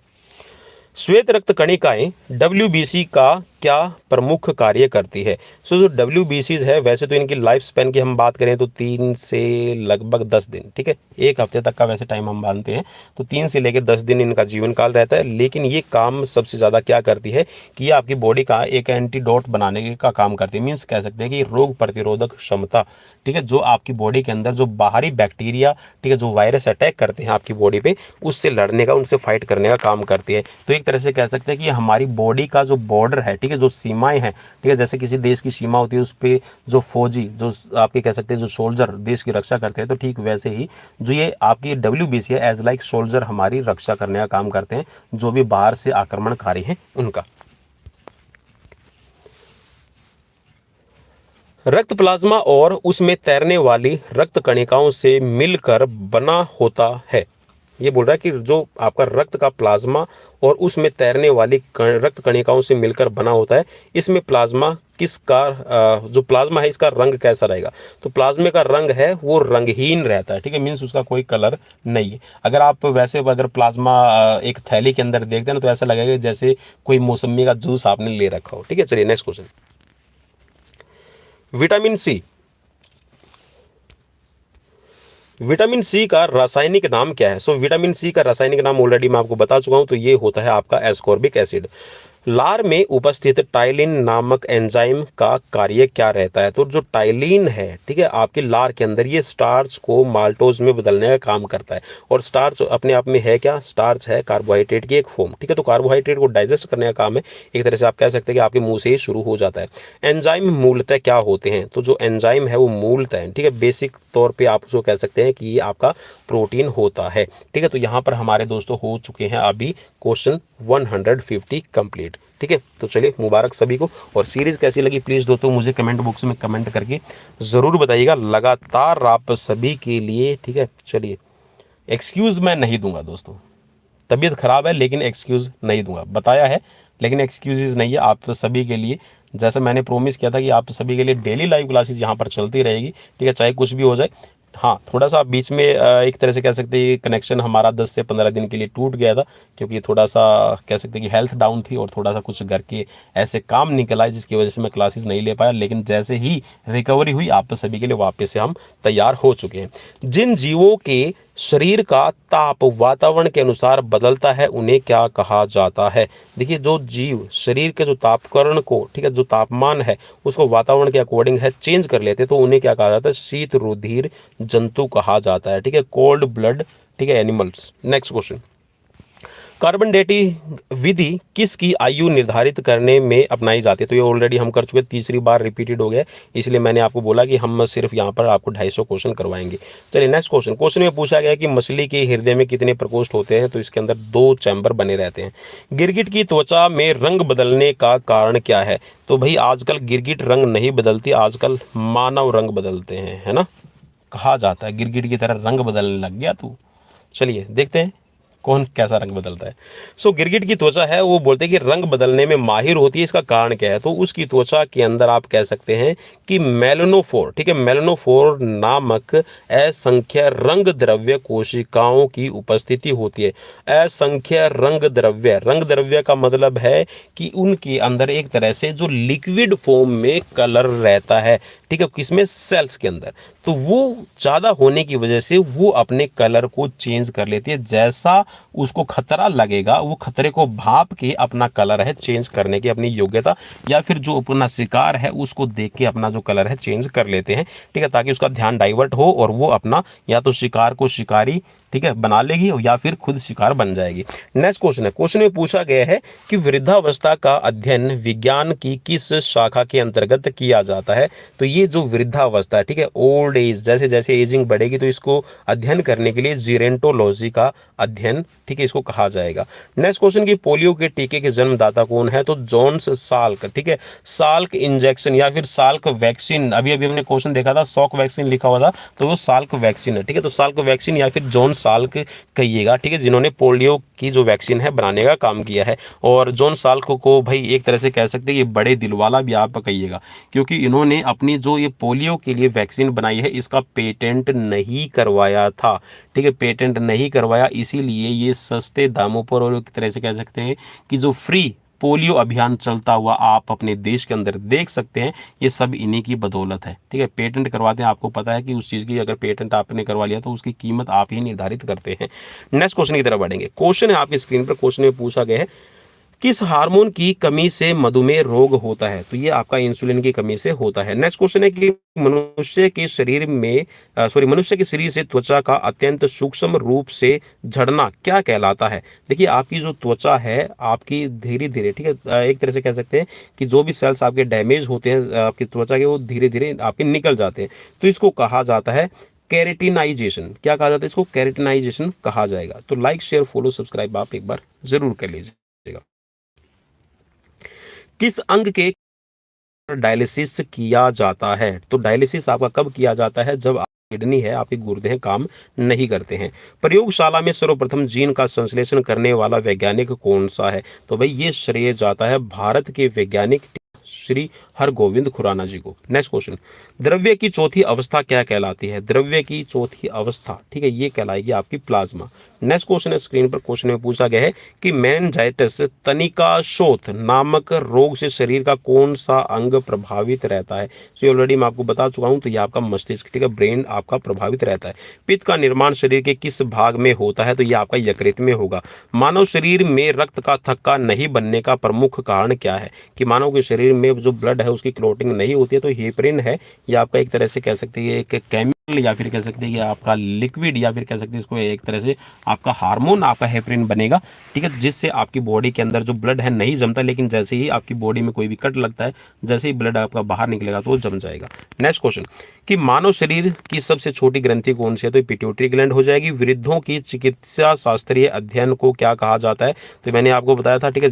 श्वेत रक्त कणिकाएं WBC का क्या प्रमुख कार्य करती है। जो WBCs है, वैसे तो इनकी लाइफ स्पैन की हम बात करें तो 3 से लगभग 10 दिन, ठीक है, 1 हफ्ते तक का वैसे टाइम हम मानते हैं, तो 3 से लेकर 10 दिन इनका जीवन काल रहता है। लेकिन ये काम सबसे ज़्यादा क्या करती है कि ये आपकी बॉडी का एक एंटीडोट बनाने का काम करती है। मीन्स कह सकते हैं कि रोग प्रतिरोधक क्षमता, ठीक है, जो आपकी बॉडी के अंदर जो बाहरी बैक्टीरिया, ठीक है, जो वायरस अटैक करते हैं आपकी बॉडी पे, उससे लड़ने का, उनसे फाइट करने का काम करती है। तो एक तरह से कह सकते हैं कि हमारी बॉडी का जो बॉर्डर है, ठीक है, जो सीमाएं हैं, ठीक है, जैसे किसी देश की सीमा होती है उस पे जो फौजी, जो आपके कह सकते हैं जो सोल्जर देश की रक्षा करते हैं, तो ठीक वैसे ही जो ये आपकी WBC है, एज लाइक सोल्जर हमारी रक्षा करने का काम करते हैं, जो भी बाहर से आक्रमणकारी हैं उनका। रक्त प्लाज्मा और उसमें तैरने वाली रक्त कणिकाओं से मिलकर बना होता है। ये बोल रहा है कि जो आपका रक्त का प्लाज्मा और उसमें तैरने वाली रक्त कणिकाओं से मिलकर बना होता है, इसमें प्लाज्मा किसका जो प्लाज्मा है इसका रंग कैसा रहेगा, तो प्लाज्मे का रंग है वो रंगहीन रहता है, ठीक है, मीन्स उसका कोई कलर नहीं है। अगर आप वैसे अगर प्लाज्मा एक थैली के अंदर देखते हैं ना, तो ऐसा लगेगा जैसे कोई मौसमी का जूस आपने ले रखा हो, ठीक है। चलिए next question, vitamin C. Vitamin C का रासायनिक नाम क्या है। विटामिन सी का रासायनिक नाम ऑलरेडी मैं आपको बता चुका हूं, तो ये होता है आपका एस्कॉर्बिक एसिड। लार में उपस्थित टाइलिन नामक एंजाइम का कार्य क्या रहता है, तो जो टाइलिन है, ठीक है, आपके लार के अंदर ये स्टार्च को माल्टोज में बदलने का काम करता है। और स्टार्च अपने आप में है क्या, स्टार्च है कार्बोहाइड्रेट की एक फॉर्म, ठीक है, तो कार्बोहाइड्रेट को डाइजेस्ट करने का काम है, एक तरह से आप कह सकते हैं कि आपके मुंह से ही शुरू हो जाता है। एंजाइम मूलतः क्या होते हैं, तो जो एंजाइम है वो मूलतः, ठीक है, बेसिक तौर पे आप उसको कह सकते हैं कि ये आपका प्रोटीन होता है, ठीक है। तो यहाँ पर हमारे दोस्तों हो चुके हैं अभी क्वेश्चन 150 कंप्लीट, ठीक है। तो चलिए मुबारक सभी को। और सीरीज कैसी लगी प्लीज़ दोस्तों मुझे कमेंट बॉक्स में कमेंट करके ज़रूर बताइएगा, लगातार आप सभी के लिए, ठीक है। चलिए एक्सक्यूज़ मैं नहीं दूंगा दोस्तों, तबीयत ख़राब है लेकिन एक्सक्यूज़ नहीं दूंगा, बताया है लेकिन एक्सक्यूज़ नहीं है आप सभी के लिए। जैसे मैंने प्रोमिस किया था कि आप सभी के लिए डेली लाइव क्लासेस यहाँ पर चलती रहेगी, ठीक है, चाहे कुछ भी हो जाए। हाँ, थोड़ा सा बीच में एक तरह से कह सकते हैं कनेक्शन हमारा 10 से 15 दिन के लिए टूट गया था, क्योंकि थोड़ा सा कह सकते हैं कि हेल्थ डाउन थी और थोड़ा सा कुछ घर के ऐसे काम निकल आए जिसकी वजह से मैं क्लासेस नहीं ले पाया। लेकिन जैसे ही रिकवरी हुई आप सभी के लिए वापस से हम तैयार हो चुके हैं। जिन जीवों के शरीर का ताप वातावरण के अनुसार बदलता है उन्हें क्या कहा जाता है। देखिए जो जीव शरीर के जो तापकरण को, ठीक है, जो तापमान है उसको वातावरण के अकॉर्डिंग है चेंज कर लेते हैं, तो उन्हें क्या कहा जाता है, शीत रुधिर जंतु कहा जाता है, ठीक है, कोल्ड ब्लड, ठीक है, animals. Next question, carbon dating विधि किसकी आयु निर्धारित करने में अपनाई जाती है, तो ये ऑलरेडी हम कर चुके, तीसरी बार रिपीटेड हो गया, इसलिए मैंने आपको बोला कि हम सिर्फ यहाँ पर आपको 250 क्वेश्चन करवाएंगे। चलिए नेक्स्ट क्वेश्चन, क्वेश्चन में पूछा गया कि मछली के हृदय में कितने प्रकोष्ठ होते हैं, तो इसके अंदर 2 चैम्बर बने रहते हैं। गिरगिट की त्वचा में रंग बदलने का कारण क्या है, तो भाई आजकल गिरगिट रंग नहीं बदलती, आजकल मानव रंग बदलते हैं, है ना, कहा जाता है गिरगिट की तरह रंग बदलने लग गया तू। चलिए देखते हैं कौन कैसा रंग बदलता है। गिरगिट की त्वचा है वो बोलते हैं कि रंग बदलने में माहिर होती है, इसका कारण क्या है, तो उसकी त्वचा के अंदर आप कह सकते हैं कि मेलानोफोर, ठीक है, मेलानोफोर नामक असंख्य रंग द्रव्य कोशिकाओं की उपस्थिति होती है। असंख्य रंग द्रव्य का मतलब है कि उनके अंदर एक तरह से जो लिक्विड फॉर्म में कलर रहता है, ठीक है, किसमें, सेल्स के अंदर, तो वो ज़्यादा होने की वजह से वो अपने कलर को चेंज कर लेती है। जैसा उसको खतरा लगेगा वो खतरे को भाप के अपना कलर है चेंज करने की अपनी योग्यता, या फिर जो अपना शिकार है उसको देख के अपना जो कलर है चेंज कर लेते हैं, ठीक है, ताकि उसका ध्यान डाइवर्ट हो और वो अपना या तो शिकार को शिकारी ठीक है, बना लेगी या फिर खुद शिकार बन जाएगी। नेक्स्ट क्वेश्चन है, क्वेश्चन में पूछा गया है कि वृद्धावस्था का अध्ययन विज्ञान की किस शाखा के अंतर्गत किया जाता है। तो ये जो वृद्धावस्था है, ठीक है, ओल्ड एज, जैसे जैसे एजिंग बढ़ेगी तो इसको अध्ययन करने के लिए जीरेंटोलॉजी का अध्ययन, ठीक है, इसको कहा जाएगा। नेक्स्ट क्वेश्चन की पोलियो के टीके के जन्मदाता कौन है। तो जॉन्स साल्क, ठीक है, साल्क इंजेक्शन या फिर साल्क वैक्सीन, अभी अभी हमने क्वेश्चन देखा था सॉक वैक्सीन लिखा हुआ था, तो वो साल्क वैक्सीन है, ठीक है। तो साल्क वैक्सीन या फिर जॉन साल्क कहिएगा, ठीक है, जिन्होंने पोलियो की जो वैक्सीन है बनाने का काम किया है। और जॉन साल्क को भाई एक तरह से कह सकते हैं ये बड़े दिल वाला भी आप कहिएगा, क्योंकि इन्होंने अपनी जो ये पोलियो के लिए वैक्सीन बनाई है इसका पेटेंट नहीं करवाया था, ठीक है, पेटेंट नहीं करवाया, इसीलिए ये सस्ते दामों पर और एक तरह से कह सकते हैं कि जो फ्री पोलियो अभियान चलता हुआ आप अपने देश के अंदर देख सकते हैं, ये सब इन्हीं की बदौलत है, ठीक है। पेटेंट करवाते हैं, आपको पता है कि उस चीज़ की अगर पेटेंट आपने करवा लिया तो उसकी कीमत आप ही निर्धारित करते हैं। नेक्स्ट क्वेश्चन की तरफ बढ़ेंगे। क्वेश्चन है आपकी स्क्रीन पर, क्वेश्चन में पूछा गया है किस हार्मोन की कमी से मधुमेह रोग होता है। तो ये आपका इंसुलिन की कमी से होता है। नेक्स्ट क्वेश्चन है कि मनुष्य के शरीर में मनुष्य के शरीर से त्वचा का अत्यंत सूक्ष्म रूप से झड़ना क्या कहलाता है। देखिए आपकी जो त्वचा है आपकी धीरे धीरे, ठीक है, एक तरह से कह सकते हैं कि जो भी सेल्स आपके डैमेज होते हैं आपकी त्वचा के, वो धीरे धीरे आपके निकल जाते हैं, तो इसको कहा जाता है केरेटिनाइजेशन। क्या कहा जाता है इसको? केरेटिनाइजेशन कहा जाएगा। तो लाइक शेयर फॉलो सब्सक्राइब आप एक बार जरूर कर लीजिएगा। किस अंग के डायलिसिस किया जाता है। तो डायलिसिस आपका कब किया जाता है? जब किडनी है, आपके गुर्दे हैं, काम नहीं करते हैं। प्रयोगशाला में सर्वप्रथम जीन का संश्लेषण करने वाला वैज्ञानिक कौन सा है? तो भाई ये श्रेय जाता है भारत के वैज्ञानिक श्री हरगोविंद खुराना जी को। नेक्स्ट क्वेश्चन, द्रव्य की चौथी अवस्था क्या कहलाती है? द्रव्य की चौथी अवस्था, ठीक है, ये कहलाएगी आपकी प्लाज्मा। नेक्स्ट क्वेश्चन है स्क्रीन पर, क्वेश्चन में पूछा गया है कि मेनिंजाइटिस तनिकाशोथ नामक रोग से शरीर का कौन सा अंग प्रभावित रहता है? सो ऑलरेडी मैं आपको बता चुका हूं, तो ये आपका मस्तिष्क, ठीक है, ब्रेन आपका प्रभावित रहता है। पित्त का निर्माण शरीर के किस भाग में होता है? तो ये आपका यकृत में होगा। मानव शरीर में रक्त का थक्का नहीं बनने का प्रमुख कारण क्या है? कि मानव के शरीर में जो ब्लड है उसकी क्लोटिंग नहीं होती है, तो हेपरिन है, ये आपका एक तरह से कह सकते हैं एक केमिकल या फिर कह सकते हैं कि आपका लिक्विड या फिर कह सकते हैं इसको एक तरह से आपका हार्मोन आपका हेपरिन बनेगा, ठीक है, जिससे आपकी बॉडी के अंदर जो ब्लड है नहीं जमता, लेकिन जैसे ही आपकी बॉडी में कोई भी कट लगता है, जैसे ही ब्लड आपका बाहर निकलेगा तो वो जम जाएगा। नेक्स्ट क्वेश्चन कि मानव शरीर की सबसे छोटी ग्रंथि कौन सी है? तो पिट्यूटरी ग्लैंड हो जाएगी। वृद्धों की चिकित्सा शास्त्रीय अध्ययन को क्या कहा जाता है? तो मैंने आपको बताया था, ठीक है,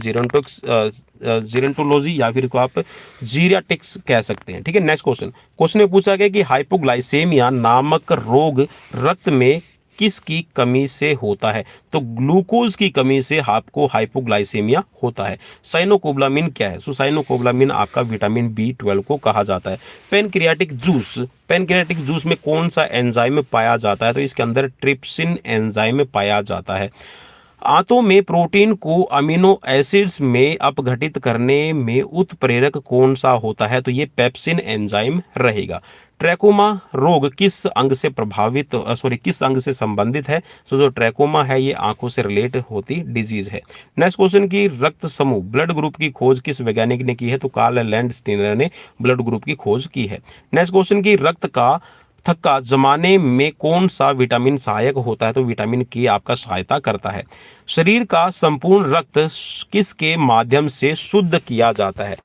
जीरेंटोलॉजी या फिर को आप जीरियाटिक्स कह सकते हैं, ठीक है। नेक्स्ट क्वेश्चन, क्वेश्चन में पूछा गया कि हाइपोग्लाइसेमिया नामक रोग रक्त में किसकी कमी से होता है? तो ग्लूकोज की कमी से आपको हाइपोग्लाइसेमिया होता है। साइनोकोबालामिन क्या है? सो साइनोकोबालामिन आपका विटामिन B12 को कहा जाता है। पेनक्रियाटिक जूस में कौन सा एंजाइम पाया जाता है? तो इसके अंदर ट्रिप्सिन एंजाइम पाया जाता है। आंतों में प्रोटीन को अमीनो एसिड्स में अपघटित करने में उत्प्रेरक कौन सा होता है? तो ये पेप्सिन एंजाइम रहेगा। ट्रैकोमा रोग किस अंग से किस अंग से संबंधित है? तो जो ट्रैकोमा है ये आंखों से रिलेट होती डिजीज है। नेक्स्ट क्वेश्चन की रक्त समूह ब्लड ग्रुप की खोज किस वैज्ञानिक ने की है? तो कार्ल लैंडस्टीनर ने ब्लड ग्रुप की खोज की है। नेक्स्ट क्वेश्चन की रक्त का थक्का जमाने में कौन सा विटामिन सहायक होता है? तो विटामिन के आपका सहायता करता है। शरीर का संपूर्ण रक्त किसके माध्यम से शुद्ध किया जाता है?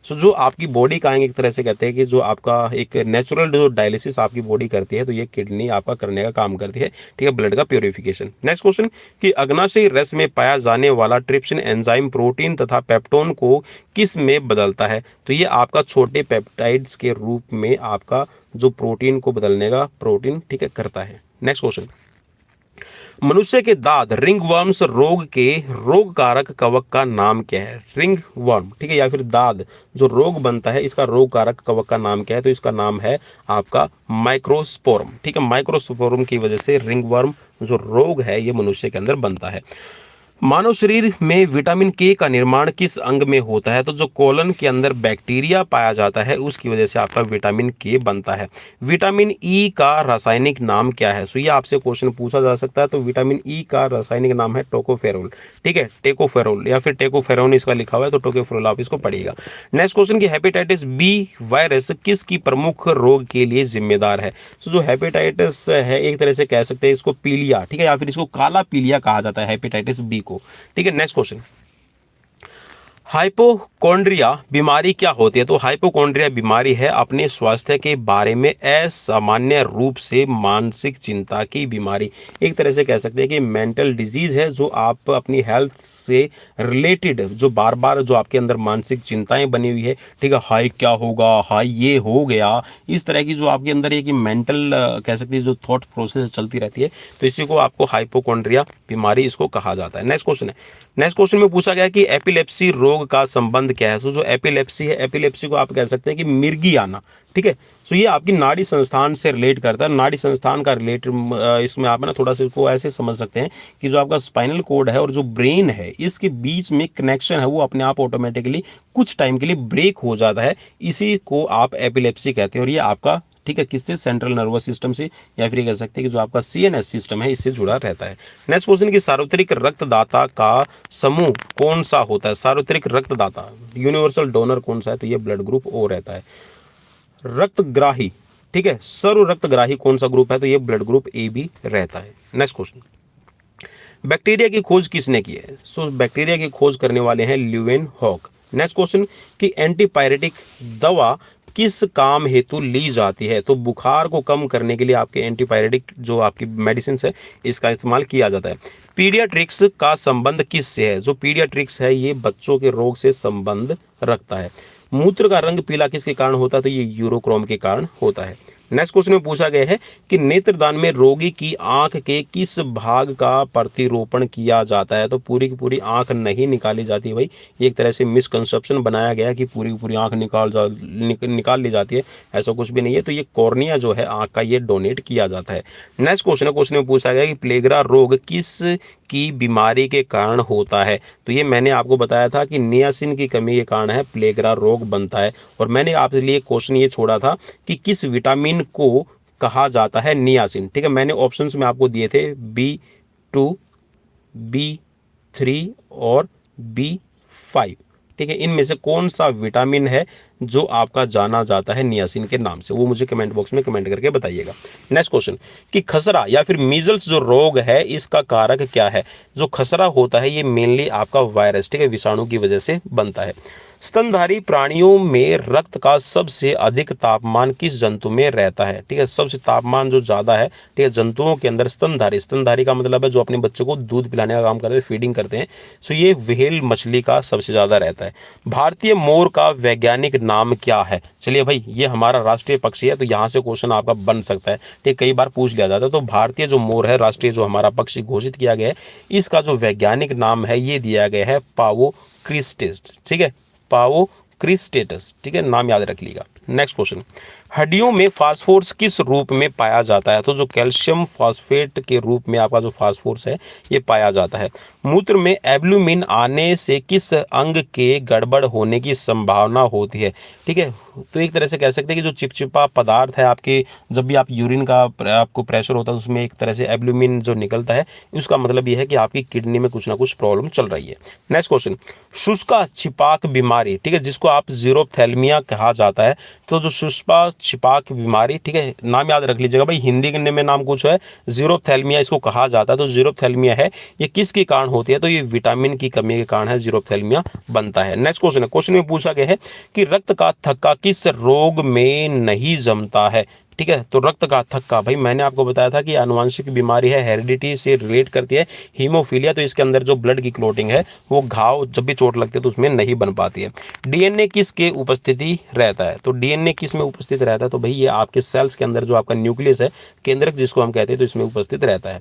जो आपकी बॉडी का एक तरह से कहते हैं कि जो आपका एक नेचुरल जो डायलिसिस आपकी बॉडी करती है, तो ये किडनी आपका करने का काम करती है, ठीक है, ब्लड का प्योरिफिकेशन। नेक्स्ट क्वेश्चन कि अग्नाशयी रस में पाया जाने वाला ट्रिप्सिन एंजाइम प्रोटीन तथा पेप्टोन को किस में बदलता है? तो ये आपका छोटे पेप्टाइड्स के रूप में आपका जो प्रोटीन को बदलने का प्रोटीन, ठीक है, करता है। नेक्स्ट क्वेश्चन, मनुष्य के दांत रिंगवर्म्स रोग के रोग कारक कवक का नाम क्या है? रिंगवर्म, ठीक है, या फिर दांत जो रोग बनता है इसका रोग कारक कवक का नाम क्या है? तो इसका नाम है आपका माइक्रोस्पोरम, ठीक है। माइक्रोस्पोरम की वजह से रिंगवर्म जो रोग है ये मनुष्य के अंदर बनता है। मानव शरीर में विटामिन के का निर्माण किस अंग में होता है? तो जो कोलन के अंदर बैक्टीरिया पाया जाता है उसकी वजह से आपका विटामिन के बनता है। विटामिन ई का रासायनिक नाम क्या है? सो ये आपसे क्वेश्चन पूछा जा सकता है। तो विटामिन ई का रासायनिक नाम है टोकोफेरोल। ठीक है, टेकोफेरोल या फिर टेकोफेरोन इसका लिखा हुआ है, तो टोकोफेरोल आप इसको पढ़िएगा। नेक्स्ट क्वेश्चन की हेपेटाइटिस बी वायरस किसकी प्रमुख रोग के लिए जिम्मेदार है? तो जो हेपेटाइटिस है एक तरह से कह सकते हैं इसको पीलिया, ठीक है, या फिर इसको काला पीलिया कहा जाता है हेपेटाइटिस बी को। ठीक है, नेक्स्ट क्वेश्चन, हाइपोकॉन्ड्रिया बीमारी क्या होती है? तो हाइपोकॉन्ड्रिया बीमारी है अपने स्वास्थ्य के बारे में असामान्य रूप से मानसिक चिंता की बीमारी। एक तरह से कह सकते हैं कि मेंटल डिजीज है जो आप अपनी हेल्थ से रिलेटेड जो बार बार जो आपके अंदर मानसिक चिंताएं बनी हुई है, ठीक है, हाई क्या होगा, हाई ये हो गया, इस तरह की जो आपके अंदर ये कि मेंटल कह सकते हैं जो थॉट प्रोसेस चलती रहती है, तो इसी को आपको हाइपोकॉन्ड्रिया बीमारी इसको कहा जाता है। नेक्स्ट क्वेश्चन है, नेक्स्ट क्वेश्चन में पूछा गया कि एपिलेप्सी रोग का संबंध क्या है? तो जो एपिलेप्सी है, एपिलेप्सी को आप कह सकते हैं कि मिर्गी आना। ठीक है, सो ये आपकी नाड़ी संस्थान से रिलेट करता है। नाड़ी संस्थान का रिलेट इसमें आप ना थोड़ा सा इसको ऐसे समझ सकते हैं कि जो आपका स्पाइनल कोड है और जो ब्रेन है इसके बीच में कनेक्शन है वो अपने आप ऑटोमेटिकली कुछ टाइम के लिए ब्रेक हो जाता है, इसी को आप एपिलेप्सी कहते हैं। और ये आपका, ठीक है, किससे? सेंट्रल नर्वस सिस्टम से, या फिर कह सकते हैं कि जो आपका सीएनएस सिस्टम है इससे जुड़ा रहता है। नेक्स्ट क्वेश्चन की सार्वत्रिक रक्तदाता का समूह कौन सा होता है? सार्वत्रिक रक्तदाता यूनिवर्सल डोनर कौन सा है? तो ये ब्लड ग्रुप ओ रहता है। रक्तग्राही, ठीक है, सर्व रक्तग्राही कौन सा ग्रुप है? तो ये ब्लड ग्रुप ए बी रहता है। नेक्स्ट क्वेश्चन, बैक्टीरिया की खोज किसने की है? सो बैक्टीरिया की खोज करने वाले हैं ल्यूवेन हॉक। नेक्स्ट क्वेश्चन कि एंटीपायरेटिक दवा किस काम हेतु ली जाती है? तो बुखार को कम करने के लिए आपके एंटीपायरेटिक जो आपकी मेडिसिन है इसका इस्तेमाल किया जाता है। पीडियाट्रिक्स का संबंध किससे है? जो पीडियाट्रिक्स है ये बच्चों के रोग से संबंध रखता है। मूत्र का रंग पीला किसके कारण होता है? तो ये यूरोक्रोम के कारण होता है। नेक्स्ट क्वेश्चन में पूछा गया है कि नेत्रदान में रोगी की आंख के किस भाग का प्रतिरोपण किया जाता है? तो पूरी की पूरी आंख नहीं निकाली जाती भाई, एक तरह से मिसकंसेप्शन बनाया गया है कि पूरी की पूरी आंख निकाल ली जाती है, ऐसा कुछ भी नहीं है। तो ये कॉर्निया जो है आंख का ये डोनेट किया जाता है। नेक्स्ट क्वेश्चन है, क्वेश्चन में पूछा गया कि प्लेगरा रोग किस की बीमारी के कारण होता है? तो ये मैंने आपको बताया था कि नियासिन की कमी के कारण है प्लेगरा रोग बनता है। और मैंने आपके लिए क्वेश्चन ये छोड़ा था कि किस विटामिन को कहा जाता है नियासिन। ठीक है, मैंने ऑप्शंस में आपको दिए थे B2, B3 और B5। ठीक है, इनमें से कौन सा विटामिन है जो आपका जाना जाता है नियासिन के नाम से? वो मुझे कमेंट बॉक्स में कमेंट करके बताइएगा। नेक्स्ट क्वेश्चन कि खसरा या फिर मीजल्स जो रोग है इसका कारक क्या है? जो खसरा होता है ये मेनली आपका वायरस, ठीक है, विषाणु की वजह से बनता है। स्तनधारी प्राणियों में रक्त का सबसे अधिक तापमान किस जंतु में रहता है? ठीक है, सबसे तापमान जो ज्यादा है, ठीक है, जंतुओं के अंदर स्तनधारी, स्तनधारी का मतलब है जो अपने बच्चों को दूध पिलाने का काम करते हैं, फीडिंग करते हैं, सो ये व्हेल मछली का सबसे ज्यादा रहता है। भारतीय मोर का वैज्ञानिक नाम क्या है? चलिए भाई, ये हमारा राष्ट्रीय पक्षी है, तो यहाँ से क्वेश्चन आपका बन सकता है, ठीक, कई बार पूछ लिया जाता है। तो भारतीय जो मोर है, राष्ट्रीय जो हमारा पक्षी घोषित किया गया है, इसका जो वैज्ञानिक नाम है ये दिया गया है पावो क्रिस्टेस। ठीक है, पावो क्रिस्टेटस, ठीक है, नाम याद रख लीजिएगा। नेक्स्ट क्वेश्चन, हड्डियों में फास्फोरस किस रूप में पाया जाता है? तो जो कैल्शियम फॉस्फेट के रूप में आपका जो फास्फोरस है ये पाया जाता है। मूत्र में एल्ब्यूमिन आने से किस अंग के गड़बड़ होने की संभावना होती है? ठीक है, तो एक तरह से कह सकते हैं कि जो चिपचिपा पदार्थ है आपके, जब भी आप यूरिन का आपको प्रेशर होता है उसमें एक तरह से एल्ब्यूमिन जो निकलता है, उसका मतलब ये है कि आपकी किडनी में कुछ ना कुछ प्रॉब्लम चल रही है। नेक्स्ट क्वेश्चन, शुष्का छिपाक बीमारी, ठीक है, जिसको आप जीरोप्थेल्मिया कहा जाता है। तो जो शुष्का छिपाक बीमारी, ठीक है, नाम याद रख लीजिएगा भाई, हिंदी के में नाम कुछ है, जीरोप्थेल्मिया इसको कहा जाता है। तो जीरोप्थेल्मिया है ये किसके कारण होती है? तो ये विटामिन की कमी के कारण है जीरोप्थेल्मिया बनता है। नेक्स्ट क्वेश्चन है, क्वेश्चन में पूछा गया है कि रक्त का थक्का किस रोग में नहीं जमता है? ठीक है, तो रक्त का थक्का, भाई मैंने आपको बताया था कि आनुवंशिक बीमारी है, हेरिडिटी से रिलेट करती है, हीमोफीलिया, तो इसके अंदर जो ब्लड की क्लोटिंग है वो घाव जब भी चोट लगती है तो उसमें नहीं बन पाती है। डीएनए किस के उपस्थिति रहता है? तो डीएनए किस में उपस्थित रहता है? तो भाई ये आपके सेल्स के अंदर जो आपका न्यूक्लियस है, केंद्रक जिसको हम कहते हैं, तो इसमें उपस्थित रहता है।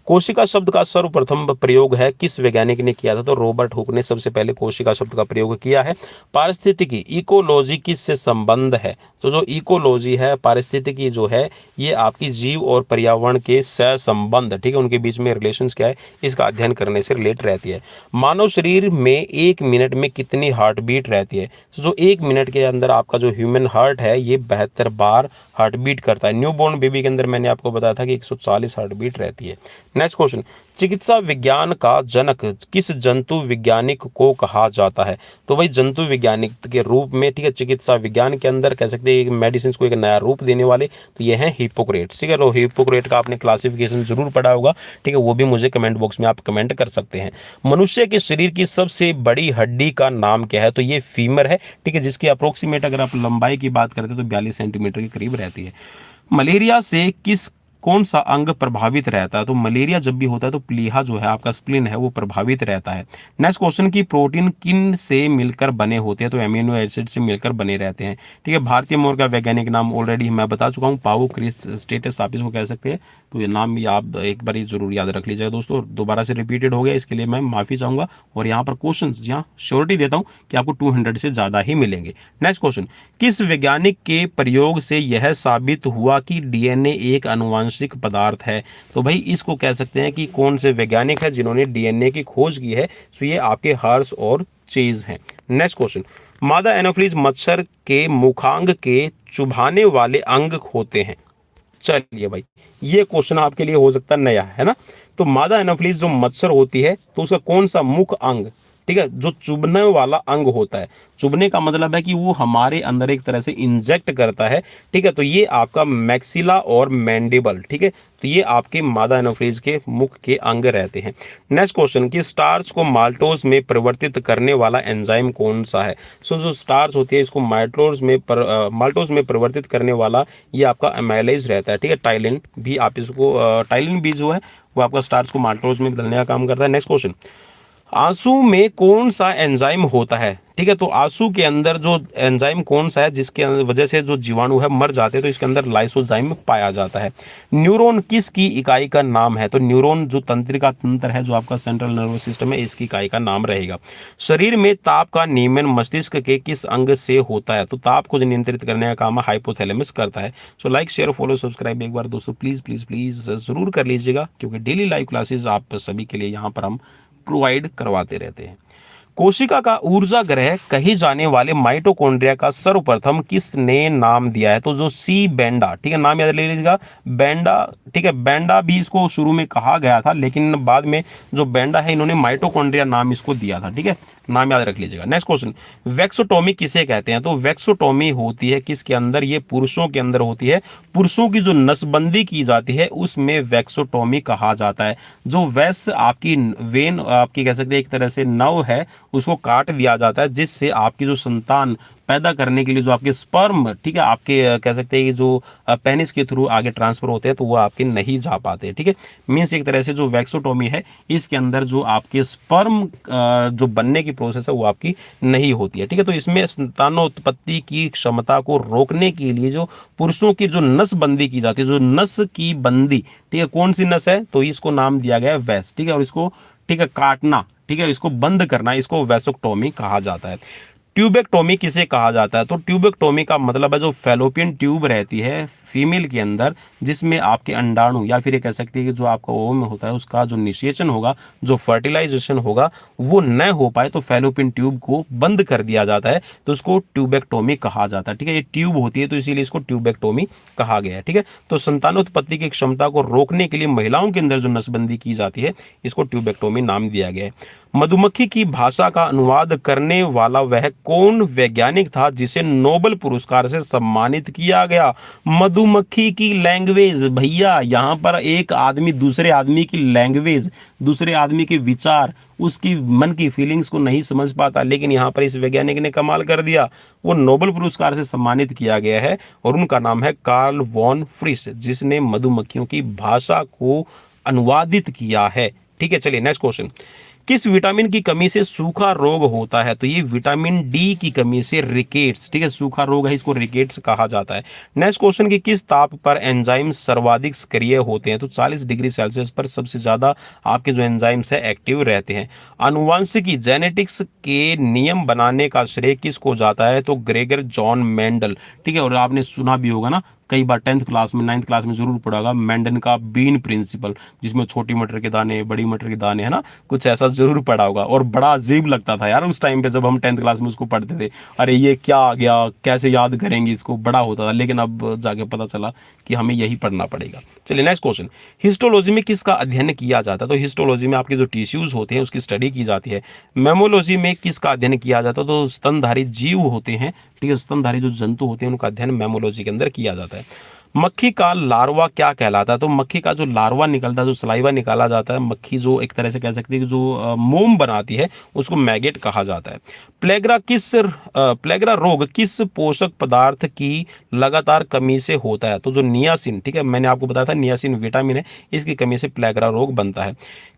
कोशिका शब्द का सर्वप्रथम प्रयोग है किस वैज्ञानिक ने किया था? तो रॉबर्ट हुक ने सबसे पहले कोशिका शब्द का प्रयोग किया है। पारिस्थितिकी, इकोलॉजी किससे संबंध है? तो जो इकोलॉजी है, पारिस्थितिकी जो है, ये आपकी जीव और पर्यावरण के सहसंबंध, ठीक है, उनके बीच में रिलेशंस क्या है, इसका अध्ययन करने से रिलेट रहती है। मानव शरीर में 1 मिनट में कितनी हार्ट बीट रहती है? तो जो 1 मिनट के अंदर आपका जो ह्यूमन हार्ट है, ये 72 बार हार्ट बीट करता है। न्यूबॉर्न बेबी के अंदर मैंने आपको बताया था कि 140 हार्ट बीट रहती है। नेक्स्ट क्वेश्चन, चिकित्सा विज्ञान का जनक किस जंतु वैज्ञानिक को कहा जाता है? तो भाई जंतु वैज्ञानिक के रूप में, ठीक है, चिकित्सा विज्ञान के अंदर कह सकते हैं मेडिसिन को एक नया रूप देने वाले, तो ये है हिप्पोक्रेट्स, ठीक है। तो हिप्पोक्रेट का आपने क्लासिफिकेशन जरूर पढ़ा होगा, ठीक है, वो भी मुझे कमेंट बॉक्स में आप कमेंट कर सकते हैं। मनुष्य के शरीर की सबसे बड़ी हड्डी का नाम क्या है? तो ये फीमर है, ठीक है, जिसकी अप्रोक्सीमेट अगर आप लंबाई की बात करते हैं तो 42 सेंटीमीटर के करीब रहती है। मलेरिया से कौन सा अंग प्रभावित रहता है? तो मलेरिया जब भी होता है तो प्लीहा जो है आपका स्प्लिन है वो प्रभावित रहता है। नेक्स्ट क्वेश्चन की प्रोटीन किन से मिलकर बने होते हैं? तो एमिनो एसिड से मिलकर बने रहते हैं, ठीक है। भारतीय मोर का वैज्ञानिक नाम ऑलरेडी मैं बता चुका हूँ, पाओ क्रिस्टेटस आप इसको कह सकते हैं। तो ये नाम भी आप एक बार जरूर याद रख लीजिएगा दोस्तों, दोबारा से रिपीटेड हो गया, इसके लिए मैं माफी चाहूंगा। और यहाँ पर क्वेश्चन यहाँ श्योरिटी देता हूँ कि आपको 200 से ज्यादा ही मिलेंगे। नेक्स्ट क्वेश्चन, किस वैज्ञानिक के प्रयोग से यह साबित हुआ कि डीएनए एक आनुवंशिक पदार्थ है? तो भाई इसको कह सकते हैं कि कौन से वैज्ञानिक है जिन्होंने डीएनए की खोज की है? तो ये आपके हर्ष और चेज हैं। नेक्स्ट क्वेश्चन, मादा एनोफ्लिस मच्छर के मुखांग के चुभाने वाले अंग होते हैं। चलिए भाई, ये क्वेश्चन आपके लिए हो सकता है नया, है ना। तो मादा एनोफ्लिस जो मच्छर होती है तो उसका कौन सा मुख अंग, ठीक है, जो चुभने वाला अंग होता है, चुभने का मतलब है कि वो हमारे अंदर एक तरह से इंजेक्ट करता है, ठीक है, तो ये आपका मैक्सिला और मैंडिबल, ठीक है, तो ये आपके मादा एनोफ्लिस के मुख के अंग रहते हैं। नेक्स्ट क्वेश्चन, कि स्टार्च को माल्टोज में परिवर्तित करने वाला एंजाइम कौन सा है? सो जो स्टार्च होती है इसको माल्टोज में परिवर्तित करने वाला ये आपका अमाइलेज रहता है, ठीक है, टाइलिन भी आप इसको टाइलिन भी जो है वो आपका स्टार्च को माल्टोज में बदलने का काम करता है। नेक्स्ट क्वेश्चन, आंसू में कौन सा एंजाइम होता है? ठीक है, तो आंसू के अंदर जो एंजाइम कौन सा है जिसके वजह से जो जीवाणु है मर जाते हैं? तो इसके अंदर लाइसोजाइम पाया जाता है। न्यूरॉन किसकी इकाई का नाम है? तो न्यूरॉन जो तंत्रिका तंत्र है, जो आपका सेंट्रल नर्वस सिस्टम है, इसकी इकाई का नाम रहेगा। शरीर में ताप का नियमन मस्तिष्क के किस अंग से होता है? तो ताप को नियंत्रित करने का काम हाइपोथैलेमस करता है। So like share follow subscribe एक बार दोस्तों प्लीज प्लीज प्लीज जरूर कर लीजिएगा, क्योंकि डेली लाइव क्लासेस आप सभी के लिए यहाँ पर हम प्रोवाइड करवाते रहते हैं। कोशिका का ऊर्जा ग्रह कही जाने वाले माइटोकॉन्ड्रिया का सर्वप्रथम किसने नाम दिया है? तो जो सी बेंडा, ठीक है, नाम याद ले लीजिएगा, बेंडा, ठीक है, बेंडा भी इसको शुरू में कहा गया था, लेकिन बाद में जो बेंडा है इन्होंने माइटोकॉन्ड्रिया नाम इसको दिया था, ठीक है, नाम याद रख लीजिएगा। नेक्स्ट क्वेश्चन, वैक्सोटोमी किसे कहते हैं? तो वैक्सोटोमी होती है किसके अंदर? ये पुरुषों के अंदर होती है। पुरुषों की जो नसबंदी की जाती है उसमें वैक्सोटोमी कहा जाता है। जो वैस आपकी वेन आपकी कह सकते हैं एक तरह से नव है, उसको काट दिया जाता है, जिससे आपकी जो संतान पैदा करने के लिए जो आपके स्पर्म, ठीक है, आपके कह सकते हैं कि जो पेनिस के थ्रू आगे ट्रांसफर होते हैं तो वो आपके नहीं जा पाते, ठीक है। मीन्स एक तरह से जो वैक्सोटोमी है इसके अंदर जो आपके स्पर्म जो बनने की प्रोसेस है वो आपकी नहीं होती है, ठीक है। तो इसमें संतानोत्पत्ति की क्षमता को रोकने के लिए जो पुरुषों की जो नसबंदी की जाती है, जो नस की बंदी, ठीक है, कौन सी नस है? तो इसको नाम दिया गया है वैस, ठीक है, और इसको, ठीक है, काटना, ठीक है, इसको बंद करना, इसको वैसोक्टोमी कहा जाता है। ट्यूबेक्टोमी किसे कहा जाता है? तो ट्यूबेक्टोमी का मतलब है जो फैलोपियन ट्यूब रहती है फीमेल के अंदर, जिसमें आपके अंडाणु या फिर ये कह सकते हैं कि जो आपका ओवम होता है उसका जो निषेचन होगा, जो फर्टिलाइजेशन होगा वो न हो पाए, तो फैलोपियन ट्यूब को बंद कर दिया जाता है, तो उसको ट्यूबेक्टोमी कहा जाता है, ठीक है। ये ट्यूब होती है तो इसीलिए इसको ट्यूबेक्टोमी कहा गया है, ठीक है। तो संतानोत्पत्ति की क्षमता को रोकने के लिए महिलाओं के अंदर जो नसबंदी की जाती है इसको ट्यूबेक्टोमी नाम दिया गया है। मधुमक्खी की भाषा का अनुवाद करने वाला वह कौन वैज्ञानिक था जिसे नोबेल पुरस्कार से सम्मानित किया गया? मधुमक्खी की लैंग्वेज, भैया यहाँ पर एक आदमी दूसरे आदमी की लैंग्वेज, दूसरे आदमी के विचार, उसकी मन की फीलिंग्स को नहीं समझ पाता, लेकिन यहाँ पर इस वैज्ञानिक ने कमाल कर दिया, वो नोबेल पुरस्कार से सम्मानित किया गया है और उनका नाम है कार्ल वॉन फ्रिश, जिसने मधुमक्खियों की भाषा को अनुवादित किया है, ठीक है। चलिए नेक्स्ट क्वेश्चन, किस विटामिन की कमी से सूखा रोग होता है? तो ये विटामिन डी की कमी से रिकेट्स, ठीक है, सूखा रोग है, इसको रिकेट्स कहा जाता है। नेक्स्ट क्वेश्चन की किस ताप पर एंजाइम सर्वाधिक सक्रिय होते हैं? तो 40 डिग्री सेल्सियस पर सबसे ज्यादा आपके जो एंजाइम्स है एक्टिव रहते हैं। आनुवंशिकी जेनेटिक्स के नियम बनाने का श्रेय किसको जाता है? तो ग्रेगर जॉन मेंडल, ठीक है। और आपने सुना भी होगा ना, कई बार 10th क्लास में 9th क्लास में जरूर पढ़ा होगा मेंडन का बीन प्रिंसिपल, जिसमें छोटी मटर के दाने, बड़ी मटर के दाने, है ना, कुछ ऐसा जरूर पढ़ा होगा। और बड़ा अजीब लगता था यार उस टाइम पे जब हम 10th क्लास में उसको पढ़ते थे, अरे ये क्या आ गया, कैसे याद करेंगे इसको, बड़ा होता था। लेकिन अब जाके पता चला कि हमें यही पढ़ना पड़ेगा। चलिए नेक्स्ट क्वेश्चन, हिस्टोलॉजी में किसका अध्ययन किया जाता है? तो हिस्टोलॉजी में आपके जो टिश्यूज होते हैं उसकी स्टडी की जाती है। मेमोलॉजी में किसका अध्ययन किया जाता है? तो स्तनधारी जीव होते हैं, ठीक है, स्तनधारी जो जंतु होते हैं उनका अध्ययन मेमोलॉजी के अंदर किया जाता है। मक्खी का लार्वा क्या कहलाता है? तो मक्खी का जो लार्वा निकलता है, जो सलाइवा निकाला जाता है, मक्खी जो एक तरह से कह सकते हैं कि जो मोम बनाती है, उसको मैगेट कहा जाता है। प्लेग्रा रोग किस पोषक पदार्थ की लगातार कमी से होता है? तो जो नियासिन, ठीक है, मैंने आपको बताया था नियासिन विटामिन है, इसकी कमी से प्लेग्रा रोग बनता है।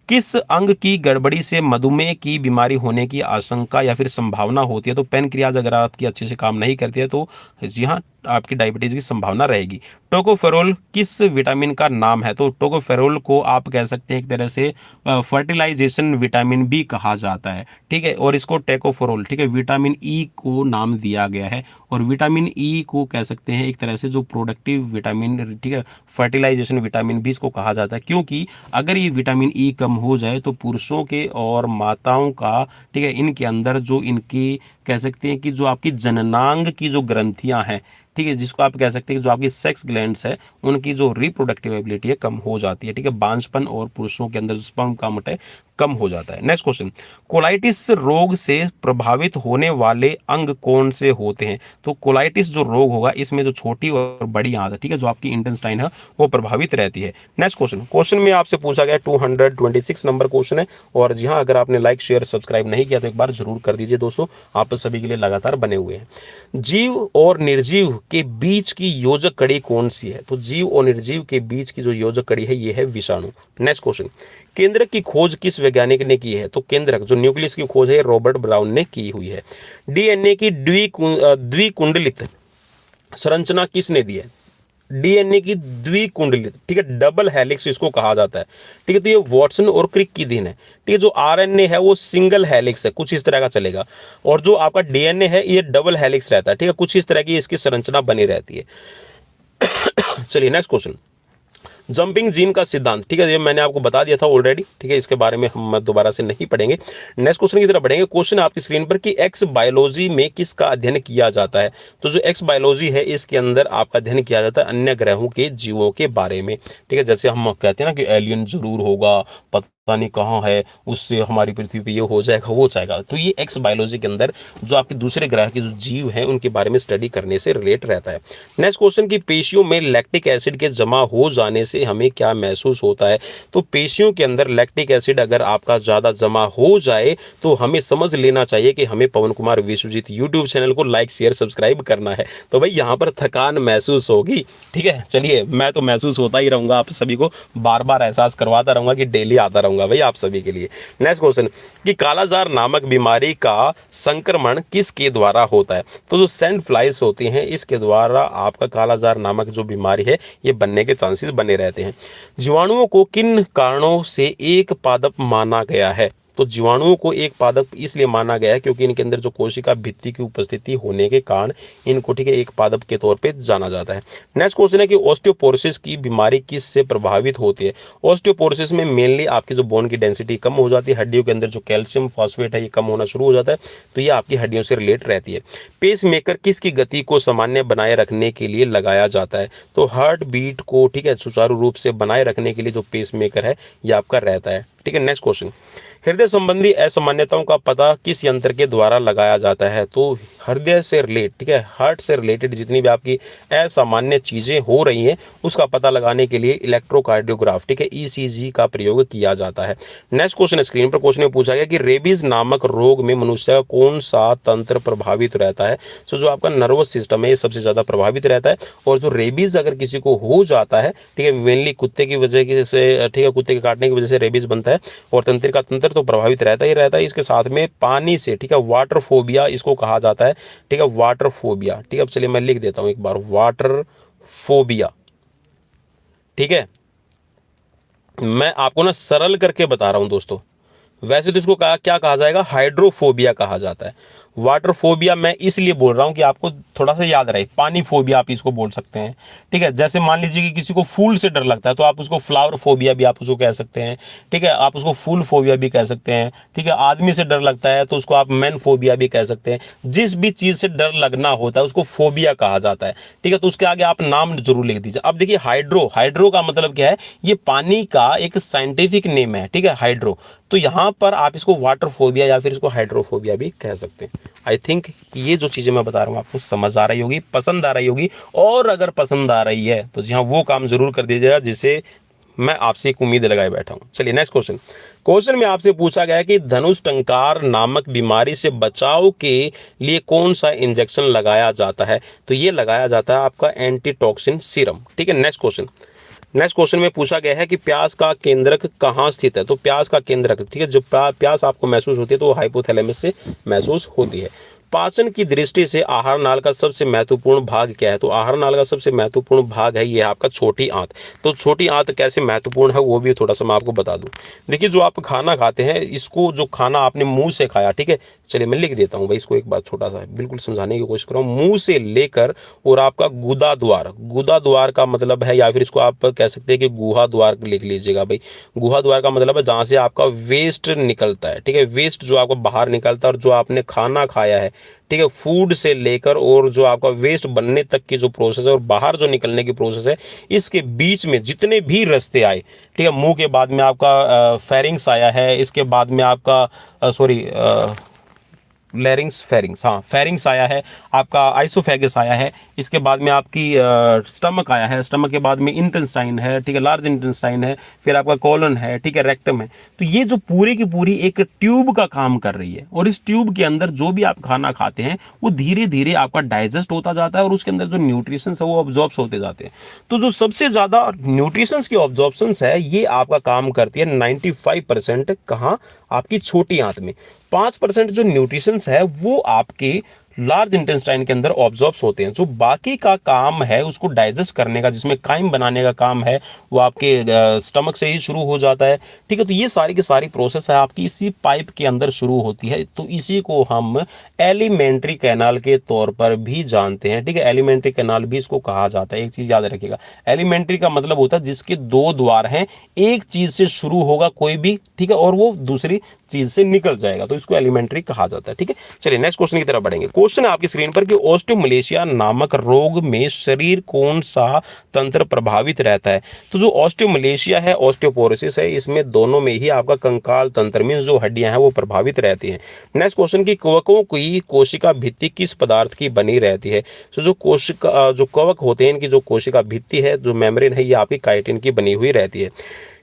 किस अंग की गड़बड़ी से मधुमेह की बीमारी होने की आशंका या फिर संभावना होती है? तो पेनक्रियाज अगर आपकी अच्छे से काम नहीं करती है तो जी हाँ, आपकी डायबिटीज की संभावना रहेगी। टोकोफेरोल किस विटामिन का नाम है? तो टोकोफेरोल को आप कह सकते हैं एक तरह से फर्टिलाइजेशन विटामिन भी कहा जाता है, ठीक है। और इसको टेकोफेरोल, ठीक है, विटामिन ई को नाम दिया गया है। और विटामिन ई को कह सकते हैं एक तरह से जो प्रोडक्टिव विटामिन, ठीक है, फर्टिलाइजेशन विटामिन भी इसको कहा जाता है, क्योंकि अगर ये विटामिन ई कम हो जाए तो पुरुषों के और माताओं का, ठीक है, इनके अंदर जो इनकी कह सकते हैं कि जो आपकी जननांग की जो ग्रंथियां हैं, ठीक है, जिसको आप कह सकते हैं कि जो आपकी सेक्स ग्लैंड्स है, उनकी जो रिप्रोडक्टिव एबिलिटी है कम हो जाती है, ठीक है, बांझपन और पुरुषों के अंदर जो स्पर्म काउंट है कम हो जाता है। नेक्स्ट क्वेश्चन, कोलाइटिस रोग से प्रभावित होने वाले अंग कौन से होते हैं? तो कोलाइटिस जो रोग होगा इसमें जो छोटी और बड़ी आंत है, ठीक है, जो आपकी इंटेस्टाइन है वो प्रभावित रहती है। नेक्स्ट क्वेश्चन में आपसे पूछा गया 226 नंबर क्वेश्चन है। और जी हाँ, अगर आपने लाइक शेयर सब्सक्राइब नहीं किया तो एक बार जरूर कर दीजिए दोस्तों, आप सभी के लिए लगातार बने हुए हैं। जीव और निर्जीव के बीच की योजक कड़ी कौन सी है? तो जीव और निर्जीव के बीच की जो योजक कड़ी है ये है विषाणु। नेक्स्ट क्वेश्चन, केंद्रक की खोज किस वैज्ञानिक ने की है? तो केंद्रक जो न्यूक्लियस की खोज है रॉबर्ट ब्राउन ने की हुई है। डीएनए की द्विकुंडलित संरचना किसने दी है? डीएनए की द्विकुंडलित, ठीक है, डबल हेलिक्स इसको कहा जाता है, ठीक है। तो ये वॉटसन और क्रिक की देन है, ठीक है। जो आरएनए है वो सिंगल हेलिक्स है, कुछ इस तरह का चलेगा। और जो आपका डीएनए है ये डबल हेलिक्स रहता है, ठीक है, कुछ इस तरह की इसकी संरचना बनी रहती है। चलिए नेक्स्ट क्वेश्चन, जंपिंग जीन का सिद्धांत, ठीक है, ये मैंने आपको बता दिया था ऑलरेडी, ठीक है, इसके बारे में हम दोबारा से नहीं पढ़ेंगे। नेक्स्ट क्वेश्चन की तरफ बढ़ेंगे। क्वेश्चन आपकी स्क्रीन पर कि एक्स बायोलॉजी में किसका अध्ययन किया जाता है? तो जो एक्स बायोलॉजी है इसके अंदर आपका अध्ययन किया जाता है अन्य ग्रहों के जीवों के बारे में, ठीक है। जैसे हम कहते हैं ना कि एलियन जरूर होगा, पता नहीं कहाँ है, उससे हमारी पृथ्वी पे ये हो जाएगा वो जाएगा। तो ये एक्स बायोलॉजी के अंदर जो आपके दूसरे ग्रह के जो जीव हैं उनके बारे में स्टडी करने से रिलेट रहता है। नेक्स्ट क्वेश्चन की पेशियों में लैक्टिक एसिड के जमा हो जाने से हमें क्या महसूस होता है? तो पेशियों के अंदर लैक्टिक एसिड अगर आपका ज़्यादा जमा हो जाए तो हमें समझ लेना चाहिए कि हमें पवन कुमार विश्वजीत यूट्यूब चैनल को लाइक शेयर सब्सक्राइब करना है। तो भाई यहाँ पर थकान महसूस होगी, ठीक है। चलिए, मैं तो महसूस होता ही रहूँगा, आप सभी को बार बार एहसास करवाता रहूँगा कि डेली आता रहूँगा भाई आप सभी के लिए। नेक्स्ट क्वेश्चन कि कालाजार नामक बीमारी का संक्रमण किसके द्वारा होता है? तो जो सैंड फ्लाइज होती हैं इसके द्वारा आपका कालाजार नामक जो बीमारी है ये बनने के चांसेस बने रहते हैं। जीवाणुओं को किन कारणों से एक पादप माना गया है? तो जीवाणुओं को एक पादप इसलिए माना गया है क्योंकि इनके अंदर जो कोशिका भित्ति की उपस्थिति होने के कारण इनको, ठीक है, एक पादप के तौर पे जाना जाता है। नेक्स्ट क्वेश्चन है कि ऑस्टियोपोरोसिस की बीमारी किस से प्रभावित होती है? ऑस्टियोपोरोसिस में मेनली आपकी जो बोन की डेंसिटी कम हो जाती है, हड्डियों के अंदर जो कैल्शियम फॉस्फेट है ये कम होना शुरू हो जाता है, तो ये आपकी हड्डियों से रिलेट रहती है। पेस मेकर किसकी गति को सामान्य बनाए रखने के लिए लगाया जाता है? तो हार्ट बीट को, ठीक है, सुचारू रूप से बनाए रखने के लिए जो पेस मेकर है ये आपका रहता है, ठीक है। नेक्स्ट क्वेश्चन, हृदय संबंधी असामान्यताओं का पता किस यंत्र के द्वारा लगाया जाता है? तो हृदय से रिलेट, ठीक है, हार्ट से रिलेटेड जितनी भी आपकी असामान्य चीज़ें हो रही हैं उसका पता लगाने के लिए इलेक्ट्रोकार्डियोग्राफ, ठीक है, ईसीजी का प्रयोग किया जाता है। नेक्स्ट क्वेश्चन स्क्रीन पर क्वेश्चन में पूछा गया कि रेबीज नामक रोग में मनुष्य का कौन सा तंत्र प्रभावित रहता है? तो जो आपका नर्वस सिस्टम है ये सबसे ज़्यादा प्रभावित रहता है। और जो रेबीज अगर किसी को हो जाता है, ठीक है, मेनली कुत्ते की वजह से, ठीक है, कुत्ते के काटने की वजह से रेबीज बनता है, है, और तंत्रिका तंत्र तो प्रभावित रहता ही रहता है। इसके साथ में पानी से, ठीक है, वाटर फोबिया इसको कहा जाता है, ठीक है, वाटर फोबिया। ठीक है, अब चलिए मैं लिख देता हूं एक बार, वाटर फोबिया। ठीक है, मैं आपको ना सरल करके बता रहा हूं दोस्तों, वैसे तो इसको क्या कहा जाएगा, हाइड्रोफोबिया कहा जाता है। वाटर फोबिया मैं इसलिए बोल रहा हूं कि आपको थोड़ा सा याद रहे। पानी फोबिया आप इसको बोल सकते हैं। ठीक है, जैसे मान लीजिए कि किसी को फूल से डर लगता है तो आप उसको फ्लावर फोबिया भी आप उसको कह सकते हैं। ठीक है, आप उसको फूल फोबिया भी कह सकते हैं। ठीक है, आदमी से डर लगता है तो उसको आप मैन फोबिया भी कह सकते हैं। जिस भी चीज से डर लगना होता है उसको फोबिया कहा जाता है। ठीक है, तो उसके आगे आप नाम जरूर लिख दीजिए। अब देखिए, हाइड्रो का मतलब क्या है, ये पानी का एक साइंटिफिक नेम है। ठीक है, हाइड्रो। तो यहां पर आप इसको वाटर फोबिया या फिर इसको हाइड्रोफोबिया भी कह सकते हैं। आई थिंक ये जो चीजें मैं बता रहा हूं आपको समझ आ रही होगी, पसंद आ रही होगी, और अगर पसंद आ रही है तो जी हाँ, वो काम जरूर कर दीजिएगा जिसे मैं आपसे एक उम्मीद लगाए बैठा हूं। चलिए नेक्स्ट क्वेश्चन में आपसे पूछा गया है कि धनुष टंकार नामक बीमारी से बचाव के लिए कौन सा इंजेक्शन लगाया जाता है। तो ये लगाया जाता है आपका एंटीटॉक्सिन सीरम। ठीक है, नेक्स्ट क्वेश्चन में पूछा गया है कि प्यास का केंद्रक कहाँ स्थित है। तो प्यास का केंद्रक, ठीक है, जो प्यास आपको महसूस होती है तो वो हाइपोथैलेमस से महसूस होती है। पाचन की दृष्टि से आहार नाल का सबसे महत्वपूर्ण भाग क्या है। तो आहार नाल का सबसे महत्वपूर्ण भाग है ये आपका छोटी आंत। तो छोटी आंत कैसे महत्वपूर्ण है वो भी थोड़ा सा मैं आपको बता दूं। देखिए, जो आप खाना खाते हैं, इसको जो खाना आपने मुंह से खाया, ठीक है, चलिए मैं लिख देता हूं भाई, इसको एक बार छोटा सा बिल्कुल समझाने की कोशिश कर रहा हूं। मुंह से लेकर और आपका गुदा द्वार का मतलब है, या फिर इसको आप कह सकते हैं कि गुहा द्वार लिख लीजिएगा भाई। गुहा द्वार का मतलब है जहां से आपका वेस्ट निकलता है। ठीक है, वेस्ट जो आपको बाहर निकलता है, और जो आपने खाना खाया है, ठीक है, फूड से लेकर और जो आपका वेस्ट बनने तक की जो प्रोसेस है और बाहर जो निकलने की प्रोसेस है, इसके बीच में जितने भी रास्ते आए, ठीक है, मुंह के बाद में आपका फेरिंग्स आया है, इसके बाद में आपका फेरिंग्स, हाँ, फेरिंग्स आया है, आपका आइसोफेगस आया है, इसके बाद में आपकी स्टमक आया है, स्टमक के बाद में इंटेस्टाइन है, ठीक है, लार्ज इंटेस्टाइन है, फिर आपका कॉलन है, ठीक है, रेक्टम है। तो ये जो पूरी की पूरी एक ट्यूब का काम कर रही है, और इस ट्यूब के अंदर जो भी आप खाना खाते हैं वो धीरे धीरे आपका डाइजेस्ट होता जाता है, और उसके अंदर जो न्यूट्रिशंस है वो ऑब्जॉर्ब होते जाते हैं। तो जो सबसे ज्यादा न्यूट्रिशंस की ऑब्जॉर्प्शंस है ये आपका काम करती है 95% कहाँ, आपकी छोटी आंत में। 5% जो न्यूट्रिशंस है वो आपके लार्ज इंटेस्टाइन के अंदर ऑब्जॉर्ब होते हैं। जो बाकी का काम है उसको डाइजेस्ट करने का, जिसमें काइम बनाने का काम है, वो आपके स्टमक से ही शुरू हो जाता है। ठीक है, तो ये सारी की सारी प्रोसेस है आपकी इसी पाइप के अंदर शुरू होती है। तो इसी को हम एलिमेंट्री कैनाल के तौर पर भी जानते हैं। ठीक है, एलिमेंट्री कैनाल भी इसको कहा जाता है। एक चीज याद रखिएगा, एलिमेंट्री का मतलब होता है जिसके दो द्वार हैं, एक चीज से शुरू होगा कोई भी, ठीक है, और वो दूसरी चीज से निकल जाएगा, तो इसको एलिमेंट्री कहा जाता है। ठीक है, चलिए नेक्स्ट क्वेश्चन की तरफ बढ़ेंगे। क्वेश्चन है आपकी स्क्रीन पर कि ऑस्टियोमलेशिया नामक रोग में शरीर कौन सा तंत्र प्रभावित रहता है। तो जो ऑस्टियोमलेशिया है, ऑस्टियोपोरोसिस है, इसमें दोनों में ही आपका कंकाल तंत्र में जो हड्डियां हैं वो प्रभावित रहती हैं। नेक्स्ट क्वेश्चन की कवकों की कोशिका भित्ति किस पदार्थ की बनी रहती है। तो जो कवक होते हैं, इनकी जो कोशिका भित्ति है, जो मेम्ब्रेन है, ये आपकी काइटिन की बनी हुई रहती है।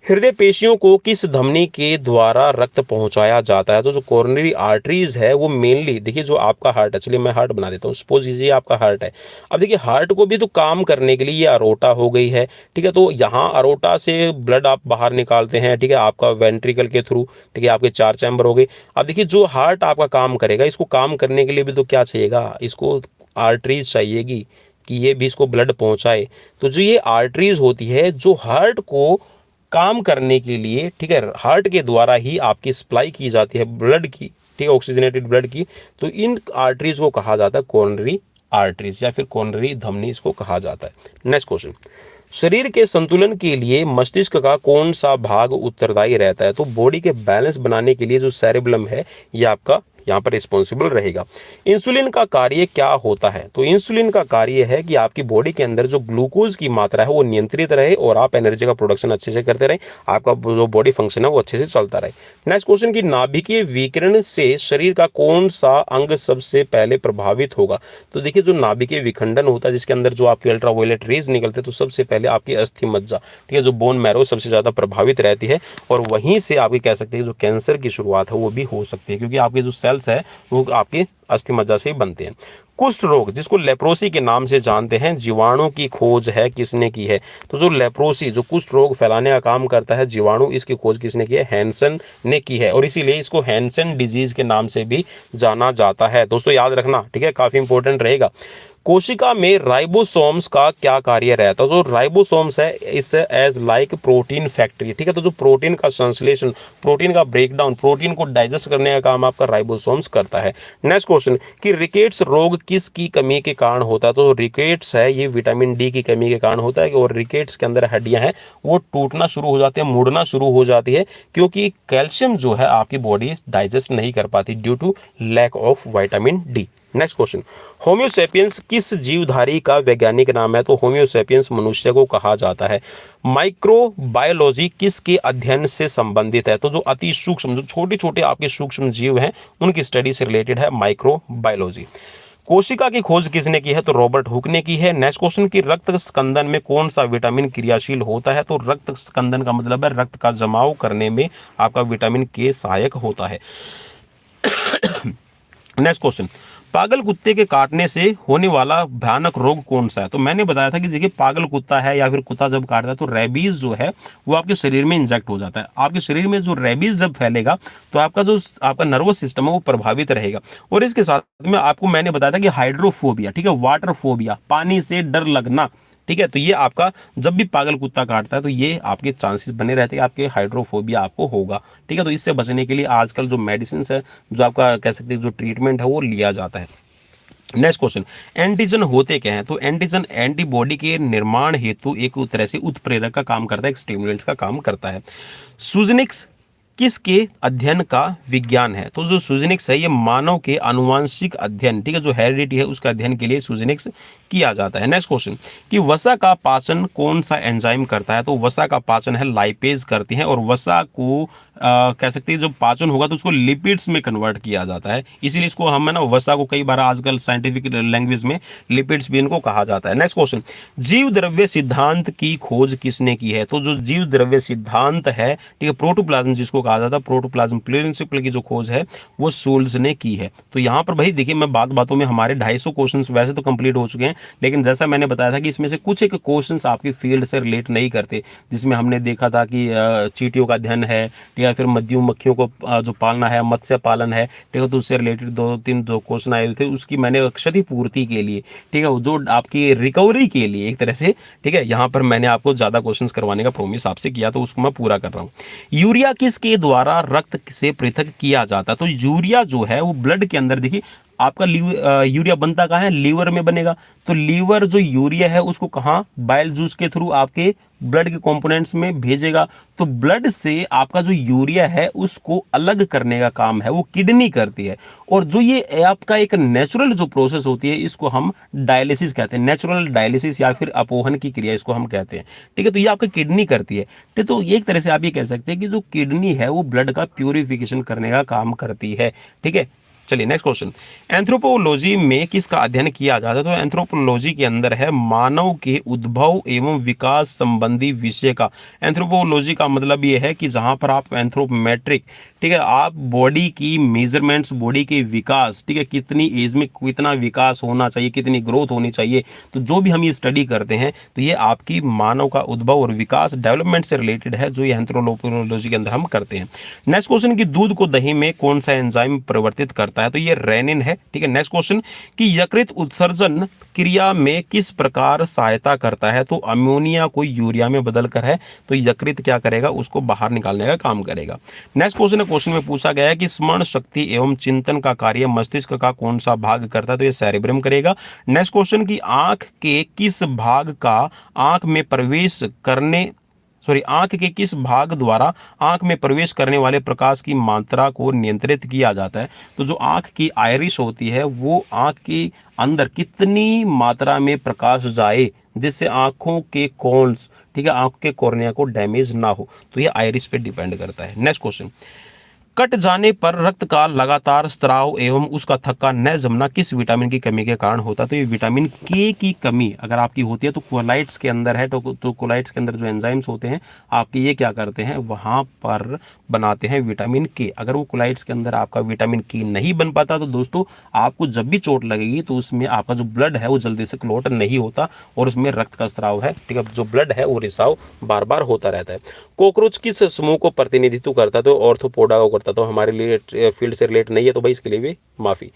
हृदय पेशियों को किस धमनी के द्वारा रक्त पहुंचाया जाता है। तो जो कोरोनरी आर्टरीज है वो मेनली, देखिए जो आपका हार्ट है, चलिए मैं हार्ट बना देता हूँ, सपोज कीजिए आपका हार्ट है। अब देखिए हार्ट को भी तो काम करने के लिए ये अरोटा हो गई है। ठीक है, तो यहाँ अरोटा से ब्लड आप बाहर निकालते हैं, ठीक है, आपका वेंट्रिकल के थ्रू, ठीक है, आपके 4 चैम्बर हो गए। अब देखिए जो हार्ट आपका काम करेगा, इसको काम करने के लिए भी तो क्या चाहिएगा, इसको आर्टरीज चाहिएगी कि ये भी इसको ब्लड पहुंचाए। तो जो ये आर्टरीज होती है जो हार्ट को काम करने के लिए, ठीक है, हार्ट के द्वारा ही आपकी सप्लाई की जाती है ब्लड की, ठीक है, ऑक्सीजनेटेड ब्लड की। तो इन आर्टरीज को कहा जाता है कोरोनरी आर्टरीज या फिर कोरोनरी धमनी इसको कहा जाता है। नेक्स्ट क्वेश्चन, शरीर के संतुलन के लिए मस्तिष्क का कौन सा भाग उत्तरदायी रहता है। तो बॉडी के बैलेंस बनाने के लिए जो सेरेबेलम है ये आपका यहाँ पर रिस्पॉन्सिबल रहेगा। इंसुलिन का कार्य क्या होता है। तो इंसुलिन का कार्य है कि आपकी बॉडी के अंदर जो ग्लूकोज की मात्रा है वो नियंत्रित रहे और आप एनर्जी का प्रोडक्शन अच्छे से करते रहें, आपका जो बॉडी फंक्शन है वो अच्छे से चलता रहे। नेक्स्ट क्वेश्चन की नाभिकीय विकिरण से शरीर का कौन सा अंग सबसे पहले प्रभावित होगा। तो देखिए जो नाभिकीय विखंडन होता है जिसके अंदर जो आपके अल्ट्रावायलेट रेज निकलते हैं, तो सबसे पहले आपकी अस्थि मज्जा, ठीक है, जो बोन मैरो सबसे ज्यादा प्रभावित रहती है, और वहीं से आप कह सकते हैं जो कैंसर की शुरुआत है वो भी हो सकती है, क्योंकि आपके जो सेल्स है वो आपके अस्थि मज्जा से ही बनते हैं। कुष्ठ रोग जिसको लेप्रोसी के नाम से जानते हैं, जीवाणु की खोज है किसने की है? तो जो लेप्रोसी जो कुष्ठ रोग फैलाने का काम करता है जीवाणु, इसकी खोज किसने की है? हैंसन ने की है, और इसीलिए इसको हैंसन डिजीज के नाम से भी जाना जाता है। दोस्तों याद रखना, ठीक है, काफी इंपॉर्टेंट रहेगा। कोशिका में राइबोसोम्स का क्या कार्य रहता है? तो राइबोसोम्स है इस एज लाइक प्रोटीन फैक्ट्री, ठीक है। तो जो प्रोटीन का संश्लेषण, प्रोटीन का ब्रेकडाउन, प्रोटीन को डाइजेस्ट करने का काम आपका राइबोसोम्स करता है। नेक्स्ट क्वेश्चन कि रिकेट्स रोग किसकी कमी के कारण होता है? तो रिकेट्स है ये विटामिन डी की कमी के कारण होता है, और रिकेट्स के अंदर हड्डियां हैं वो टूटना शुरू हो जाती है, मुड़ना शुरू हो जाती है, क्योंकि कैल्शियम जो है आपकी बॉडी डाइजेस्ट नहीं कर पाती due to lack of vitamin D. Next question, Homo sapiens किस जीवधारी का वैज्ञानिक नाम है? तो होम्योसेपियंस मनुष्य को कहा जाता है। माइक्रोबायोलॉजी किसके अध्ययन से संबंधित है? तो जो अति सूक्ष्म, जो छोटे छोटे आपके सूक्ष्म जीव हैं उनकी स्टडी से रिलेटेड है माइक्रोबायोलॉजी। कोशिका की खोज किसने की है? तो रॉबर्ट हुक ने की है। नेक्स्ट क्वेश्चन की रक्त स्कंदन में कौन सा विटामिन क्रियाशील होता है? तो रक्त स्कंदन का मतलब है रक्त का जमाव करने में आपका विटामिन के सहायक होता है। नेक्स्ट क्वेश्चन, पागल कुत्ते के काटने से होने वाला भयानक रोग कौन सा है? तो मैंने बताया था कि देखिए पागल कुत्ता है या फिर कुत्ता जब काटता है तो रेबीज जो है वो आपके शरीर में इंजेक्ट हो जाता है। आपके शरीर में जो रेबीज जब फैलेगा तो आपका नर्वस सिस्टम है वो प्रभावित रहेगा। और इसके साथ में आपको मैंने बताया था कि हाइड्रोफोबिया, ठीक है, वाटर फोबिया, पानी से डर लगना, ठीक है, तो ये आपका जब भी पागल कुत्ता काटता है तो ये आपके चांसेस बने रहते हैं, आपके हाइड्रोफोबिया आपको होगा, ठीक है। तो इससे बचने के लिए आजकल जो मेडिसिन है, जो आपका कह सकते हैं जो ट्रीटमेंट है वो लिया जाता है। नेक्स्ट क्वेश्चन, एंटीजन होते क्या हैं? तो एंटीजन एंटीबॉडी के निर्माण हेतु एक तरह से उत्प्रेरक का काम करता है, एक स्टिमुलेंट्स का काम करता है। सुजनिक्स किसके अध्ययन का विज्ञान है? तो जो सुजनिक्स है ये मानव के आनुवांशिक अध्ययन, ठीक है, जो हेरिडिटी है उसका अध्ययन के लिए सुजनिक्स किया जाता है। नेक्स्ट क्वेश्चन कि वसा का पाचन कौन सा एंजाइम करता है? तो वसा का पाचन है लाइपेज करती है, और वसा को कह सकते हैं जो पाचन होगा तो उसको लिपिड्स में कन्वर्ट किया जाता है, इसीलिए इसको हम है ना वसा को कई बार आजकल साइंटिफिक लैंग्वेज में लिपिड्स भी इनको कहा जाता है। नेक्स्ट क्वेश्चन, जीव द्रव्य सिद्धांत की खोज किसने की है? तो जो जीव द्रव्य सिद्धांत है, ठीक है, प्रोटोप्लाज्म जिसको कहा जाता है, प्रोटोप्लाज्म प्रिंसिपल की जो खोज है वो सोल्स ने की है। तो यहाँ पर भाई देखिए मैं बातों में हमारे 250 क्वेश्चन वैसे तो कंप्लीट हो चुके हैं, लेकिन जैसा मैंने बताया था कि इसमें से कुछ एक क्वेश्चंस आपकी फील्ड से रिलेट नहीं करते, जिसमें हमने देखा था कि चींटियों का अध्ययन है, या फिर मधुमक्खियों को जो पालना है, मत्स्य पालन है, ठीक है, तो उससे रिलेटेड दो क्वेश्चन आए थे, उसकी मैंने क्षतिपूर्ति के लिए, ठीक है, जो आपकी रिकवरी के लिए एक तरह से, ठीक है, यहाँ पर मैंने आपको ज़्यादा क्वेश्चन करवाने का प्रॉमिस आपसे किया, तो उसको मैं पूरा कर रहा हूँ। यूरिया किसके द्वारा रक्त से पृथक किया जाता है? तो यूरिया जो है वो ब्लड के अंदर, देखिए आपका यूरिया बनता कहाँ है? लीवर में बनेगा। तो लीवर जो यूरिया है उसको कहाँ? बाइल जूस के थ्रू आपके ब्लड के कंपोनेंट्स में भेजेगा। तो ब्लड से आपका जो यूरिया है उसको अलग करने का काम है वो किडनी करती है, और जो ये आपका एक नेचुरल जो प्रोसेस होती है इसको हम डायलिसिस कहते हैं, नेचुरल डायलिसिस या फिर अपोहन की क्रिया इसको हम कहते हैं, ठीक है। तो ये आपका किडनी करती है, ठीक है। तो एक तरह से आप ये कह सकते हैं कि जो किडनी है वो ब्लड का प्यूरिफिकेशन करने का काम करती है, ठीक है। चलिए नेक्स्ट क्वेश्चन, एंथ्रोपोलॉजी में किसका अध्ययन किया जाता है? तो एंथ्रोपोलॉजी के अंदर है मानव के उद्भव एवं विकास संबंधी विषय का। एंथ्रोपोलॉजी का मतलब ये है कि जहां पर आप एंथ्रोपोमेट्रिक, ठीक है, आप बॉडी की मेजरमेंट्स, बॉडी के विकास, ठीक है, कितनी एज में कितना विकास होना चाहिए, कितनी ग्रोथ होनी चाहिए, तो जो भी हम ये स्टडी करते हैं तो ये आपकी मानव का उद्भव और विकास डेवलपमेंट से रिलेटेड है, जो ये एंथ्रोपोलॉजी के अंदर हम करते हैं। नेक्स्ट क्वेश्चन कि दूध को दही में कौन सा एंजाइम परिवर्तित करता है? तो ये रेनिन है, ठीक है। नेक्स्ट क्वेश्चन कि यकृत उत्सर्जन क्रिया में किस प्रकार सहायता करता है? तो अमोनिया को यूरिया में बदलकर है, तो यकृत क्या करेगा? उसको बाहर निकालने का काम करेगा। नेक्स्ट क्वेश्चन में पूछा गया है कि स्मरण शक्ति एवं चिंतन का कार्य मस्तिष्क का कौन सा भाग करता है? तो ये सेरेब्रम करेगा। नेक्स्ट क्वेश्चन की आंख के किस भाग का आंख के किस भाग द्वारा आंख में प्रवेश करने वाले प्रकाश की मात्रा को नियंत्रित किया जाता है? तो जो आंख की आइरिस होती है वो आंख के अंदर कितनी मात्रा में प्रकाश जाए जिससे आंखों के कोन्स, ठीक है, आंख के कॉर्निया को डैमेज ना हो, तो ये आइरिस पे डिपेंड करता है। नेक्स्ट क्वेश्चन, कट जाने पर रक्त का लगातार स्त्राव एवं उसका थक्का न जमना किस विटामिन की कमी के कारण होता है? तो ये विटामिन के की कमी अगर आपकी होती है तो कोलाइट्स के अंदर है, तो कोलाइट्स के अंदर जो एंजाइम्स होते हैं आपके ये क्या करते हैं, वहाँ पर बनाते हैं विटामिन के। अगर वो कोलाइट्स के अंदर आपका विटामिन के नहीं बन पाता तो दोस्तों आपको जब भी चोट लगेगी तो उसमें आपका जो ब्लड है वो जल्दी से क्लॉट नहीं होता और उसमें रक्त का स्त्राव है, ठीक है, जो ब्लड है वो रिसाव बार बार होता रहता है। कॉकरोच किस समूह को प्रतिनिधित्व करता है? तो ऑर्थोपोडा को करता। तो हमारे लिए फील्ड से रिलेट नहीं है तो भाई इसके लिए भी माफी।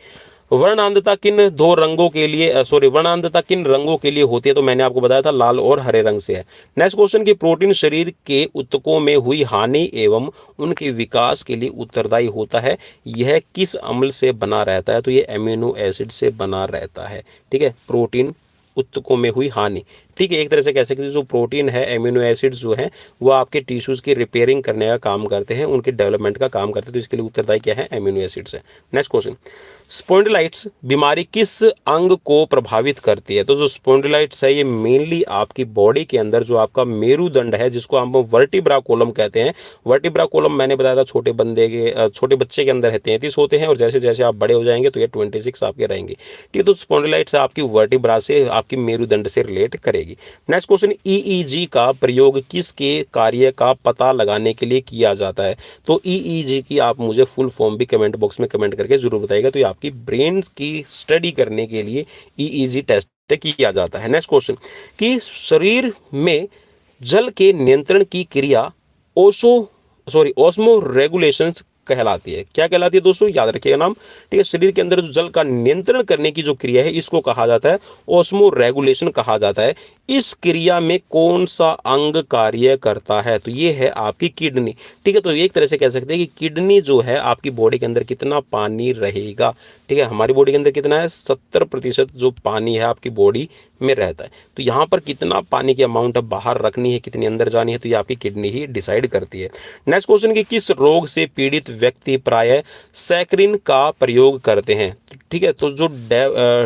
वर्णांधता किन दो रंगों के लिए वर्णांधता किन रंगों के लिए होती है? तो मैंने आपको बताया था लाल और हरे रंग से है। नेक्स्ट क्वेश्चन की प्रोटीन शरीर के ऊतकों में हुई हानि एवं उनके विकास के लिए उत्तरदायी होता है, यह किस अम्ल से बना रहता है? तो ये एमिनो एसिड से बना रहता है, ठीक है। प्रोटीन ऊतकों में हुई हानि, ठीक है, एक तरह से कह सकते हैं जो प्रोटीन है, एमिनो एसिड्स जो हैं वो आपके टिश्यूज की रिपेयरिंग करने का काम करते हैं, उनके डेवलपमेंट का काम करते हैं, तो इसके लिए उत्तरदायी क्या है? एमिनो एसिड्स है। नेक्स्ट क्वेश्चन, स्पॉन्डिलाइट्स बीमारी किस अंग को प्रभावित करती है? तो जो स्पॉन्डिलाइट्स है ये मेनली आपकी बॉडी के अंदर जो आपका मेरुदंड है जिसको हम वर्टिब्रा कॉलम कहते हैं। वर्टिब्रा कॉलम मैंने बताया था छोटे बच्चे के अंदर है 33 होते हैं और जैसे जैसे आप बड़े हो जाएंगे तो ये 26 आपके रहेंगे, ठीक है। तो स्पॉन्डिलाइट्स आपकी वर्टिब्रा से, आपकी मेरुदंड से रिलेट करेगी। नेक्स्ट क्वेश्चन, ईईजी का प्रयोग किसके कार्य का पता लगाने के लिए किया जाता है? तो ईईजी की आप मुझे फुल फॉर्म भी कमेंट बॉक्स में कमेंट करके जरूर बताइएगा। तो ये आपकी ब्रेन की स्टडी करने के लिए ईईजी टेस्ट किया जाता है। नेक्स्ट क्वेश्चन, कि शरीर में जल के नियंत्रण की क्रिया ऑस्मो रेगुलेशंस कहलाती है। क्या कहलाती है दोस्तों? याद रखिएगा नाम, ठीक है। शरीर के अंदर जो जल का नियंत्रण करने की जो क्रिया है इसको कहा जाता है ऑस्मो रेगुलेशन कहा जाता है। इस क्रिया में कौन सा अंग कार्य करता है? तो ये है आपकी किडनी, ठीक है। तो एक तरह से कह सकते हैं कि किडनी जो है आपकी बॉडी के अंदर कितना पानी रहेगा, ठीक है। हमारी बॉडी के अंदर कितना है? 70% जो पानी है आपकी बॉडी में रहता है। तो यहाँ पर कितना पानी की अमाउंट बाहर रखनी है, कितनी अंदर जानी है, तो ये आपकी किडनी ही डिसाइड करती है। नेक्स्ट क्वेश्चन, की किस रोग से पीड़ित व्यक्ति प्रायः सैकरिन का प्रयोग करते हैं? ठीक है, तो जो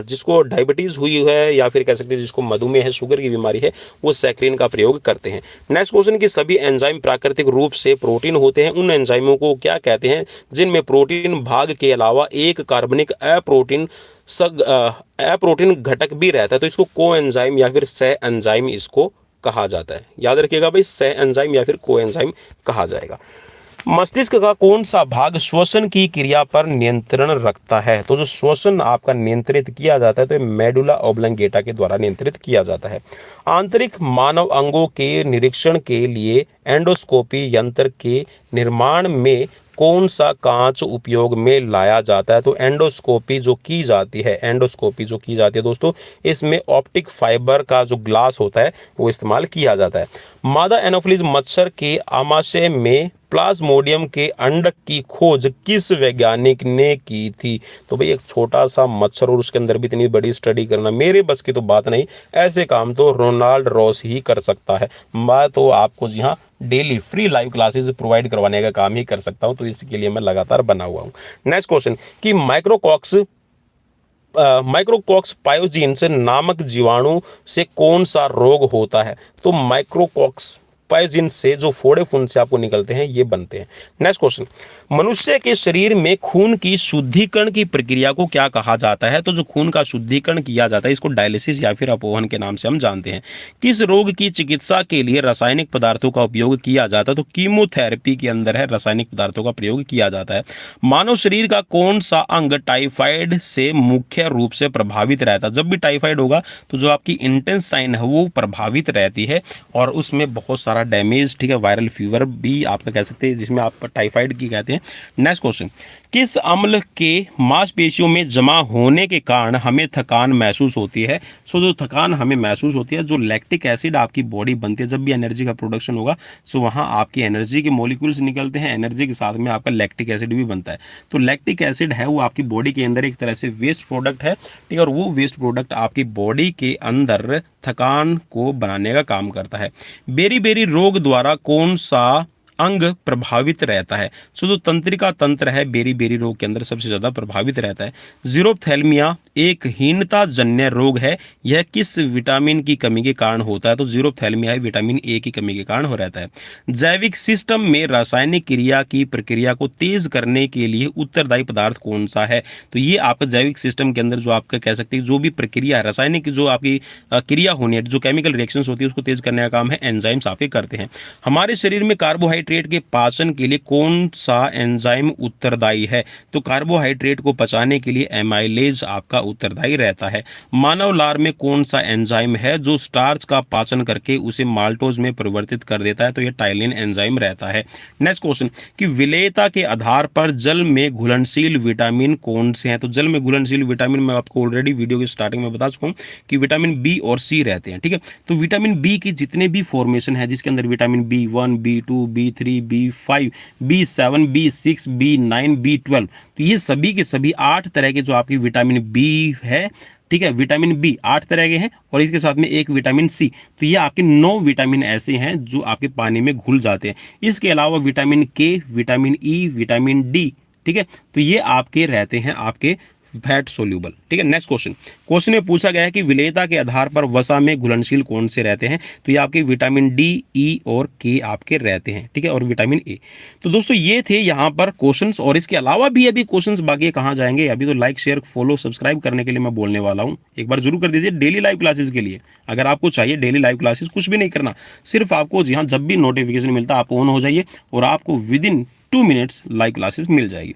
जिसको डायबिटीज हुई है या फिर कह सकते हैं जिसको मधुमेह है, शुगर की बीमारी है, वो सैकरिन का प्रयोग करते हैं। नेक्स्ट क्वेश्चन, की सभी एंजाइम प्राकृतिक रूप से प्रोटीन होते हैं, उन एंजाइमों को क्या कहते हैं जिनमें प्रोटीन भाग के अलावा एक कार्बनिक अप्रोटीन घटक भी रहता है? तो इसको को एंजाइम या फिर सह एंजाइम इसको कहा जाता है। याद रखिएगा भाई, सह एंजाइम या फिर को एंजाइम कहा जाएगा। मस्तिष्क का कौन सा भाग श्वसन की क्रिया पर नियंत्रण रखता है? तो जो श्वसन आपका नियंत्रित किया जाता है तो मेडुला ऑब्लंगेटा के द्वारा नियंत्रित किया जाता है। आंतरिक मानव अंगों के निरीक्षण के लिए एंडोस्कोपी यंत्र के निर्माण में कौन सा कांच उपयोग में लाया जाता है? तो एंडोस्कोपी जो की जाती है दोस्तों, इसमें ऑप्टिक फाइबर का जो ग्लास होता है वो इस्तेमाल किया जाता है। मादा एनोफिलीज मच्छर के आमाशय में प्लाज्मोडियम के अंडक की खोज किस वैज्ञानिक ने की थी? तो भाई एक छोटा सा मच्छर और उसके अंदर भी इतनी बड़ी स्टडी करना मेरे बस की तो बात नहीं, ऐसे काम तो रोनाल्ड रॉस ही कर सकता है। मैं तो आपको जी हाँ daily free live classes provide करवाने का काम ही कर सकता हूं, तो इसके लिए मैं लगातार बना हुआ हूं। नेक्स्ट क्वेश्चन, कि माइक्रोकॉक्स पायोजीन्स नामक जीवाणु से कौन सा रोग होता है? तो माइक्रोकॉक्स पायोजीन से जो फोड़े फुंसे आपको निकलते हैं ये बनते हैं। नेक्स्ट क्वेश्चन, मनुष्य के शरीर में खून की शुद्धिकरण की प्रक्रिया को क्या कहा जाता है? तो जो खून का शुद्धिकरण किया जाता है इसको डायलिसिस या फिर अपोहन के नाम से हम जानते हैं। किस रोग की चिकित्सा के लिए रासायनिक पदार्थों का उपयोग किया जाता है? तो कीमोथेरेपी के अंदर है रासायनिक पदार्थों का प्रयोग किया जाता है। मानव शरीर का कौन सा अंग टाइफाइड से मुख्य रूप से प्रभावित रहता है? जब भी टाइफाइड होगा तो जो आपकी इंटेस्टाइन है वो प्रभावित रहती है और उसमें बहुत सारा डैमेज, ठीक है, वायरल फीवर भी आपका कह सकते हैं जिसमें आप टाइफाइड की कहते हैं। नेक्स्ट क्वेश्चन, किस अम्ल के मांसपेशियों में जमा होने के कारण हमें थकान महसूस होती है? सो जो थकान हमें महसूस होती है, जो लैक्टिक एसिड आपकी बॉडी बनती है, जब भी एनर्जी का प्रोडक्शन होगा सो वहाँ आपकी एनर्जी के मॉलिक्यूल्स निकलते हैं, एनर्जी के साथ में आपका लैक्टिक एसिड भी बनता है। तो लैक्टिक एसिड है वो आपकी बॉडी के अंदर एक तरह से वेस्ट प्रोडक्ट है, ठीक है, और वो वेस्ट प्रोडक्ट आपकी बॉडी के अंदर थकान को बनाने का काम करता है। बेरी बेरी रोग द्वारा कौन सा अंग प्रभावित रहता है? सो जो तंत्रिका तंत्र है बेरी रोग के अंदर सबसे ज्यादा प्रभावित रहता है। जीरोप्थेल्मिया एक हीनता जन्य रोग है, यह किस विटामिन की कमी के कारण होता है? तो जीरोप्थेल्मिया विटामिन ए की कमी के कारण हो रहता है। जैविक सिस्टम में रासायनिक क्रिया की प्रक्रिया को तेज करने के लिए उत्तरदायी पदार्थ कौन सा है? तो ये आपका जैविक सिस्टम के अंदर जो आपका कह सकते हैं जो भी प्रक्रिया है, रासायनिक जो आपकी क्रिया होनी है, जो केमिकल रिएक्शंस होती है उसको तेज करने का काम है एंजाइम्स आपके करते हैं। हमारे शरीर में कार्बोहाइड्रेट के पाचन के लिए कौन सा एंजाइम उत्तरदायी है? तो कार्बोहाइड्रेट को पचाने के लिए एमाइलेज आपका उत्तरदायी रहता है। मानव लार में कौन सा एंजाइम है जो स्टार्च का पाचन करके उसे माल्टोज में परिवर्तित कर देता है? तो यह टाइलिन एंजाइम रहता है। नेक्स्ट क्वेश्चन कि विलेयता के आधार पर जल में घुलनशील विटामिन कौन से हैं? तो जल में घुलनशील विटामिन मैं आपको ऑलरेडी वीडियो की स्टार्टिंग में बता चुका हूं कि विटामिन बी और सी रहते हैं। ठीक है, तो विटामिन बी की जितने भी फॉर्मेशन है जिसके अंदर vitamin B1, B2, B3, B5, B7, B6, B9, B12, तो ये सभी के सभी 8 तरह के जो आपकी विटामिन बी है, ठीक है, विटामिन बी 8 तरह के हैं और इसके साथ में एक विटामिन सी, तो ये आपके 9 विटामिन ऐसे हैं जो आपके पानी में घुल जाते हैं। इसके अलावा विटामिन के, विटामिन ई, विटामिन डी, ठीक है, तो ये आपके रहते हैं आपके फैट सोल्यूबल। ठीक है, नेक्स्ट क्वेश्चन में पूछा गया है कि विलेयता के आधार पर वसा में घुलनशील कौन से रहते हैं? तो ये आपके विटामिन डी, ई और के आपके रहते हैं। ठीक है, और विटामिन ए। तो दोस्तों ये थे यहाँ पर क्वेश्चंस, और इसके अलावा भी अभी क्वेश्चंस बाकी कहाँ जाएंगे, अभी तो लाइक शेयर फॉलो सब्सक्राइब करने के लिए मैं बोलने वाला हूँ, एक बार जरूर कर दीजिए डेली लाइव क्लासेस के लिए। अगर आपको चाहिए डेली लाइव क्लासेस, कुछ भी नहीं करना, सिर्फ आपको जी हाँ जब भी नोटिफिकेशन मिलता आप ऑन हो जाइए और आपको within 2 minutes live classes मिल जाएगी।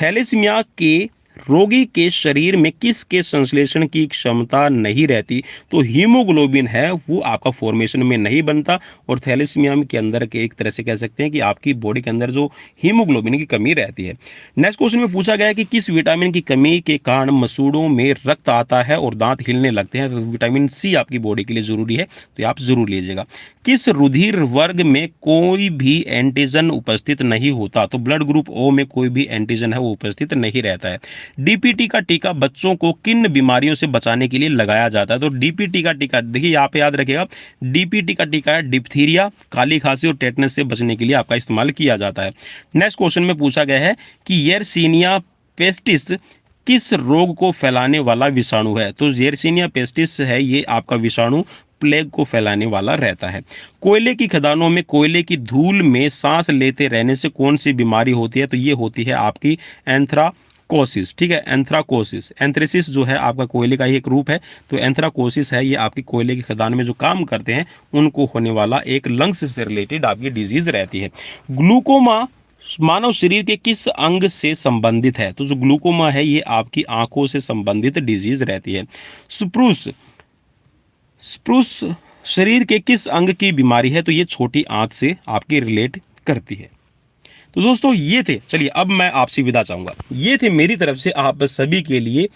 थैलेसीमिया के रोगी के शरीर में किसके संश्लेषण की क्षमता नहीं रहती? तो हीमोग्लोबिन है वो आपका फॉर्मेशन में नहीं बनता, और थैलेसीमिया के अंदर के एक तरह से कह सकते हैं कि आपकी बॉडी के अंदर जो हीमोग्लोबिन की कमी रहती है। नेक्स्ट क्वेश्चन में पूछा गया है कि किस विटामिन की कमी के कारण मसूड़ों में रक्त आता है और दांत हिलने लगते हैं? तो विटामिन सी आपकी बॉडी के लिए जरूरी है, तो आप जरूर लीजिएगा। किस रुधिर वर्ग में कोई भी एंटीजन उपस्थित नहीं होता? तो ब्लड ग्रुप ओ में कोई भी एंटीजन है वो उपस्थित नहीं रहता है। डीपीटी का टीका बच्चों को किन बीमारियों से बचाने के लिए लगाया जाता है? तो डीपीटी का टीका देखिए यहाँ पे याद रखिएगा, डीपीटी का टीका है डिप्थीरिया, काली खांसी और टेटनस से बचने के लिए आपका इस्तेमाल किया जाता है। नेक्स्ट क्वेश्चन में पूछा गया है कि येरसीनिया पेस्टिस किस रोग को फैलाने वाला विषाणु है? तो येरसीनिया पेस्टिस है ये आपका विषाणु प्लेग को फैलाने वाला रहता है। कोयले की खदानों में कोयले की धूल में सांस लेते रहने से कौन सी बीमारी होती है? तो ये होती है आपकी एंथ्राकोसिस। ठीक है, एंथ्राकोसिस, एंथ्रेसिस जो है आपका कोयले का ही एक रूप है, तो एंथ्राकोसिस है ये आपकी कोयले की खदान में जो काम करते हैं उनको होने वाला एक लंग्स से रिलेटेड आपकी डिजीज रहती है। ग्लूकोमा मानव शरीर के किस अंग से संबंधित है? तो जो ग्लूकोमा है ये आपकी आंखों से संबंधित डिजीज रहती है। स्प्रूस शरीर के किस अंग की बीमारी है? तो ये छोटी आंत से आपकी रिलेट करती है। तो दोस्तों ये थे, चलिए अब मैं आपसे विदा चाहूंगा। ये थे मेरी तरफ से आप सभी के लिए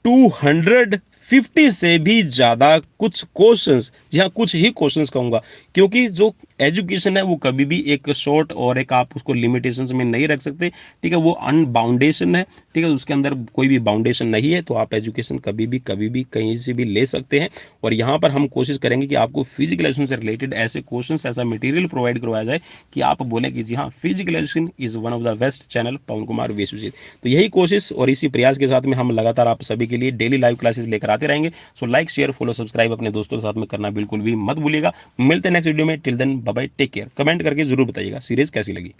250 से भी ज्यादा कुछ क्वेश्चंस, जी हाँ कुछ ही क्वेश्चंस कहूंगा, क्योंकि जो एजुकेशन है वो कभी भी एक शॉर्ट और एक आप उसको लिमिटेशंस में नहीं रख सकते। ठीक है, वो अनबाउंडेशन है, ठीक है, उसके अंदर कोई भी बाउंडेशन नहीं है, तो आप एजुकेशन कभी भी कहीं से भी ले सकते हैं। और यहाँ पर हम कोशिश करेंगे कि आपको फिजिकल एजुकेशन से रिलेटेड ऐसे क्वेश्चन, ऐसा मटेरियल प्रोवाइड करवाया जाए कि आप बोले कि जी हाँ physical education is one of the best channel Pawan Kumar Vishwajeet. तो यही कोशिश और इसी प्रयास के साथ में हम लगातार आप सभी के लिए डेली लाइव क्लासेस लेकर आते रहेंगे। So like share follow subscribe अपने दोस्तों के साथ में करना बिल्कुल भी मत भूलिएगा। मिलते हैं नेक्स्ट वीडियो में, till then bye bye, take care. Comment करके जरूर बताइएगा सीरीज कैसी लगी।